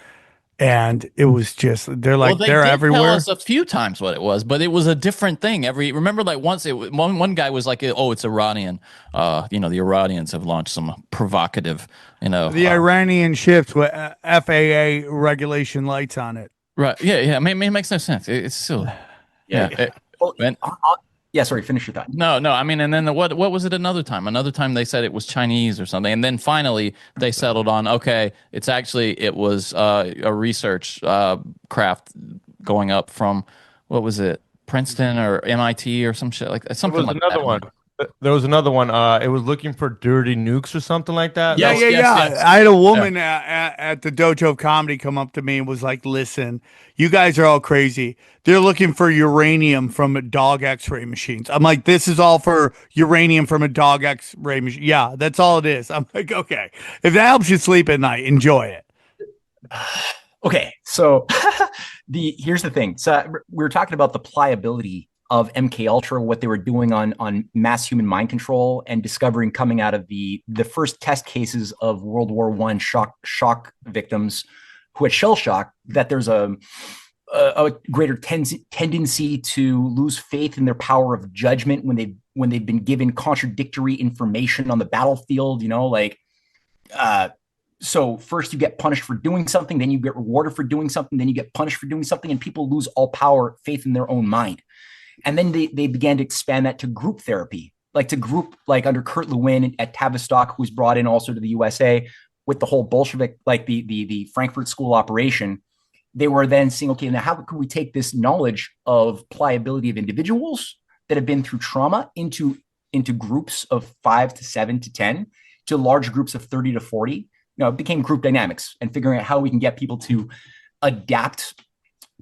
S5: And it was just, they're everywhere.
S7: Tell us a few times what it was, but it was a different thing. Remember, like once one guy was like, "Oh, it's Iranian." The Iranians have launched some provocative,
S5: the Iranian ships with FAA regulation lights on it.
S7: Right? Yeah. I mean, it makes no sense. It's still, yeah.
S6: Yeah, sorry, finish your thought.
S7: No. I mean, and then what was it another time? Another time they said it was Chinese or something. And then finally they settled on, okay, it was a research craft going up from, what was it, Princeton or MIT or some shit like that. Something like
S8: another
S7: that.
S8: One. There was another one. It was looking for dirty nukes or something like that.
S5: Yeah. I had a woman at the Dojo of Comedy come up to me and was like, "Listen, you guys are all crazy. They're looking for uranium from dog X-ray machines." I'm like, "This is all for uranium from a dog X-ray machine." Yeah, that's all it is. I'm like, "Okay, if that helps you sleep at night, enjoy it."
S6: Okay, so here's the thing. So we were talking about the pliability of MK Ultra, what they were doing on mass human mind control, and discovering coming out of the first test cases of World War I shock victims who had shell shock, that there's a greater tendency to lose faith in their power of judgment when they've been given contradictory information on the battlefield. So first you get punished for doing something, then you get rewarded for doing something, then you get punished for doing something, and people lose all faith in their own mind. And then they began to expand that to group therapy, like under Kurt Lewin at Tavistock, who's brought in also to the USA with the whole Bolshevik, like the Frankfurt School operation. They were then saying, okay, now how could we take this knowledge of pliability of individuals that have been through trauma into groups of 5 to 7 to 10 to large groups of 30 to 40? It became group dynamics and figuring out how we can get people to adapt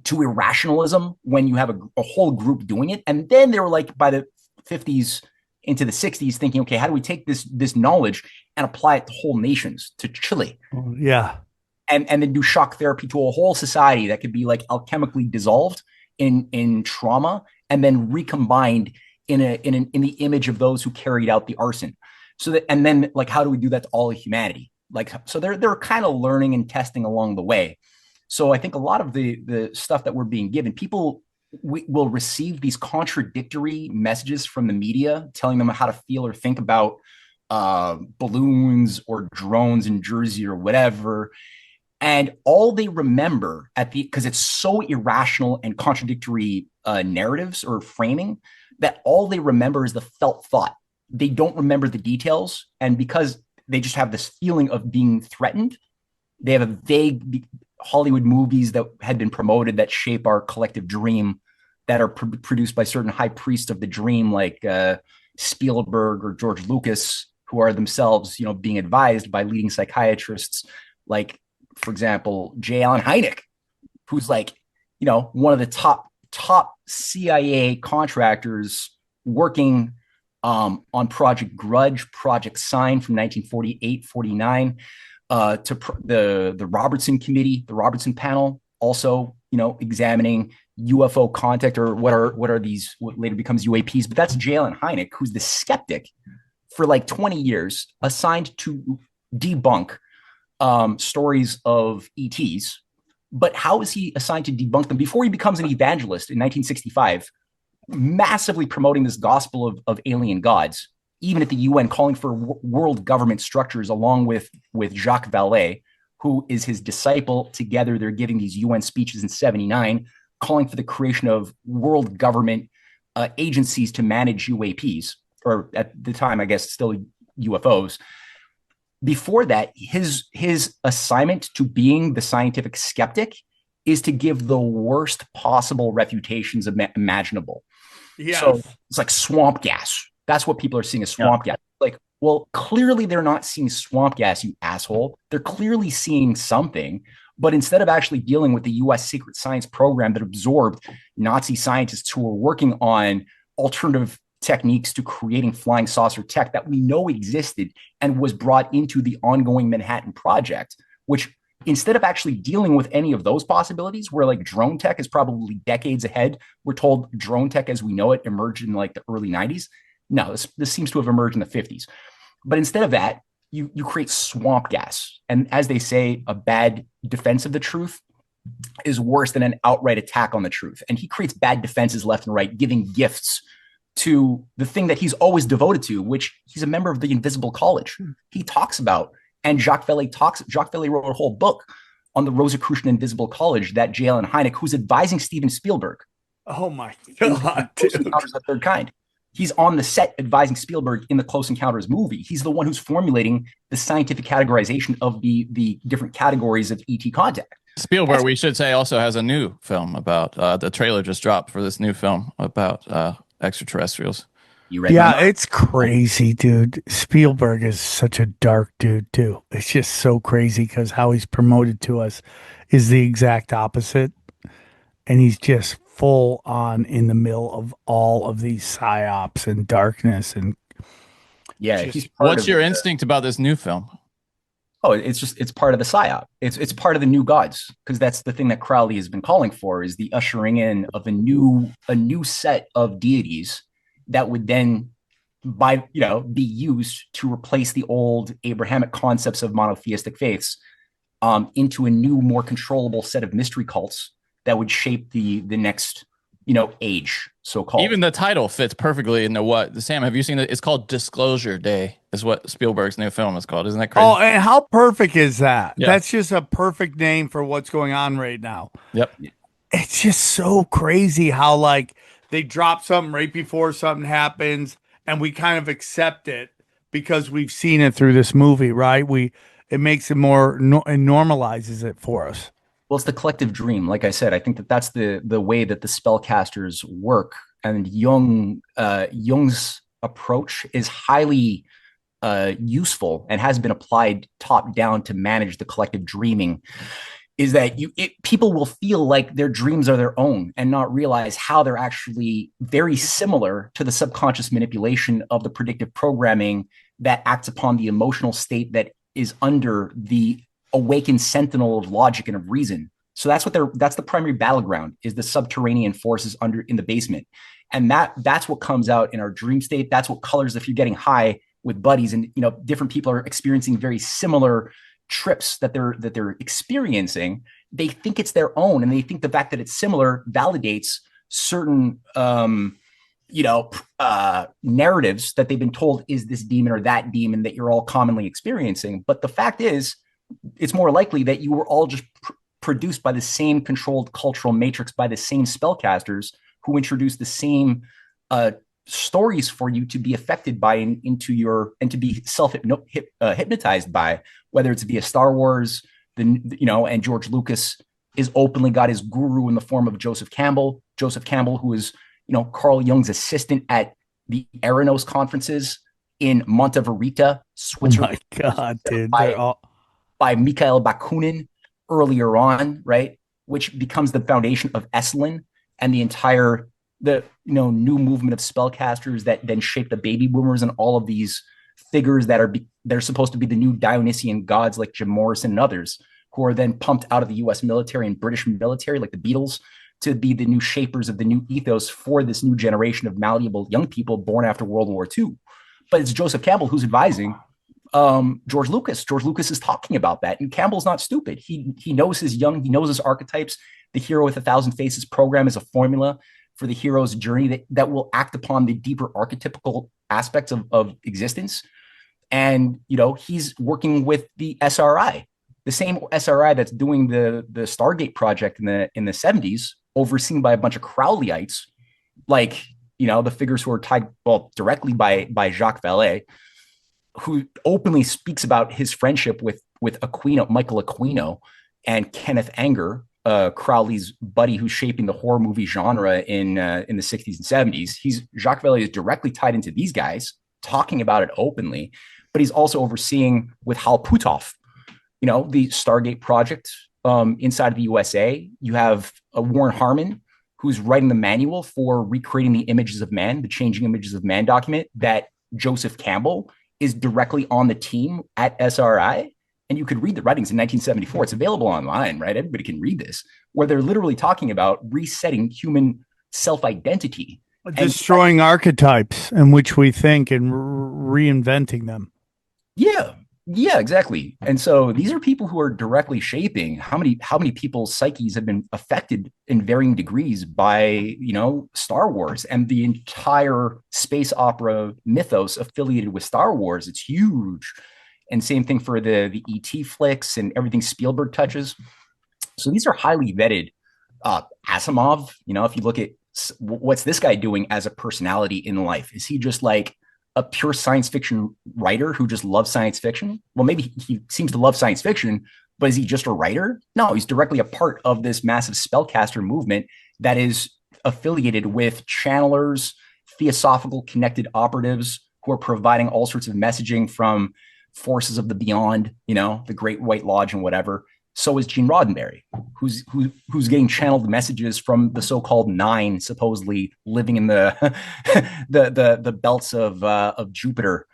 S6: to irrationalism when you have a whole group doing it. And then they were like, by the 50s into the 60s, thinking, okay, how do we take this knowledge and apply it to whole nations, to Chile?
S5: Yeah.
S6: And then do shock therapy to a whole society that could be like alchemically dissolved in trauma and then recombined in the image of those who carried out the arson. So that, and then like, how do we do that to all of humanity? like, so they're kind of learning and testing along the way. So I think a lot of the stuff that we're being given, people will receive these contradictory messages from the media telling them how to feel or think about balloons or drones in Jersey or whatever. And all they remember because it's so irrational and contradictory narratives or framing, that all they remember is the felt thought. They don't remember the details. And because they just have this feeling of being threatened, they have a vague Hollywood movies that had been promoted that shape our collective dream, that are produced by certain high priests of the dream, like Spielberg or George Lucas, who are themselves, being advised by leading psychiatrists, like, for example, J. Allen Hynek, who's like, one of the top CIA contractors working on Project Grudge, Project Sign from 1948-49, to the Robertson Committee, the Robertson Panel, also, examining UFO contact, or what are these, what later becomes UAPs. But that's J. Allen Hynek, who's the skeptic for like 20 years, assigned to debunk stories of ETs. But how is he assigned to debunk them before he becomes an evangelist in 1965, massively promoting this gospel of alien gods, even at the UN, calling for world government structures, along with Jacques Vallée, who is his disciple. Together, they're giving these UN speeches in 79, calling for the creation of world government agencies to manage UAPs, or at the time, I guess, still UFOs. Before that, his assignment to being the scientific skeptic is to give the worst possible refutations imaginable. Yeah. So it's like swamp gas. That's what people are seeing as swamp gas. Like, well, clearly they're not seeing swamp gas, you asshole. They're clearly seeing something. But instead of actually dealing with the US secret science program that absorbed Nazi scientists who were working on alternative techniques to creating flying saucer tech that we know existed and was brought into the ongoing Manhattan Project, which, instead of actually dealing with any of those possibilities, where like drone tech is probably decades ahead, we're told drone tech as we know it emerged in like the early 90s. No, this seems to have emerged in the 50s. But instead of that, you create swamp gas. And as they say, a bad defense of the truth is worse than an outright attack on the truth. And he creates bad defenses left and right, giving gifts to the thing that he's always devoted to, which he's a member of the Invisible College. He talks about, and Jacques Vallée wrote a whole book on the Rosicrucian Invisible College that J. Allen Hynek, who's advising Steven Spielberg.
S5: Oh my God,
S6: Close Encounters of the Third Kind. He's on the set advising Spielberg in the Close Encounters movie. He's the one who's formulating the scientific categorization of the different categories of ET contact.
S7: Spielberg, we should say, also has a new film about, the trailer just dropped for this new film about extraterrestrials.
S6: You read
S5: Yeah, it's crazy, dude. Spielberg is such a dark dude, too. It's just so crazy because how he's promoted to us is the exact opposite. And he's just full on in the middle of all of these psyops and darkness. And
S6: yeah,
S7: what's your instinct about this new film?
S6: Oh, it's part of the psyop. It's part of the new gods, because that's the thing that Crowley has been calling for, is the ushering in of a new set of deities that would then be used to replace the old Abrahamic concepts of monotheistic faiths into a new, more controllable set of mystery cults that would shape the next age, so-called.
S7: Even the title fits perfectly into what, Sam, have you seen it? It's called Disclosure Day, is what Spielberg's new film is called. Isn't that crazy?
S5: Oh, and how perfect is that?
S7: Yeah.
S5: That's just a perfect name for what's going on right now.
S7: Yep.
S5: It's just so crazy how like they drop something right before something happens and we kind of accept it because we've seen it through this movie, right? It makes it more and normalizes it for us.
S6: Well, it's the collective dream. Like I said, I think that's the way that the spellcasters work. And Jung's approach is highly useful and has been applied top down to manage the collective dreaming. Is that people will feel like their dreams are their own and not realize how they're actually very similar to the subconscious manipulation of the predictive programming that acts upon the emotional state that is under the awakened sentinel of logic and of reason. So that's the primary battleground, is the subterranean forces in the basement. And that's what comes out in our dream state. That's what colors, if you're getting high, with buddies, and different people are experiencing very similar trips that they're experiencing, they think it's their own, and they think the fact that it's similar validates certain narratives that they've been told is this demon or that demon that you're all commonly experiencing. But the fact is, it's more likely that you were all just produced by the same controlled cultural matrix, by the same spellcasters who introduced the same stories for you to be affected by and to be hypnotized by, whether it's via Star Wars, and George Lucas is openly got his guru in the form of Joseph Campbell, who is, Carl Jung's assistant at the Eranos conferences in Monteverita, Switzerland.
S5: Oh my God, dude.
S6: By Mikhail Bakunin earlier on, right? Which becomes the foundation of Esalen and the entire, new movement of spellcasters that then shape the baby boomers and all of these figures that they're supposed to be the new Dionysian gods like Jim Morrison and others, who are then pumped out of the US military and British military like the Beatles to be the new shapers of the new ethos for this new generation of malleable young people born after World War II. But it's Joseph Campbell who's advising George Lucas. George Lucas is talking about that, and Campbell's not stupid. He knows he knows his archetypes. The Hero with 1,000 Faces program is a formula for the hero's journey that will act upon the deeper archetypical aspects of existence. And he's working with the SRI, the same SRI that's doing the Stargate project in the 70s, overseen by a bunch of Crowleyites, like the figures who are tied directly by Jacques Vallée, who openly speaks about his friendship with Michael Aquino and Kenneth Anger, Crowley's buddy who's shaping the horror movie genre in the 60s and 70s. Jacques Vallée is directly tied into these guys, talking about it openly, but he's also overseeing with Hal Puthoff, the Stargate project inside of the USA. You have Warren Harmon, who's writing the manual for recreating the images of man, the Changing Images of Man document that Joseph Campbell is directly on the team at SRI. And you could read the writings in 1974. It's available online, right? Everybody can read this, where they're literally talking about resetting human self-identity.
S5: Destroying archetypes in which we think and reinventing them.
S6: Yeah, exactly. And so these are people who are directly shaping how many people's psyches have been affected in varying degrees by, Star Wars and the entire space opera mythos affiliated with Star Wars. It's huge. And same thing for the ET flicks and everything Spielberg touches. So these are highly vetted. Asimov, if you look at what's this guy doing as a personality in life, is he just like a pure science fiction writer who just loves science fiction? Well, maybe he seems to love science fiction, but is he just a writer? No, he's directly a part of this massive spellcaster movement that is affiliated with channelers, theosophical connected operatives who are providing all sorts of messaging from forces of the beyond, the Great White Lodge and whatever. So is Gene Roddenberry, who's getting channeled messages from the so-called Nine, supposedly living in the the belts of Jupiter.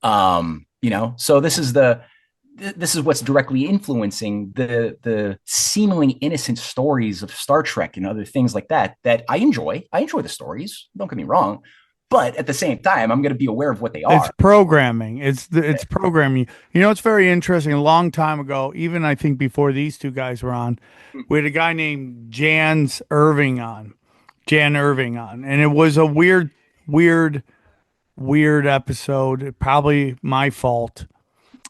S6: So this is what's directly influencing the seemingly innocent stories of Star Trek and other things like that I enjoy. I enjoy the stories. Don't get me wrong. But at the same time, I'm going to be aware of what they are.
S5: It's programming. It's programming. It's very interesting. A long time ago, even I think before these two guys were on, we had a guy named Jan Irving on, and it was a weird episode. Probably my fault.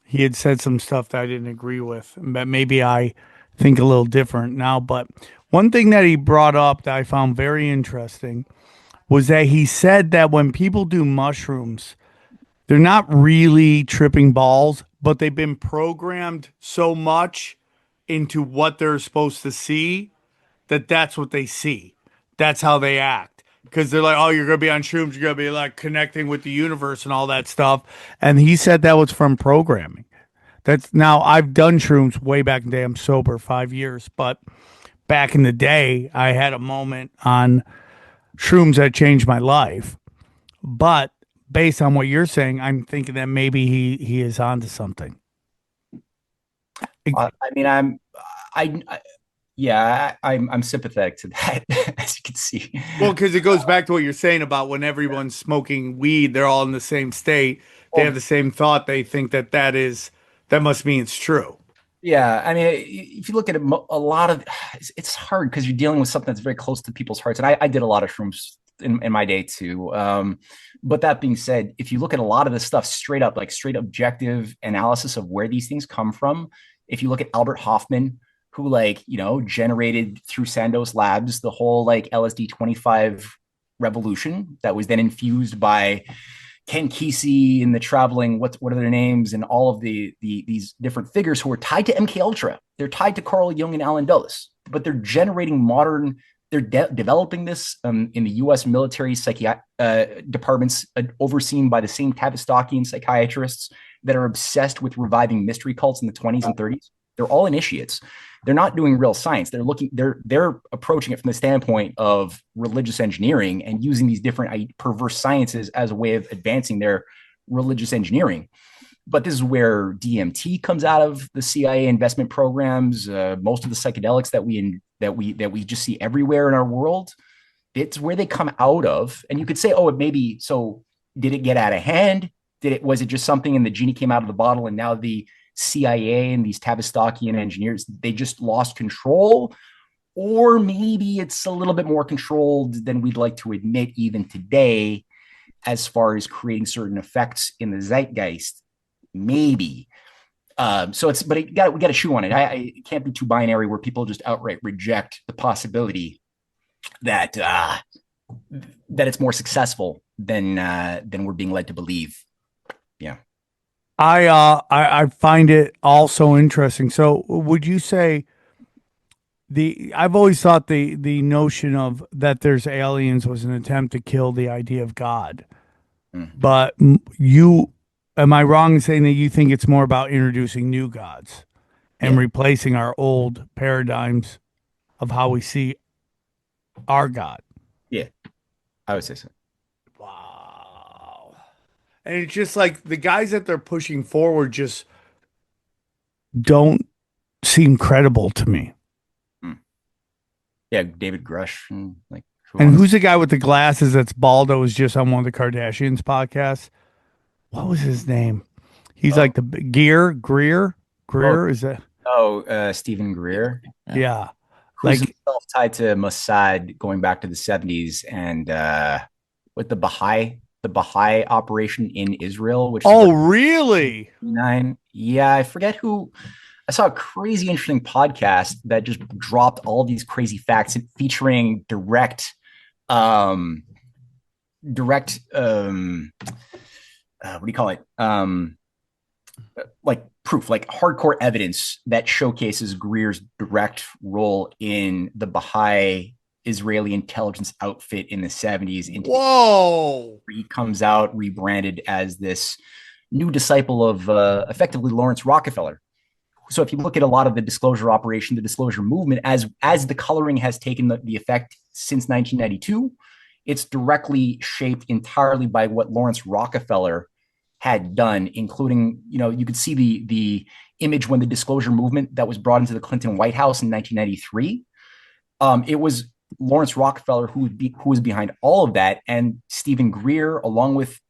S5: He had said some stuff that I didn't agree with, but maybe I think a little different now. But one thing that he brought up that I found very interesting was that he said that when people do mushrooms, they're not really tripping balls, but they've been programmed so much into what they're supposed to see that's what they see. That's how they act. Because they're like, oh, you're going to be on shrooms, you're going to be like connecting with the universe and all that stuff. And he said that was from programming. Now, I've done shrooms way back in the day. I'm sober 5 years. But back in the day, I had a moment on shrooms that changed my life. But based on what you're saying, I'm thinking that maybe he is onto something.
S6: I'm sympathetic to that, as you can see.
S5: Well, because it goes back to what you're saying about when everyone's smoking weed, they're all in the same state. they have the same thought. They think that must mean it's true.
S6: Yeah, I mean, if you look at it, a lot of it's hard because you're dealing with something that's very close to people's hearts. And I did a lot of shrooms in my day too. But that being said, if you look at a lot of this stuff straight up, like straight objective analysis of where these things come from, if you look at Albert Hoffman, who generated through Sandoz Labs the whole like LSD 25 revolution that was then infused by Ken Kesey and the traveling, what are their names, and all of these different figures who are tied to MK Ultra. They're tied to Carl Jung and Alan Dulles, but they're generating modern. They're developing this in the U.S. military departments overseen by the same Tavistokian psychiatrists that are obsessed with reviving mystery cults in the 20s and 30s. They're all initiates. They're not doing real science. They're approaching it from the standpoint of religious engineering and using these different perverse sciences as a way of advancing their religious engineering. But this is where DMT comes out of the CIA investment programs. Most of the psychedelics that we just see everywhere in our world, it's where they come out of. And you could say, oh, it maybe so. Did it get out of hand? Was it just something and the genie came out of the bottle and now the CIA and these Tavistokian engineers, they just lost control? Or maybe it's a little bit more controlled than we'd like to admit even today, as far as creating certain effects in the zeitgeist. Maybe. But we got to chew on it. It can't be too binary where people just outright reject the possibility that it's more successful than we're being led to believe. Yeah.
S5: I find it also interesting. So would you say I've always thought the notion of that there's aliens was an attempt to kill the idea of God. But am I wrong in saying that you think it's more about introducing new gods and replacing our old paradigms of how we see our God?
S6: Yeah, I would say so.
S5: Wow. And it's just like the guys that they're pushing forward just don't seem credible to me.
S6: Yeah, David Grush.
S5: Who's the guy with the glasses that's bald that was just on one of the Kardashians podcasts? What was his name? He's like the Greer. Is that?
S6: Stephen Greer.
S5: Yeah.
S6: Who's himself tied to Mossad going back to the 70s and with the Baha'i operation in Israel, which
S5: really?
S6: 9. Yeah, I forget who. I saw a crazy interesting podcast that just dropped all these crazy facts featuring direct what do you call it? Like proof, like hardcore evidence that showcases Greer's direct role in the Baha'i Israeli intelligence outfit in the 70s.
S5: Whoa!
S6: He comes out rebranded as this new disciple of effectively Lawrence Rockefeller. So if you look at a lot of the disclosure operation, the disclosure movement, as the coloring has taken the effect since 1992, it's directly shaped entirely by what Lawrence Rockefeller had done, including, you could see the image when the disclosure movement that was brought into the Clinton White House in 1993. It was Lawrence Rockefeller who was behind all of that, and Stephen Greer, along with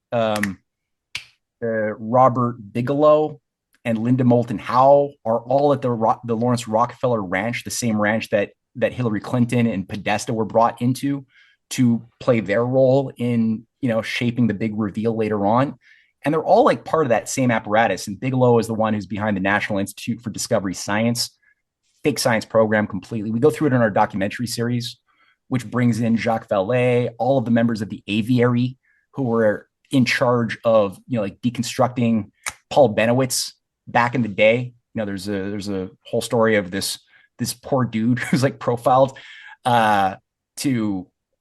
S6: Robert Bigelow and Linda Moulton Howe, are all at the Lawrence Rockefeller Ranch, the same ranch that Hillary Clinton and Podesta were brought into to play their role in shaping the big reveal later on. And they're all like part of that same apparatus. And Bigelow is the one who's behind the National Institute for Discovery Science, fake science program completely. We go through it in our documentary series, which brings in Jacques Vallée, all of the members of the aviary who were in charge of, like deconstructing Paul Benowitz back in the day. There's a whole story of this poor dude who's like profiled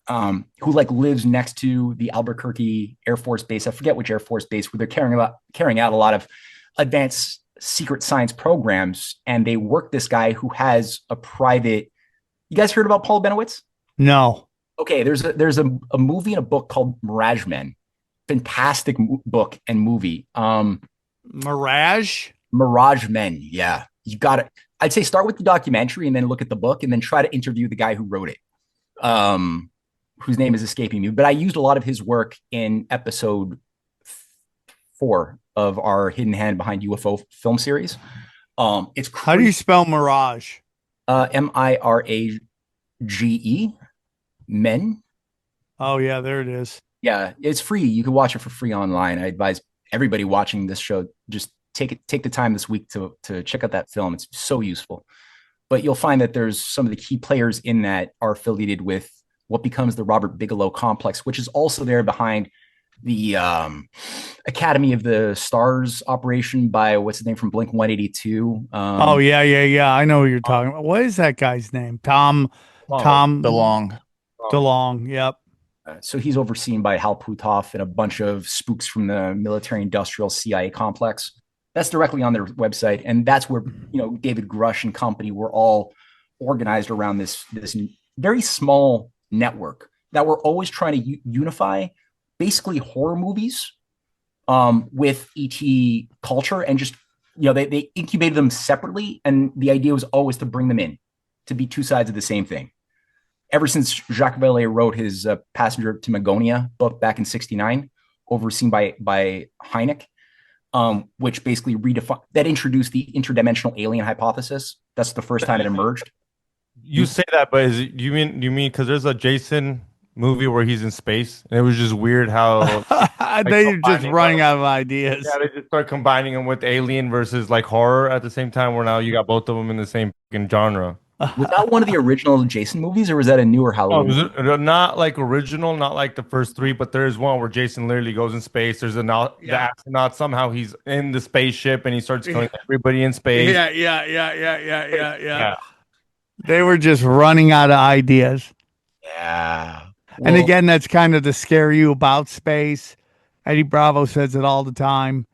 S6: who like lives next to the Albuquerque Air Force Base. I forget which Air Force Base, where they're carrying out a lot of advanced secret science programs. And they work this guy who has a private. You guys heard about Paul Benowitz?
S5: No.
S6: Okay, there's a movie and a book called Mirage Men. Fantastic book and movie.
S5: Mirage
S6: Men. Yeah, you got it. I'd say start with the documentary and then look at the book and then try to interview the guy who wrote it. Whose name is escaping me, but I used a lot of his work in episode 4 of our Hidden Hand Behind UFO film series. It's
S5: How do you spell Mirage?
S6: Mirage, Men.
S5: Oh yeah, there it is.
S6: Yeah, it's free. You can watch it for free online. I advise everybody watching this show just take the time this week to check out that film. It's so useful. But you'll find that there's some of the key players in that are affiliated with what becomes the Robert Bigelow complex, which is also there behind the Academy of the Stars operation by what's his name from Blink 182.
S5: Oh yeah. I know who you're talking about. What is that guy's name? Tom
S7: DeLonge.
S5: DeLonge. Yep.
S6: So he's overseen by Hal Puthoff and a bunch of spooks from the military-industrial CIA complex. That's directly on their website, and that's where David Grush and company were all organized around this very small network that we're always trying to unify, basically horror movies with ET culture, and just they incubated them separately, and the idea was always to bring them in to be two sides of the same thing. Ever since Jacques Vallée wrote his Passenger to Magonia book back in '69, overseen by Hynek, which basically introduced the interdimensional alien hypothesis. That's the first time it emerged.
S8: You say that, but you mean because there's a Jason movie where he's in space, and it was just weird how
S5: they're just running out of ideas.
S8: Yeah, they just start combining them with alien versus like horror at the same time. Where now you got both of them in the same genre.
S6: Was that one of the original Jason movies, or was that a newer Halloween?
S8: Oh, not like original, not like the first 3, but there's one where Jason literally goes in space. There's the astronaut. Somehow he's in the spaceship and he starts killing everybody in space.
S5: Yeah. They were just running out of ideas.
S6: Yeah. Well,
S5: And again, that's kind of to scare you about space. Eddie Bravo says it all the time.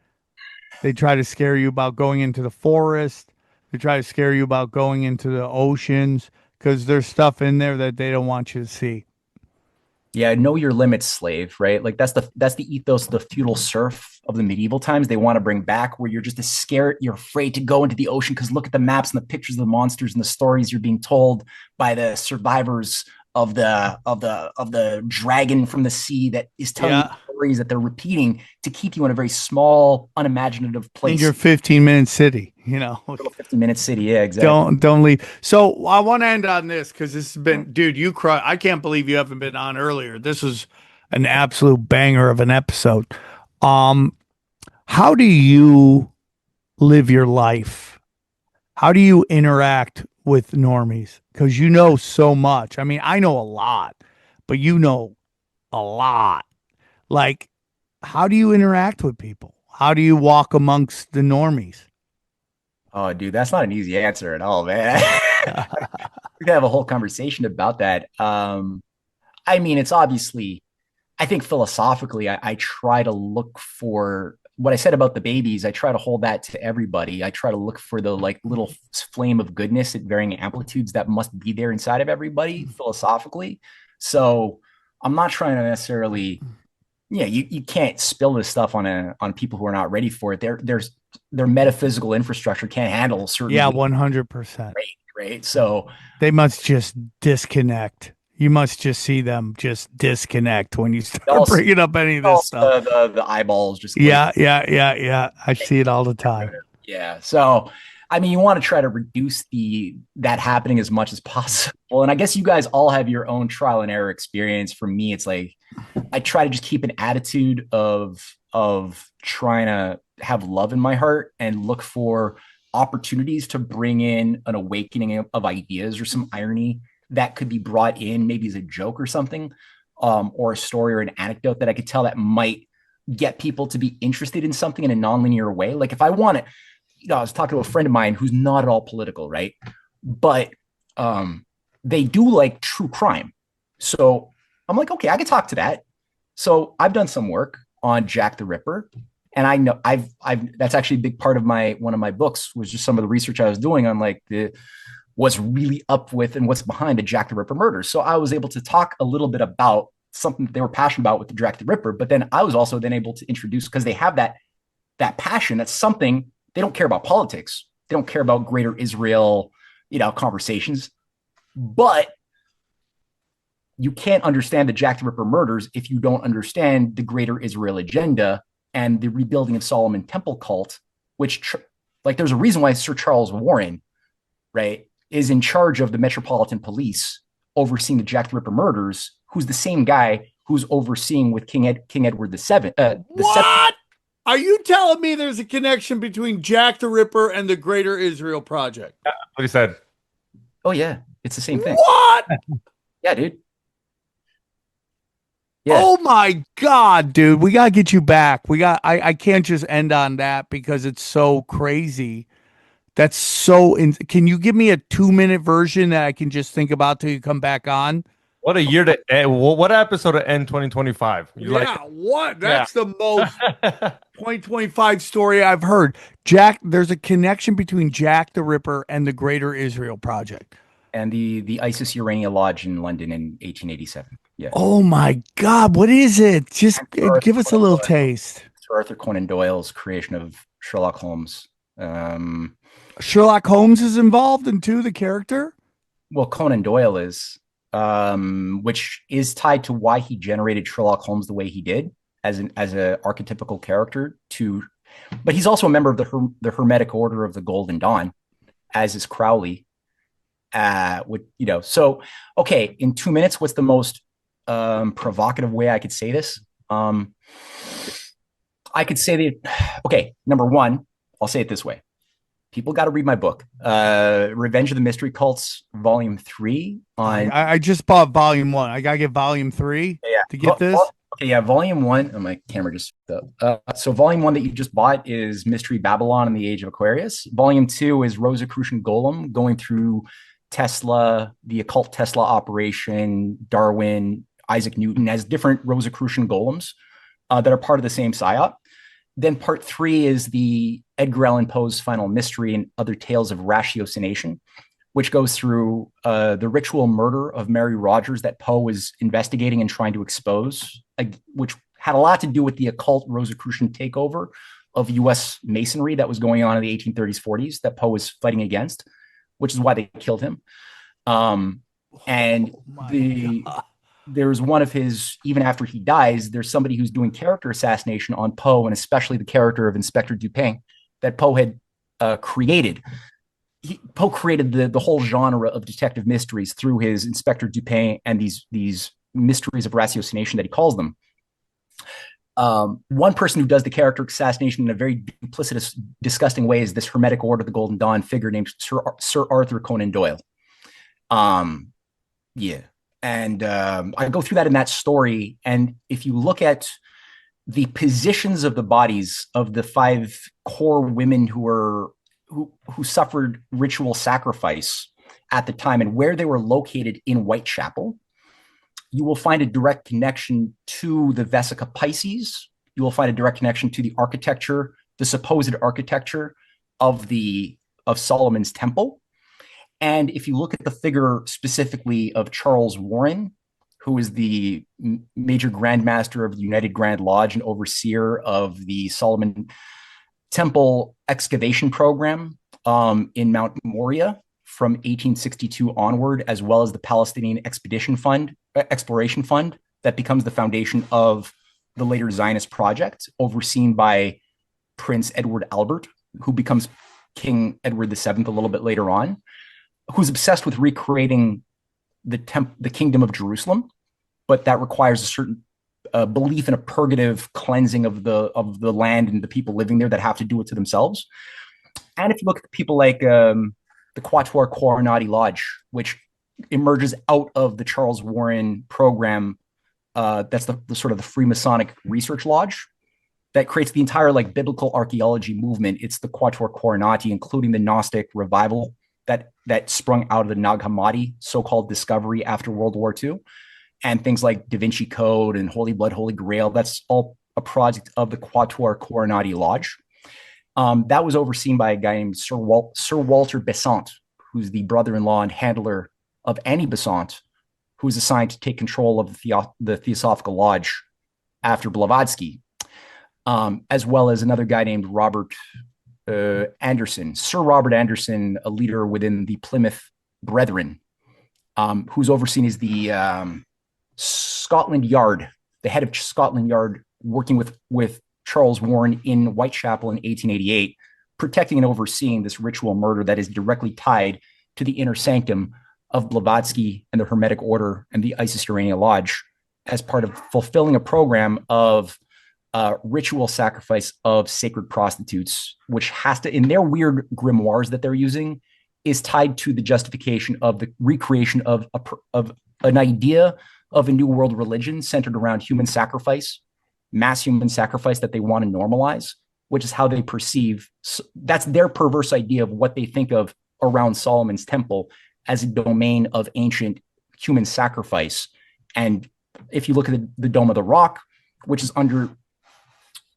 S5: They try to scare you about going into the forest. They try to scare you about going into the oceans because there's stuff in there that they don't want you to see.
S6: Yeah, know your limits, slave, right? Like that's the ethos of the feudal serf of the medieval times. They want to bring back where you're just as scared, you're afraid to go into the ocean because look at the maps and the pictures of the monsters and the stories you're being told by the survivors of the dragon from the sea that is telling you stories that they're repeating to keep you in a very small, unimaginative place.
S5: In your 15-minute city,
S6: little 15-minute city, yeah, exactly.
S5: Don't leave. So I want to end on this because this has been, dude, you cry. I can't believe you haven't been on earlier. This is an absolute banger of an episode. How do you live your life? How do you interact with normies? Because you know so much. I mean, I know a lot, but you know a lot. Like, how do you interact with people? How do you walk amongst the normies?
S6: Oh, dude, that's not an easy answer at all, man. We could have a whole conversation about that. I mean, it's obviously, I think philosophically, I try to look for what I said about the babies. I try to hold that to everybody. I try to look for the like little flame of goodness at varying amplitudes that must be there inside of everybody philosophically. So I'm not trying to necessarily, you can't spill this stuff on people who are not ready for it. Their metaphysical infrastructure can't handle certain.
S5: Yeah, 100%.
S6: Right. So
S5: they must just disconnect. You must just see them just disconnect when you start bringing up any of this stuff.
S6: The eyeballs just.
S5: Yeah. I see it all the time.
S6: Yeah. So, I mean, you want to try to reduce that happening as much as possible. And I guess you guys all have your own trial and error experience. For me, it's like I try to just keep an attitude of trying to have love in my heart and look for opportunities to bring in an awakening of ideas or some irony that could be brought in maybe as a joke or something, or a story or an anecdote that I could tell that might get people to be interested in something in a nonlinear way. Like if I want to, I was talking to a friend of mine who's not at all political, right? But they do like true crime. So I'm like, okay, I could talk to that. So I've done some work on Jack the Ripper. And I know I've that's actually a big part of one of my books was just some of the research I was doing on like what's really up with and what's behind the Jack the Ripper murders. So I was able to talk a little bit about something that they were passionate about with the Jack the Ripper, but then I was also then able to introduce, because they have that passion, that's something, they don't care about politics. They don't care about greater Israel, conversations, but you can't understand the Jack the Ripper murders if you don't understand the greater Israel agenda and the rebuilding of Solomon Temple cult, which like there's a reason why Sir Charles Warren, right, is in charge of the Metropolitan Police overseeing the Jack the Ripper murders, who's the same guy who's overseeing with King Edward the Seventh.
S5: What? Are you telling me there's a connection between Jack the Ripper and the Greater Israel Project?
S8: What he said.
S6: Oh yeah, it's the same thing.
S5: What?
S6: Yeah, dude. Yeah.
S5: Oh my God, dude. We gotta get you back. I can't just end on that because it's so crazy. That's so can you give me a 2-minute version that I can just think about till you come back on?
S8: What a year to end. What episode to end 2025?
S5: What? That's the most 2025 story I've heard. Jack, there's a connection between Jack the Ripper and the Greater Israel Project.
S6: And the ISIS Urania Lodge in London in 1887. Yeah.
S5: Oh my God, what is it? Just give us a little taste.
S6: Sir Arthur Conan Doyle's creation of Sherlock Holmes.
S5: Sherlock Holmes is involved in too, the character?
S6: Well, Conan Doyle is, which is tied to why he generated Sherlock Holmes the way he did as an archetypical character. But he's also a member of the Hermetic Order of the Golden Dawn, as is Crowley. So okay, in 2 minutes, what's the most provocative way I could say this? I could say that, okay, number one, I'll say it this way. People got to read my book, Revenge of the Mystery Cults, Volume 3.
S5: I just bought Volume 1. I got to get Volume 3 to get this.
S6: Okay, yeah, Volume 1. Oh, my camera just up. So Volume 1 that you just bought is Mystery Babylon and the Age of Aquarius. Volume 2 is Rosicrucian Golem, going through Tesla, the occult Tesla operation, Darwin, Isaac Newton, as different Rosicrucian golems that are part of the same psyop. Then part 3 is the Edgar Allan Poe's Final Mystery and Other Tales of Ratiocination, which goes through the ritual murder of Mary Rogers that Poe was investigating and trying to expose, which had a lot to do with the occult Rosicrucian takeover of U.S. Masonry that was going on in the 1830s, 40s that Poe was fighting against, which is why they killed him. There's one of his, even after he dies, there's somebody who's doing character assassination on Poe, and especially the character of Inspector Dupin that Poe had created. Poe created the whole genre of detective mysteries through his Inspector Dupin and these mysteries of ratiocination that he calls them. One person who does the character assassination in a very duplicitous, disgusting way is this Hermetic Order of the Golden Dawn figure named Sir Arthur Conan Doyle. Yeah. And I go through that in that story. And if you look at the positions of the bodies of the 5 core women who suffered ritual sacrifice at the time and where they were located in Whitechapel, you will find a direct connection to the Vesica Pisces. You will find a direct connection to the architecture, the supposed architecture of Solomon's Temple. And if you look at the figure specifically of Charles Warren, who is the major Grand Master of the United Grand Lodge and overseer of the Solomon Temple excavation program in Mount Moriah from 1862 onward, as well as the Palestinian Exploration Fund that becomes the foundation of the later Zionist project, overseen by Prince Edward Albert, who becomes King Edward VII a little bit later on, who's obsessed with recreating the kingdom of Jerusalem, but that requires a certain belief in a purgative cleansing of the land and the people living there that have to do it to themselves. And if you look at the people like the Quatuor Coronati Lodge, which emerges out of the Charles Warren program, that's the sort of the Freemasonic Research Lodge that creates the entire like biblical archaeology movement. It's the Quatuor Coronati, including the Gnostic revival that sprung out of the Nag Hammadi so-called discovery after World War II, and things like Da Vinci Code and Holy Blood, Holy Grail. That's all a project of the Quatuor Coronati Lodge. That was overseen by a guy named Sir Walter Besant, who's the brother-in-law and handler of Annie Besant, who was assigned to take control of the Theosophical Lodge after Blavatsky, as well as another guy named Robert Anderson, Sir Robert Anderson, a leader within the Plymouth Brethren, who's overseen as the Scotland Yard, the head of Scotland Yard, working with Charles Warren in Whitechapel in 1888, protecting and overseeing this ritual murder that is directly tied to the inner sanctum of Blavatsky and the Hermetic Order and the Isis Urania Lodge as part of fulfilling a program of ritual sacrifice of sacred prostitutes, which has to, in their weird grimoires that they're using, is tied to the justification of the recreation of an idea of a new world religion centered around human sacrifice, mass human sacrifice that they want to normalize, which is how they perceive. That's their perverse idea of what they think of around Solomon's temple as a domain of ancient human sacrifice. And if you look at the Dome of the Rock, which is under,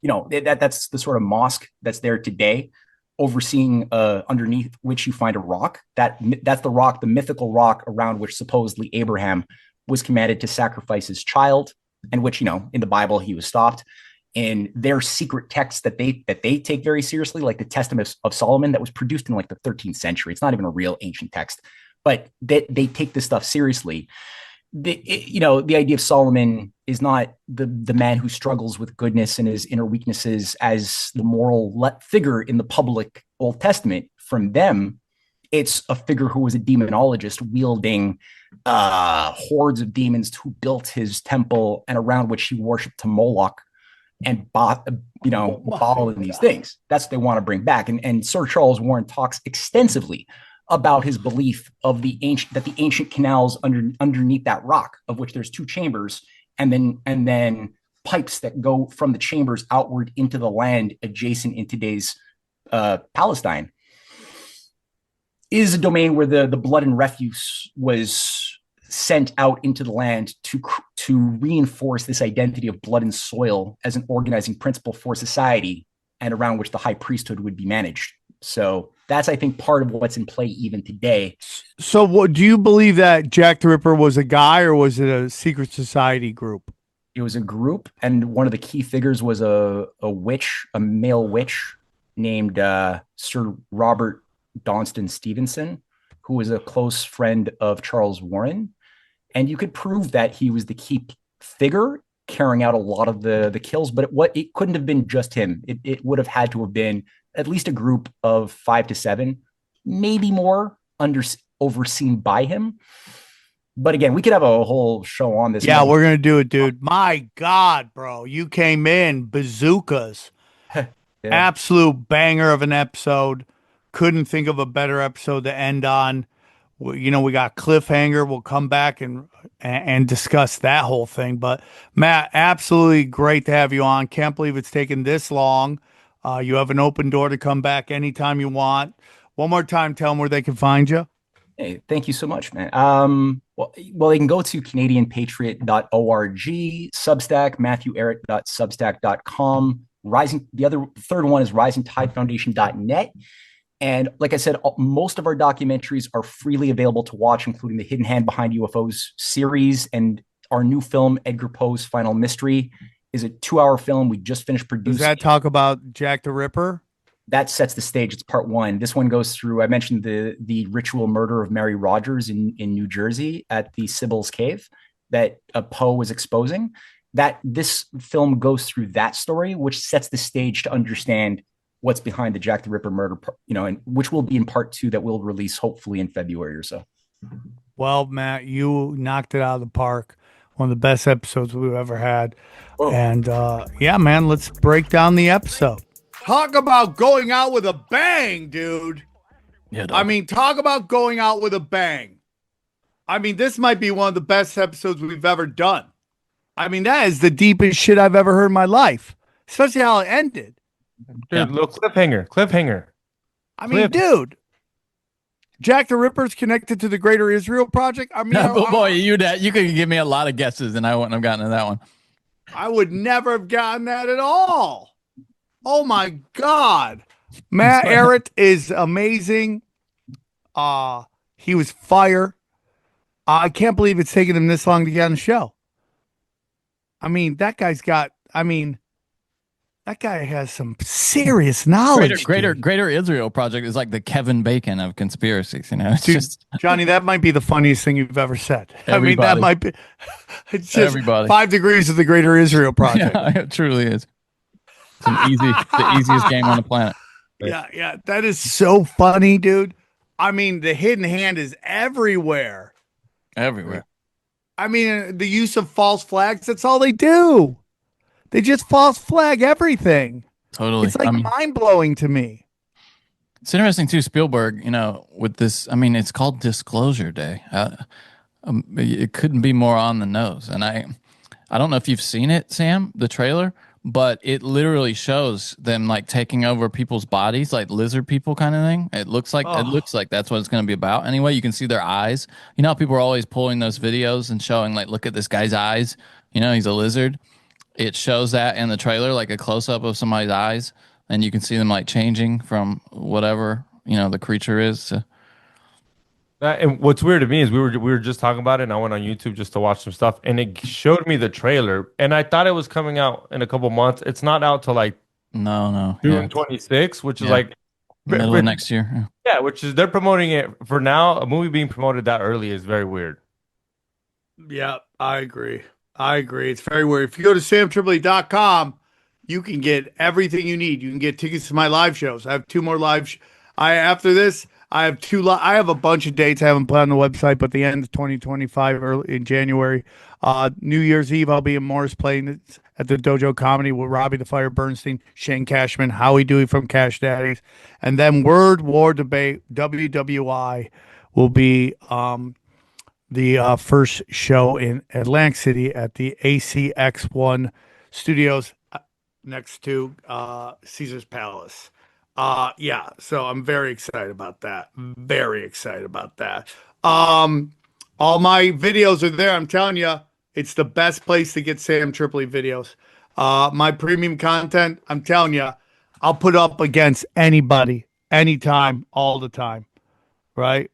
S6: that's the sort of mosque that's there today, overseeing underneath which you find a rock. That's the rock, the mythical rock around which supposedly Abraham was commanded to sacrifice his child, and which, in the Bible, he was stopped. In their secret texts that they take very seriously, like the Testament of Solomon that was produced in like the 13th century. It's not even a real ancient text, but they take this stuff seriously. The idea of Solomon is not the man who struggles with goodness and his inner weaknesses as the moral figure in the public Old Testament. From them, it's a figure who was a demonologist wielding hordes of demons who built his temple and around which he worshipped to Moloch and Baal and these things. That's what they want to bring back. And Sir Charles Warren talks extensively about his belief of the ancient canals underneath that rock, of which there's two chambers, and then pipes that go from the chambers outward into the land adjacent in today's Palestine, is a domain where the blood and refuse was sent out into the land to reinforce this identity of blood and soil as an organizing principle for society, and around which the high priesthood would be managed. So that's, I think, part of what's in play even today.
S5: So what do you believe, that Jack the Ripper was a guy, or was it a secret society group?
S6: It was a group, and one of the key figures was a witch, a male witch named Sir Robert Donston Stevenson, who was a close friend of Charles Warren. And you could prove that he was the key figure carrying out a lot of the kills, but it couldn't have been just him. It would have had to have been at least a group of 5 to 7, maybe more, overseen by him. But again, we could have a whole show on this.
S5: Yeah, we're going to do it, dude. My God, bro. You came in bazookas. Yeah. Absolute banger of an episode. Couldn't think of a better episode to end on. We got cliffhanger. We'll come back and discuss that whole thing. But Matt, absolutely great to have you on. Can't believe it's taken this long. You have an open door to come back anytime you want. One more time, tell them where they can find you.
S6: Hey, thank you so much, man. Well, they can go to CanadianPatriot.org, Substack, MatthewEhret.substack.com. The third one is RisingTideFoundation.net. And like I said, most of our documentaries are freely available to watch, including the Hidden Hand Behind UFOs series, and our new film, Edgar Poe's Final Mystery, is a 2-hour film we just finished producing.
S5: Does that talk about Jack the Ripper?
S6: That sets the stage. It's part 1. This one goes through, I mentioned the ritual murder of Mary Rogers in New Jersey at the Sybil's Cave that Poe was exposing. This film goes through that story, which sets the stage to understand what's behind the Jack the Ripper murder, and which will be in part 2 that we'll release hopefully in February or so.
S5: Well, Matt, you knocked it out of the park. One of the best episodes we've ever had. Whoa. And yeah, man, let's break down the episode. Talk about going out with a bang, dude. Yeah, I mean, talk about going out with a bang. I mean, this might be one of the best episodes we've ever done. I mean, that is the deepest shit I've ever heard in my life, especially how it ended.
S8: Dude, little cliffhanger.
S5: I mean, dude, Jack the Ripper's connected to the Greater Israel Project. I mean,
S7: boy, you could give me a lot of guesses, and I wouldn't have gotten to that one.
S5: I would never have gotten that at all. Oh my God, Matt Ehret is amazing. He was fire. I can't believe it's taken him this long to get on the show. I mean, that guy has some serious knowledge.
S7: Greater Israel Project is like the Kevin Bacon of conspiracies. It's
S5: Dude,
S7: just
S5: Johnny, that might be the funniest thing you've ever said.
S7: Everybody.
S5: I mean, that might be. It's just
S7: Everybody.
S5: 5 degrees of the Greater Israel Project.
S7: Yeah, it truly is. It's the easiest game on the planet.
S5: Yeah, that is so funny, dude. I mean, the hidden hand is everywhere.
S7: Everywhere.
S5: I mean, the use of false flags, that's all they do. They just false flag everything.
S7: Totally.
S5: It's like mind blowing to me.
S7: It's interesting too, Spielberg, with this, I mean, it's called Disclosure Day. It couldn't be more on the nose. And I don't know if you've seen it, Sam, the trailer, but it literally shows them like taking over people's bodies, like lizard people kind of thing. It looks like that's what it's going to be about. Anyway, you can see their eyes. You know how people are always pulling those videos and showing like, look at this guy's eyes. He's a lizard. It shows that in the trailer, like a close up of somebody's eyes, and you can see them like changing from whatever the creature is to.
S8: And what's weird to me is we were just talking about it, and I went on YouTube just to watch some stuff, and it showed me the trailer, and I thought it was coming out in a couple months. It's not out till like June 26, which is like
S7: middle of next year.
S8: Yeah, which is they're promoting it for now. A movie being promoted that early is very weird.
S5: Yeah, I agree. It's very weird. If you go to samtripoli.com, you can get everything you need. You can get tickets to my live shows. I have 2 more live. After this, I have 2. I have a bunch of dates I haven't put on the website, but the end of 2025, early in January, New Year's Eve, I'll be in Morris playing at the Dojo Comedy with Robbie the Fire Bernstein, Shane Cashman, Howie Dewey from Cash Daddies, and then Word War Debate WWI will be the first show in Atlantic City at the ACX1 Studios next to Caesar's Palace. So I'm very excited about that. Very excited about that. All my videos are there. I'm telling you, it's the best place to get Sam Tripoli videos. My premium content, I'm telling you, I'll put up against anybody, anytime, all the time. Right?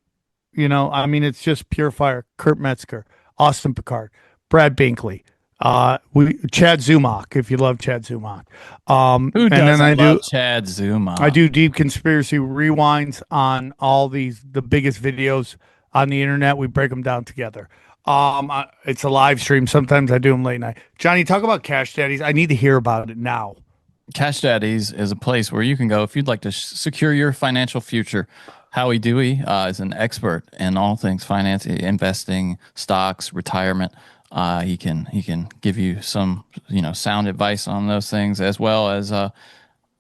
S5: I mean, it's just pure fire. Kurt Metzger, Austin Picard, Brad Binkley, Chad Zumach, if you love Chad Zumach.
S7: Who doesn't love Chad Zumach?
S5: I do deep conspiracy rewinds on all the biggest videos on the internet. We break them down together. It's a live stream. Sometimes I do them late night. Johnny, talk about Cash Daddies. I need to hear about it now.
S7: Cash Daddies is a place where you can go if you'd like to secure your financial future. Howie Dewey is an expert in all things finance, investing, stocks, retirement. He can give you some sound advice on those things, as well as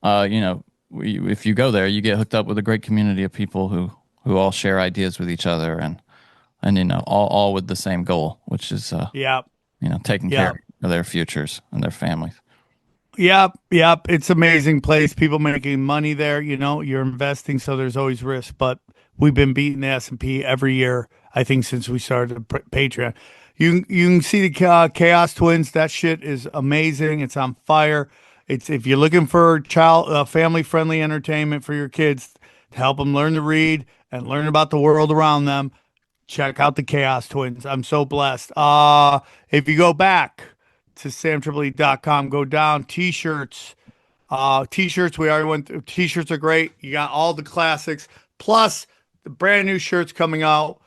S7: if you go there, you get hooked up with a great community of people who all share ideas with each other and all with the same goal, which is taking care of their futures and their families.
S5: Yep. It's an amazing place. People making money there. You're investing, so there's always risk. But we've been beating the S&P every year, I think, since we started Patreon. You can see the Chaos Twins. That shit is amazing. It's on fire. It's if you're looking for family-friendly entertainment for your kids to help them learn to read and learn about the world around them, check out the Chaos Twins. I'm so blessed. If you go back to samtripoli.com, go down, t-shirts. T-shirts, we already went through. T-shirts are great. You got all the classics, plus the brand new shirts coming out.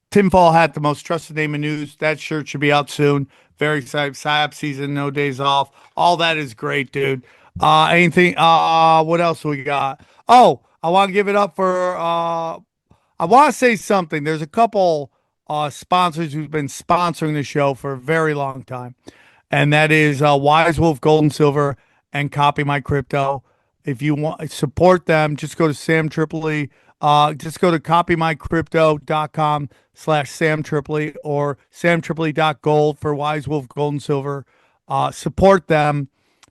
S5: Tinfoil Hat, the most trusted name in news. That shirt should be out soon. Very excited. PSYOP season, no days off. All that is great, dude. Anything? What else we got? Oh, I want to give it up for. I want to say something. There's a couple sponsors who've been sponsoring the show for a very long time, and that is Wise Wolf Gold and Silver and Copy My Crypto. If you want support them, just go to Sam Tripoli. Just go to copymycrypto.com/Sam Tripoli or samtripoli.gold for Wise Wolf Gold and Silver. Support them.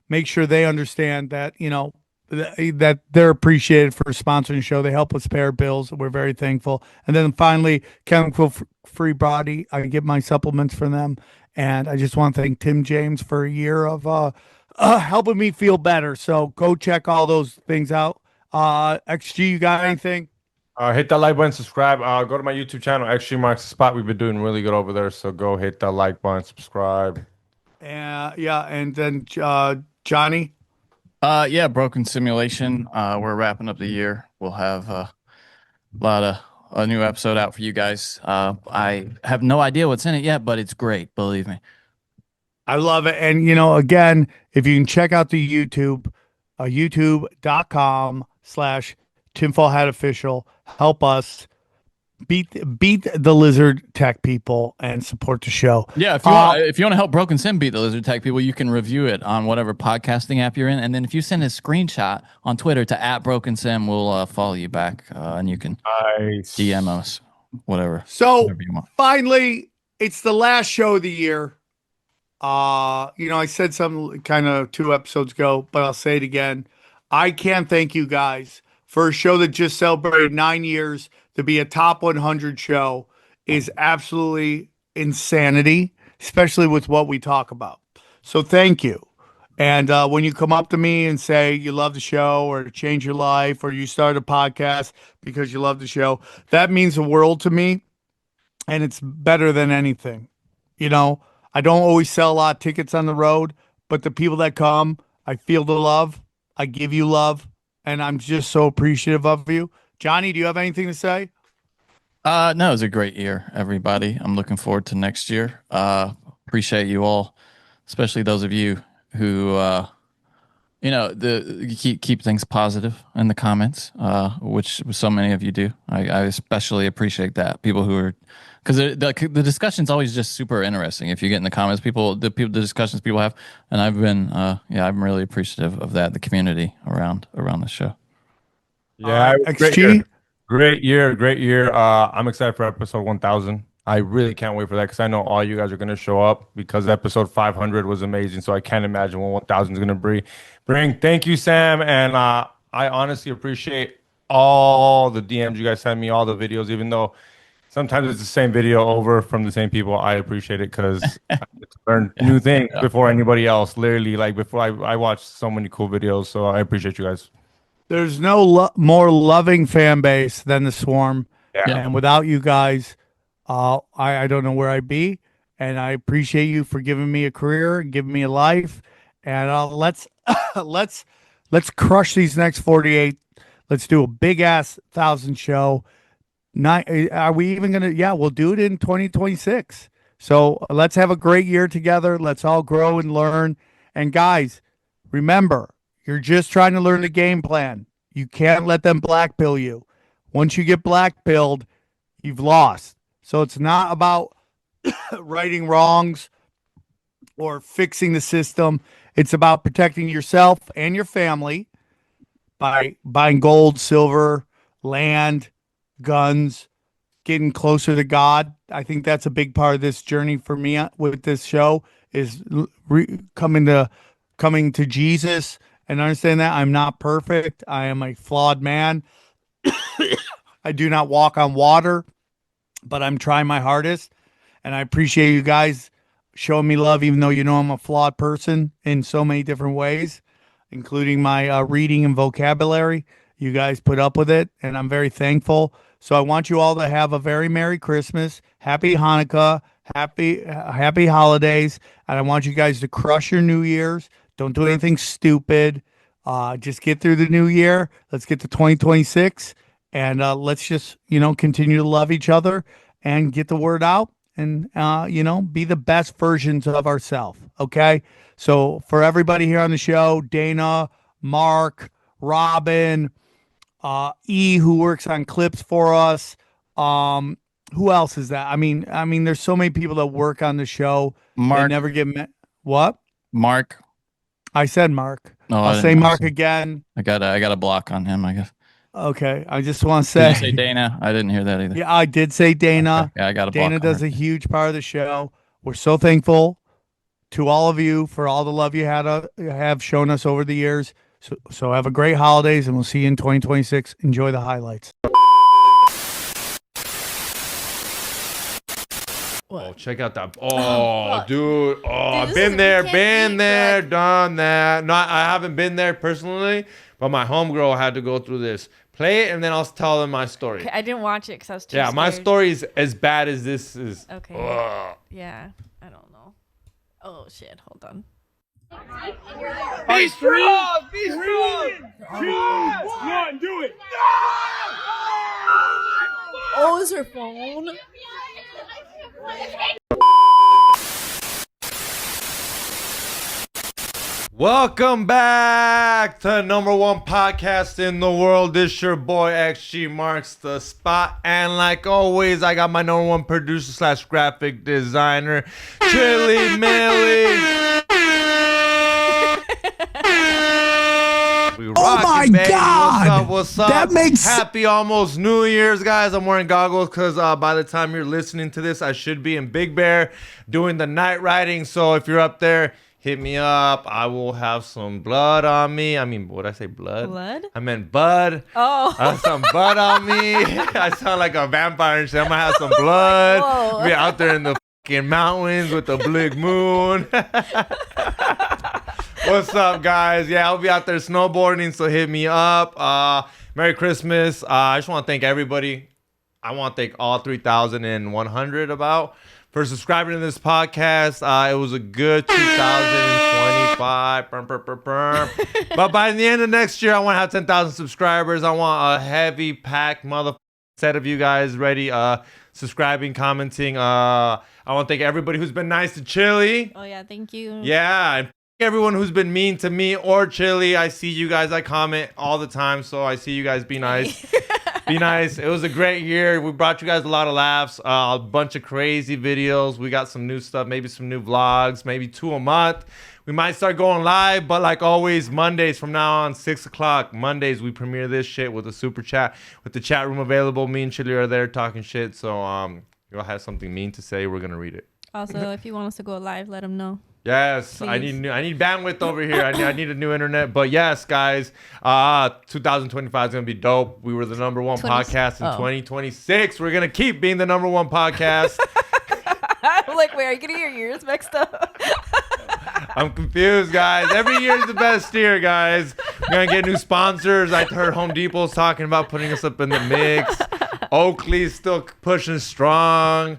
S5: Make sure they understand that that they're appreciated for sponsoring the show. They help us pay our bills. We're very thankful. And then finally, Chemical Free Body. I get my supplements from them. And I just want to thank Tim James for a year of helping me feel better. So go check all those things out. XG, you got anything?
S8: Hit that like button, subscribe. Go to my YouTube channel, XG Marks the Spot. We've been doing really good over there. So go hit that like button, subscribe.
S5: And then Johnny?
S7: Broken Simulation. We're wrapping up the year. We'll have a new episode out for you guys. I have no idea what's in it yet, but it's great. Believe me.
S5: I love it. And, again, if you can check out the YouTube, youtube.com/tinfoilhatofficial, help us beat the lizard tech people and support the show.
S7: Yeah, if you want to help Broken Sim beat the lizard tech people, you can review it on whatever podcasting app you're in, and then if you send a screenshot on Twitter to @BrokenSim, we'll follow you back, and you can DM us whatever.
S5: So
S7: whatever you want.
S5: Finally, it's the last show of the year. I said some kind of 2 episodes ago, but I'll say it again. I can't thank you guys for a show that just celebrated 9 years. To be a top 100 show is absolutely insanity, especially with what we talk about. So thank you. And when you come up to me and say you love the show or to change your life or you start a podcast because you love the show, that means the world to me. And it's better than anything. I don't always sell a lot of tickets on the road, but the people that come, I feel the love. I give you love. And I'm just so appreciative of you. Johnny, do you have anything to say?
S7: No, it was a great year, everybody. I'm looking forward to next year. Appreciate you all, especially those of you who, keep things positive in the comments, which so many of you do. I especially appreciate that. People who are, because the discussion's always just super interesting. If you get in the comments, the discussions people have, and I've been, I'm really appreciative of that. The community around the show.
S8: Yeah,
S5: XG.
S8: Great year. I'm excited for episode 1000. I really can't wait for that because I know all you guys are going to show up because episode 500 was amazing. So I can't imagine what 1000 is going to bring. Thank you, Sam. And I honestly appreciate all the DMs you guys send me, all the videos, even though sometimes it's the same video over from the same people. I appreciate it because I get to learn new things before anybody else. Literally, like before I watch so many cool videos. So I appreciate you guys.
S5: There's no more loving fan base than the Swarm.
S8: Yeah.
S5: And without you guys, I don't know where I'd be. And I appreciate you for giving me a career, giving me a life. And let's crush these next 48. Let's do a big ass 1000 show. Are we even gonna? Yeah, we'll do it in 2026. So let's have a great year together. Let's all grow and learn. And guys, remember, you're just trying to learn the game plan. You can't let them blackpill you. Once you get blackpilled, you've lost. So it's not about righting wrongs or fixing the system. It's about protecting yourself and your family by buying gold, silver, land, guns, getting closer to God. I think that's a big part of this journey for me with this show is coming to Jesus and understand that I'm not perfect. I am a flawed man. I do not walk on water, but I'm trying my hardest. And I appreciate you guys showing me love, even though I'm a flawed person in so many different ways, including my reading and vocabulary. You guys put up with it, and I'm very thankful. So I want you all to have a very Merry Christmas, Happy Hanukkah, happy holidays, and I want you guys to crush your New Year's. Don't do anything stupid. Just get through the new year. Let's get to 2026, and let's just continue to love each other and get the word out, and be the best versions of ourselves. Okay. So for everybody here on the show, Dana, Mark, Robin, who works on clips for us. Who else is that? I mean, there's so many people that work on the show.
S7: Mark,
S5: they never get met. What?
S7: Mark.
S5: I said Mark.
S7: No,
S5: I'll say Mark again.
S7: I got a block on him, I guess.
S5: Okay. I just want to say.
S7: Did you say Dana? I didn't hear that either.
S5: Yeah, I did say Dana.
S7: Okay. Yeah, I got a block.
S5: Dana does a huge part of the show. We're so thankful to all of you for all the love you have shown us over the years. So have a great holidays, and we'll see you in 2026. Enjoy the highlights.
S8: Oh, check out that. Oh, dude. Oh, I've been there, done that. No, I haven't been there personally, but my homegirl had to go through this. Play it, and then I'll tell them my story.
S9: Okay, I didn't watch it because I was too scared.
S8: My story is as bad as this is.
S9: Okay. Yeah, I don't know. Oh, shit. Hold on.
S3: Be strong! Be strong! 2, 1, do it!
S9: Oh, is her phone?
S8: Welcome back to number one podcast in the world. This your boy XG Marks the Spot. And like always, I got my number one producer slash graphic designer, Chili Millie.
S5: Oh my God!
S8: What's up?
S5: That makes
S8: Happy almost New Year's, guys. I'm wearing goggles because by the time you're listening to this, I should be in Big Bear doing the night riding. So if you're up there, hit me up. I will have some blood on me. I mean, what did I say? Blood?
S9: Blood?
S8: I meant bud.
S9: Oh.
S8: I have some bud on me. I sound like a vampire and shit. I'm going to have some blood.
S9: Whoa.
S8: Be out there in the fucking mountains with the big moon. What's up, guys? Yeah, I'll be out there snowboarding, so hit me up. Merry Christmas. I just want to thank everybody. I want to thank all 3,100 for subscribing to this podcast. It was a good 2025. But by the end of next year, I want to have 10,000 subscribers. I want a heavy packed set of you guys ready, subscribing, commenting. I want to thank everybody who's been nice to Chili.
S9: Oh, yeah. Thank you.
S8: Yeah. And everyone who's been mean to me or Chili. I see you guys. I comment all the time, so I see you guys. Be nice. Be nice. It was a great year. We brought you guys a lot of laughs, a bunch of crazy videos. We got some new stuff, maybe some new vlogs, maybe 2 a month. We might start going live, but like always, Mondays from now on, 6 o'clock. Mondays, we premiere this shit with a super chat, with the chat room available. Me and Chili are there talking shit. So you'll have something mean to say. We're going to read it.
S9: Also, if you want us to go live, let them know.
S8: Yes, please. I need bandwidth over here. I need a new internet. But yes, guys, 2025 is gonna be dope. We were the number one podcast in 2026. We're gonna keep being the number one podcast.
S9: I'm like, wait, are you getting your ears mixed up?
S8: I'm confused, guys. Every year is the best year, guys. We're gonna get new sponsors. I heard Home Depot's talking about putting us up in the mix. Oakley's still pushing strong.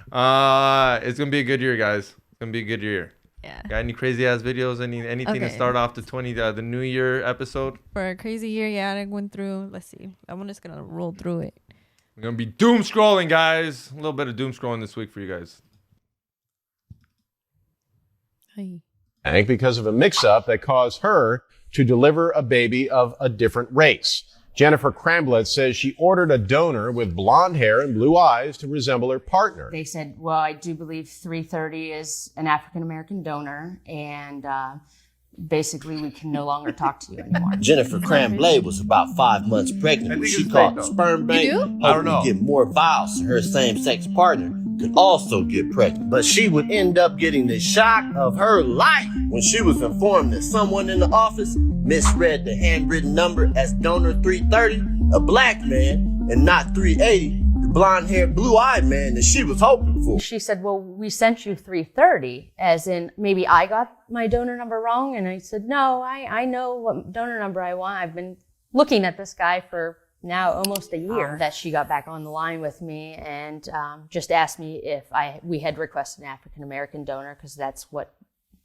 S8: It's gonna be a good year, guys. It's gonna be a good year.
S9: Yeah.
S8: Got any crazy ass videos? Anything to start off the New Year episode?
S9: For a crazy year, yeah, I went through. Let's see. I'm just gonna roll through it.
S8: We're gonna be doom scrolling, guys. A little bit of doom scrolling this week for you guys.
S9: Hey.
S10: Because of a mix-up that caused her to deliver a baby of a different race. Jennifer Cramblett says she ordered a donor with blonde hair and blue eyes to resemble her partner.
S11: They said, well, I do believe 330 is an African-American donor, and basically we can no longer talk to you anymore.
S12: Jennifer Cramblett was about 5 months pregnant when she called the sperm bank, hoping to get more vials so her same-sex partner could also get pregnant. But she would end up getting the shock of her life when she was informed that someone in the office misread the handwritten number as donor 330, a black man, and not 380, the blonde-haired, blue-eyed man that she was hoping for.
S11: She said, well, we sent you 330, as in maybe I got my donor number wrong. And I said, no, I know what donor number I want. I've been looking at this guy for now almost a year. That she got back on the line with me and just asked me if we had requested an African-American donor, because that's what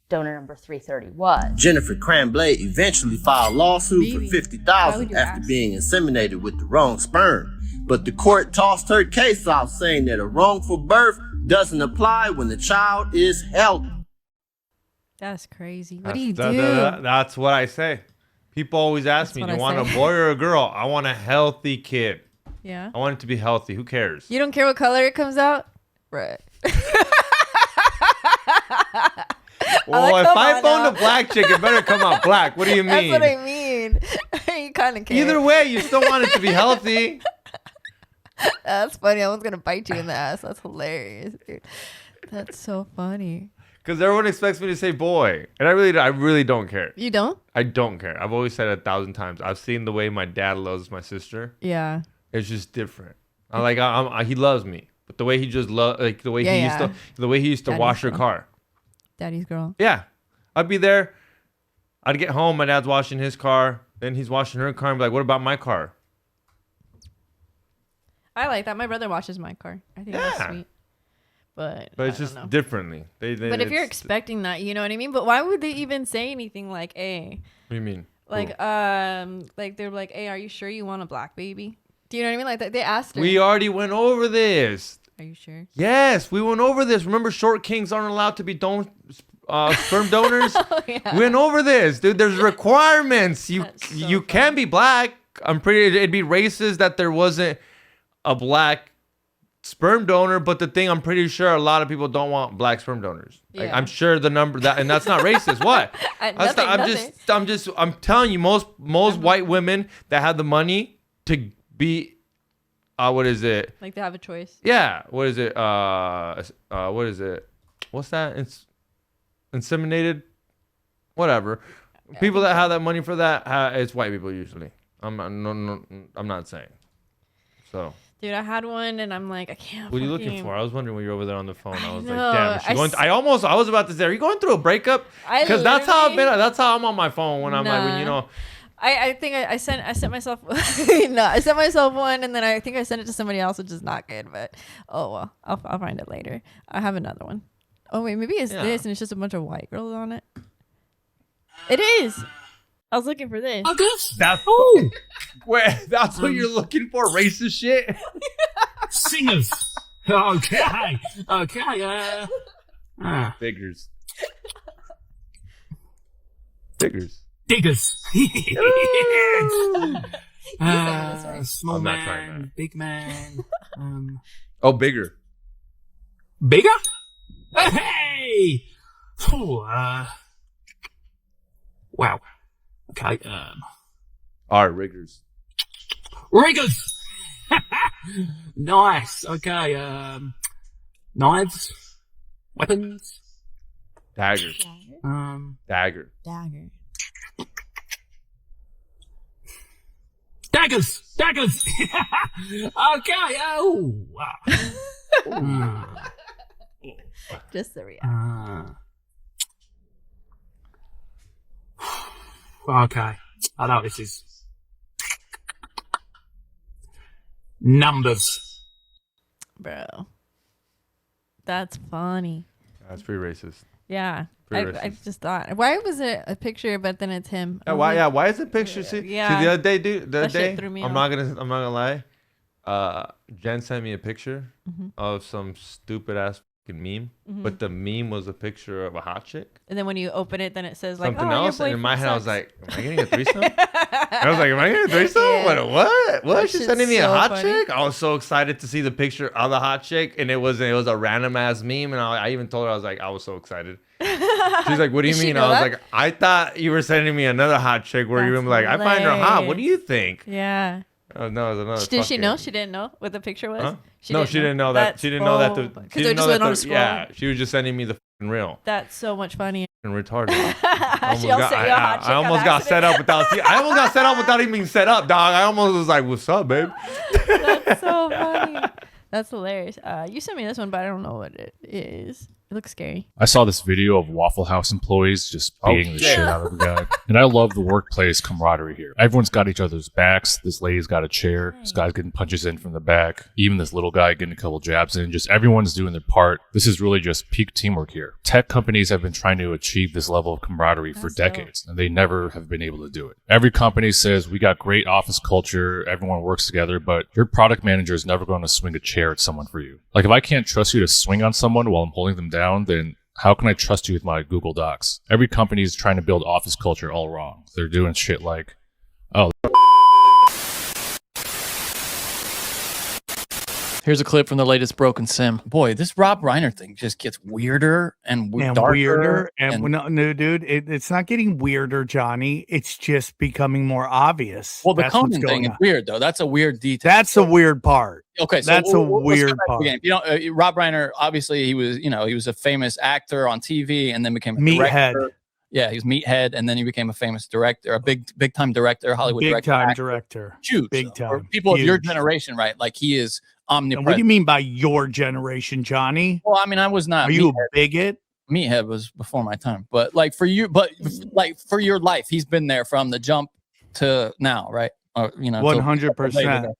S11: donor number 330 was.
S12: Jennifer Cramblett eventually filed a lawsuit for $50,000 after being inseminated with the wrong sperm. But the court tossed her case out, saying that a wrongful birth doesn't apply when the child is healthy.
S9: That's crazy. What do you do?
S8: That's what I say. People always ask me, do you want a boy or a girl? I want a healthy kid.
S9: Yeah.
S8: I want it to be healthy. Who cares?
S9: You don't care what color it comes out? Right.
S8: Well, if I phoned a black chick, it better come out black. What do you mean?
S9: That's what I mean. You kind of care.
S8: Either way, you still want it to be healthy.
S9: That's funny. I was going to bite you in the ass. That's hilarious, dude. That's so funny.
S8: Because everyone expects me to say boy. And I really don't care.
S9: You don't?
S8: I don't care. I've always said it 1,000 times. I've seen the way my dad loves my sister.
S9: Yeah.
S8: It's just different. He loves me. But the way he just the way he used to wash her car.
S9: Daddy's girl.
S8: Yeah. I'd be there. I'd get home. My dad's washing his car. Then he's washing her car. I'm like, what about my car?
S9: I like that. My brother washes my car. I think that's sweet. But
S8: it's just differently.
S9: But if you're expecting that, you know what I mean? But why would they even say anything like, hey?
S8: What do you mean?
S9: Like, they're like, hey, are you sure you want a black baby? Do you know what I mean? Like, they asked her.
S8: We already went over this.
S9: Are you sure?
S8: Yes, we went over this. Remember, short kings aren't allowed to be sperm donors.
S9: Yeah.
S8: Went over this, dude. There's requirements. You can be black. I'm pretty. It'd be racist that there wasn't a black sperm donor, but the thing, I'm pretty sure a lot of people don't want black sperm donors. Like,
S9: Yeah.
S8: I'm sure the number and that's not racist. What? I'm telling you, most white women that have the money to be, what is it?
S9: Like they have a choice.
S8: Yeah. What is it? What is it? What's that? It's inseminated. Whatever. People that have that money for that, it's white people usually. I'm not saying. So.
S9: Dude, I had one and I'm like, I can't.
S8: What are you looking for? I was wondering when you were over there on the phone. I was
S9: know.
S8: like, damn, is she going? I was about to say, are you going through a breakup? Because that's how I'm on my phone when I'm like, when you know.
S9: I think I sent myself I sent myself one and then I think I sent it to somebody else, which is not good. But oh well, I'll find it later. I have another one. Oh wait, maybe it's this and it's just a bunch of white girls on it. It is. I was looking for this.
S13: I guess
S8: that's that's what you're looking for, racist shit.
S13: Singers. Okay.
S8: Figures.
S13: Diggers. Small
S8: I'm not
S13: man,
S8: trying that.
S13: big man.
S8: Oh, bigger.
S13: Bigger? Hey! Ooh, wow. Okay.
S8: All right, riggers.
S13: Riggers! Nice. Okay. Knives. Weapons.
S8: Dagger. Dagger.
S13: Daggers. Okay. Oh. Wow.
S9: Just the reaction.
S13: Okay. I know this is. Numbers.
S9: Bro. That's funny.
S8: That's pretty racist.
S9: Yeah.
S8: Pretty
S9: I
S8: racist.
S9: just thought, why was it a picture, but then it's him?
S8: Yeah, why is it picture? See,
S9: Yeah.
S8: See, the other day, dude. The other
S9: That shit
S8: day,
S9: threw me
S8: I'm
S9: off.
S8: not gonna lie. Jen sent me a picture of some stupid ass fucking meme, but the meme was a picture of a hot chick.
S9: And then when you open it, then it says like,
S8: Something
S9: oh,
S8: else,
S9: your
S8: and in my
S9: boyfriend
S8: head, I was
S9: sucks.
S8: like, "Am I getting a threesome?" I was like, "Am I getting a threesome?
S9: Yeah.
S8: What?
S9: That
S8: She's
S9: shit's
S8: sending me a
S9: so
S8: hot
S9: funny.
S8: chick?" I was so excited to see the picture of the hot chick, and it was a random ass meme, and I even told her, I was so excited. She's like, "What do you
S9: Did she
S8: mean?"
S9: know
S8: I was
S9: that?
S8: like, "I thought you were sending me another hot chick where you were
S9: That's
S8: like, I find her hot. What do you think?"
S9: Yeah.
S8: Oh no, it was another.
S9: Did she
S8: fucking-
S9: know? She didn't know what the picture was?
S8: Huh? She didn't know that.
S9: That's
S8: She didn't know that.
S9: so-
S8: She
S9: 'cause
S8: didn't
S9: they
S8: know
S9: just
S8: that.
S9: went on a scroll.
S8: Yeah, she was just sending me the fucking reel.
S9: That's so much funny.
S8: And retarded.
S9: She also sent you a hot chick
S8: I almost
S9: on
S8: got set up without. I almost got set up without even being set up, dog. I almost was like, "What's up, babe?"
S9: That's so funny. That's hilarious. You sent me this one, but I don't know what it is. It looks scary.
S14: I saw this video of Waffle House employees just beating the shit out of a guy. And I love the workplace camaraderie here. Everyone's got each other's backs. This lady's got a chair. This guy's getting punches in from the back. Even this little guy getting a couple jabs in. Just everyone's doing their part. This is really just peak teamwork here. Tech companies have been trying to achieve this level of camaraderie for decades, and they never have been able to do it. Every company says, we got great office culture, everyone works together, but your product manager is never going to swing a chair at someone for you. Like, if I can't trust you to swing on someone while I'm holding them down, then how can I trust you with my Google Docs? Every company is trying to build office culture all wrong. They're doing shit like, oh.
S7: Here's a clip from the latest Broken Sim. Boy, this Rob Reiner thing just gets weirder and darker.
S5: Weirder. And no, dude, it's not getting weirder, Johnny. It's just becoming more obvious.
S7: Well, the
S5: That's what's
S7: Conan thing
S5: going
S7: is
S5: on.
S7: weird, though. That's a weird detail.
S5: That's the weird part.
S7: Okay, so
S5: that's a
S7: let's go
S5: weird
S7: back to the
S5: part.
S7: beginning. You know, Rob Reiner, obviously, he was a famous actor on TV, and then became a
S5: Meathead.
S7: director. Yeah, he was Meathead, and then he became a famous director, a big time director, Hollywood
S5: Big
S7: director.
S5: time
S7: actor.
S5: director.
S7: Huge.
S5: Big time.
S7: For people of your
S5: Huge.
S7: generation, right? Like, he is
S5: And
S7: omnipresent.
S5: what do you mean by your generation, Johnny?
S7: Well, I mean, I was not.
S5: Are you
S7: Meathead.
S5: a bigot?
S7: Meathead was before my time, but like for you, like for your life, he's been there from the jump to now, right? Or, you know,
S5: 100%.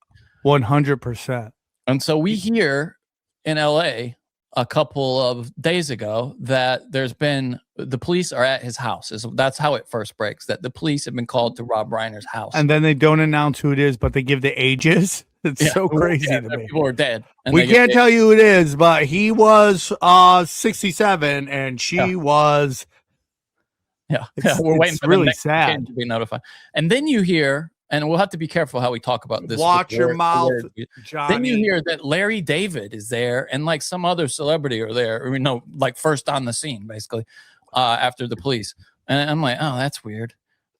S5: 100%.
S7: And so we hear in LA a couple of days ago that the police are at his house. That's how it first breaks, that the police have been called to Rob Reiner's house.
S5: And then they don't announce who it is, but they give the ages. It's so crazy to me.
S7: People are dead. And
S5: We can't tell you who it is, but he was 67 and she was.
S7: Yeah,
S5: It's,
S7: we're waiting
S5: it's
S7: for
S5: really
S7: the next
S5: sad.
S7: kid to be notified. And then you hear, and we'll have to be careful how we talk about this.
S5: Watch your mouth,
S7: Then you
S5: Johnny.
S7: hear that Larry David is there and like some other celebrity are there, or, like first on the scene, basically, after the police. And I'm like, oh, that's weird.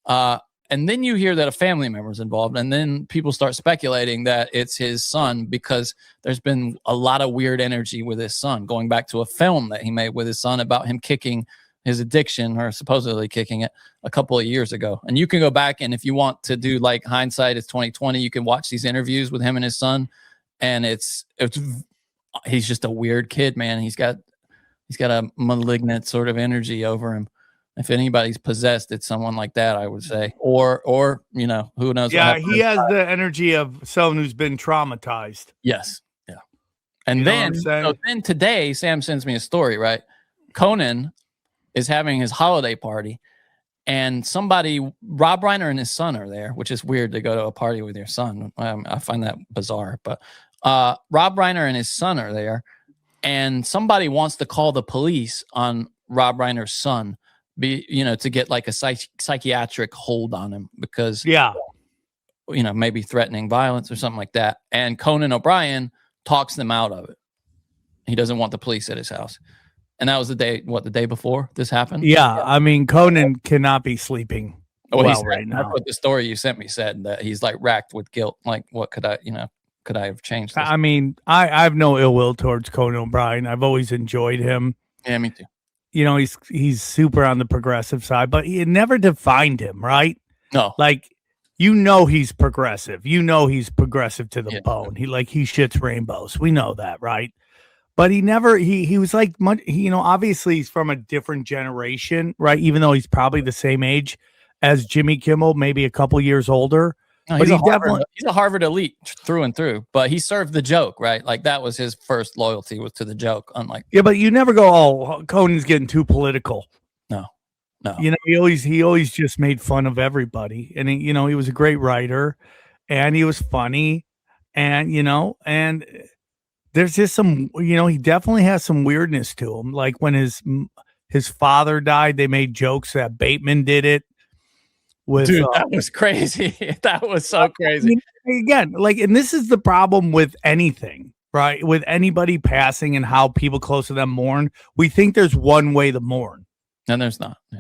S7: And then you hear that a family member is involved, and then people start speculating that it's his son because there's been a lot of weird energy with his son, going back to a film that he made with his son about him kicking his addiction, or supposedly kicking it, a couple of years ago. And you can go back, and if you want to do like hindsight is 2020, you can watch these interviews with him and his son, and he's just a weird kid, man. He's got a malignant sort of energy over him. If anybody's possessed, it's someone like that, I would say. Or who knows?
S5: Yeah, he has the energy of someone who's been traumatized.
S7: Yes. Yeah. And
S5: You know what I'm saying?
S7: so then today, Sam sends me a story, right? Conan is having his holiday party, and Rob Reiner and his son are there, which is weird to go to a party with your son. I find that bizarre. But Rob Reiner and his son are there, and somebody wants to call the police on Rob Reiner's son, to get like a psychiatric hold on him because, maybe threatening violence or something like that. And Conan O'Brien talks them out of it. He doesn't want the police at his house. And that was the day before this happened?
S5: Yeah, I mean, Conan cannot be sleeping right now.
S7: That's what the story you sent me said, that he's like racked with guilt. Like, what could I have changed this?
S5: I mean, I have no ill will towards Conan O'Brien. I've always enjoyed him.
S7: Yeah, me too.
S5: He's super on the progressive side, but he never defined him, right?
S7: No.
S5: Like, he's progressive. He's progressive to the bone. He shits rainbows. We know that, right? But he never, he was like, obviously he's from a different generation, right? Even though he's probably the same age as Jimmy Kimmel, maybe a couple years older.
S7: No,
S5: but
S7: he's a Harvard elite through and through, but he served the joke, right? Like that was his first loyalty, was to the joke. Unlike,
S5: but you never go, oh, Conan's getting too political.
S7: No.
S5: He always just made fun of everybody, and he was a great writer, and he was funny, and and there's just some, he definitely has some weirdness to him. Like when his father died, they made jokes that Bateman did it.
S7: Dude, that was crazy. That was so crazy.
S5: Again, and this is the problem with anything, right? With anybody passing and how people close to them mourn. We think there's one way to mourn.
S7: And there's not. Yeah.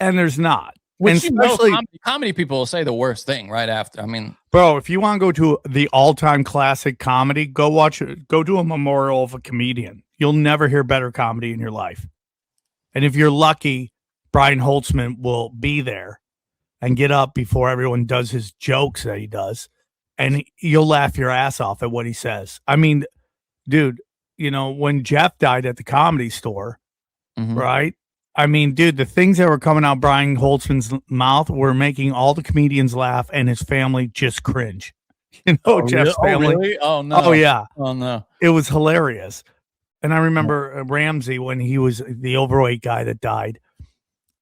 S5: And there's not.
S7: Which,
S5: and especially
S7: comedy people will say the worst thing right after. I mean,
S5: bro, if you want to go to the all-time classic comedy, go to a memorial of a comedian. You'll never hear better comedy in your life. And if you're lucky, Brian Holtzman will be there and get up before everyone does his jokes that he does, and you'll laugh your ass off at what he says. I mean, dude, when Jeff died at the Comedy Store, right? I mean, dude, the things that were coming out Brian Holtzman's mouth were making all the comedians laugh and his family just cringe. Jeff's family.
S7: Oh, really? Oh, no.
S5: Oh, yeah.
S7: Oh, no.
S5: It was hilarious. And I remember Ramsey, when he was the overweight guy that died,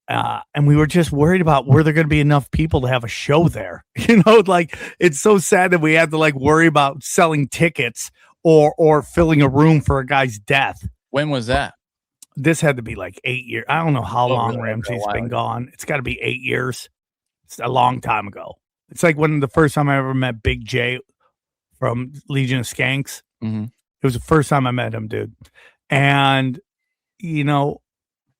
S5: and we were just worried about, were there going to be enough people to have a show there? It's so sad that we had to worry about selling tickets or filling a room for a guy's death.
S7: When was that?
S5: This had to be 8 years. I don't know how long Ramsey's been gone. It's got to be 8 years. It's a long time ago. It's like when the first time I ever met Big J from Legion of Skanks. It was the first time I met him, dude. And,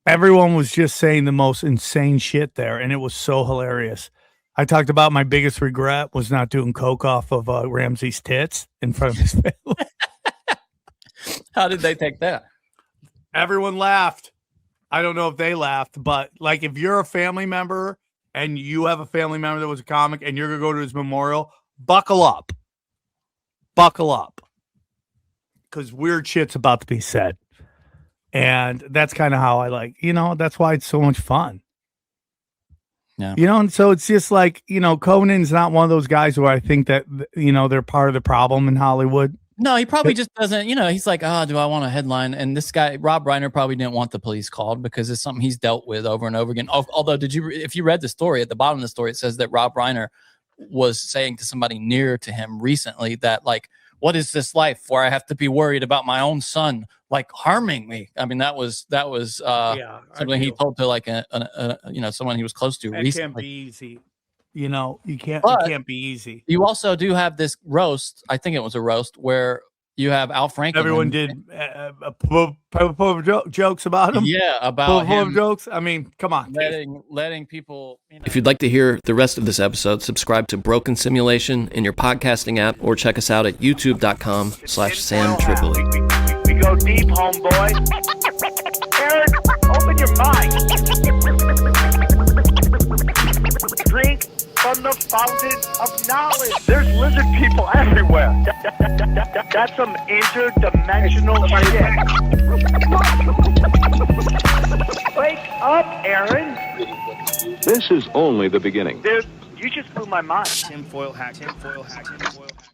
S5: everyone was just saying the most insane shit there, and it was so hilarious. I talked about my biggest regret was not doing coke off of Ramsey's tits in front of his family.
S7: How did they take that?
S5: Everyone laughed. I don't know if they laughed, but if you're a family member and you have a family member that was a comic and you're going to go to his memorial, buckle up. Buckle up. Because weird shit's about to be said. And that's kind of how I that's why it's so much fun.
S7: Yeah.
S5: And so it's just Conan's not one of those guys where I think that, they're part of the problem in Hollywood.
S7: No, he probably just doesn't, he's like, do I want a headline? And this guy, Rob Reiner, probably didn't want the police called because it's something he's dealt with over and over again. Although, if you read the story, at the bottom of the story, it says that Rob Reiner was saying to somebody near to him recently that, like, what is this life where I have to be worried about my own son like harming me? I mean, that was something he told to like someone he was close to recently.
S5: It can't be easy. You can't be easy.
S7: You also do have this roast. I think it was a roast where you have Al Franken.
S5: Everyone did jokes about him.
S7: Yeah, about him.
S5: Jokes. I mean, come on.
S7: Letting people.
S15: If you'd like to hear the rest of this episode, subscribe to Broken Simulation in your podcasting app, or check us out at youtube.com/Sam Tripoli.
S3: We go deep, homeboy. Aaron, open your mind. Drink from the fountain of knowledge. There's lizard people everywhere. That's some interdimensional shit. Wake up, Aaron.
S16: This is only the beginning.
S3: Dude, you just blew my mind.
S17: Tinfoil hack.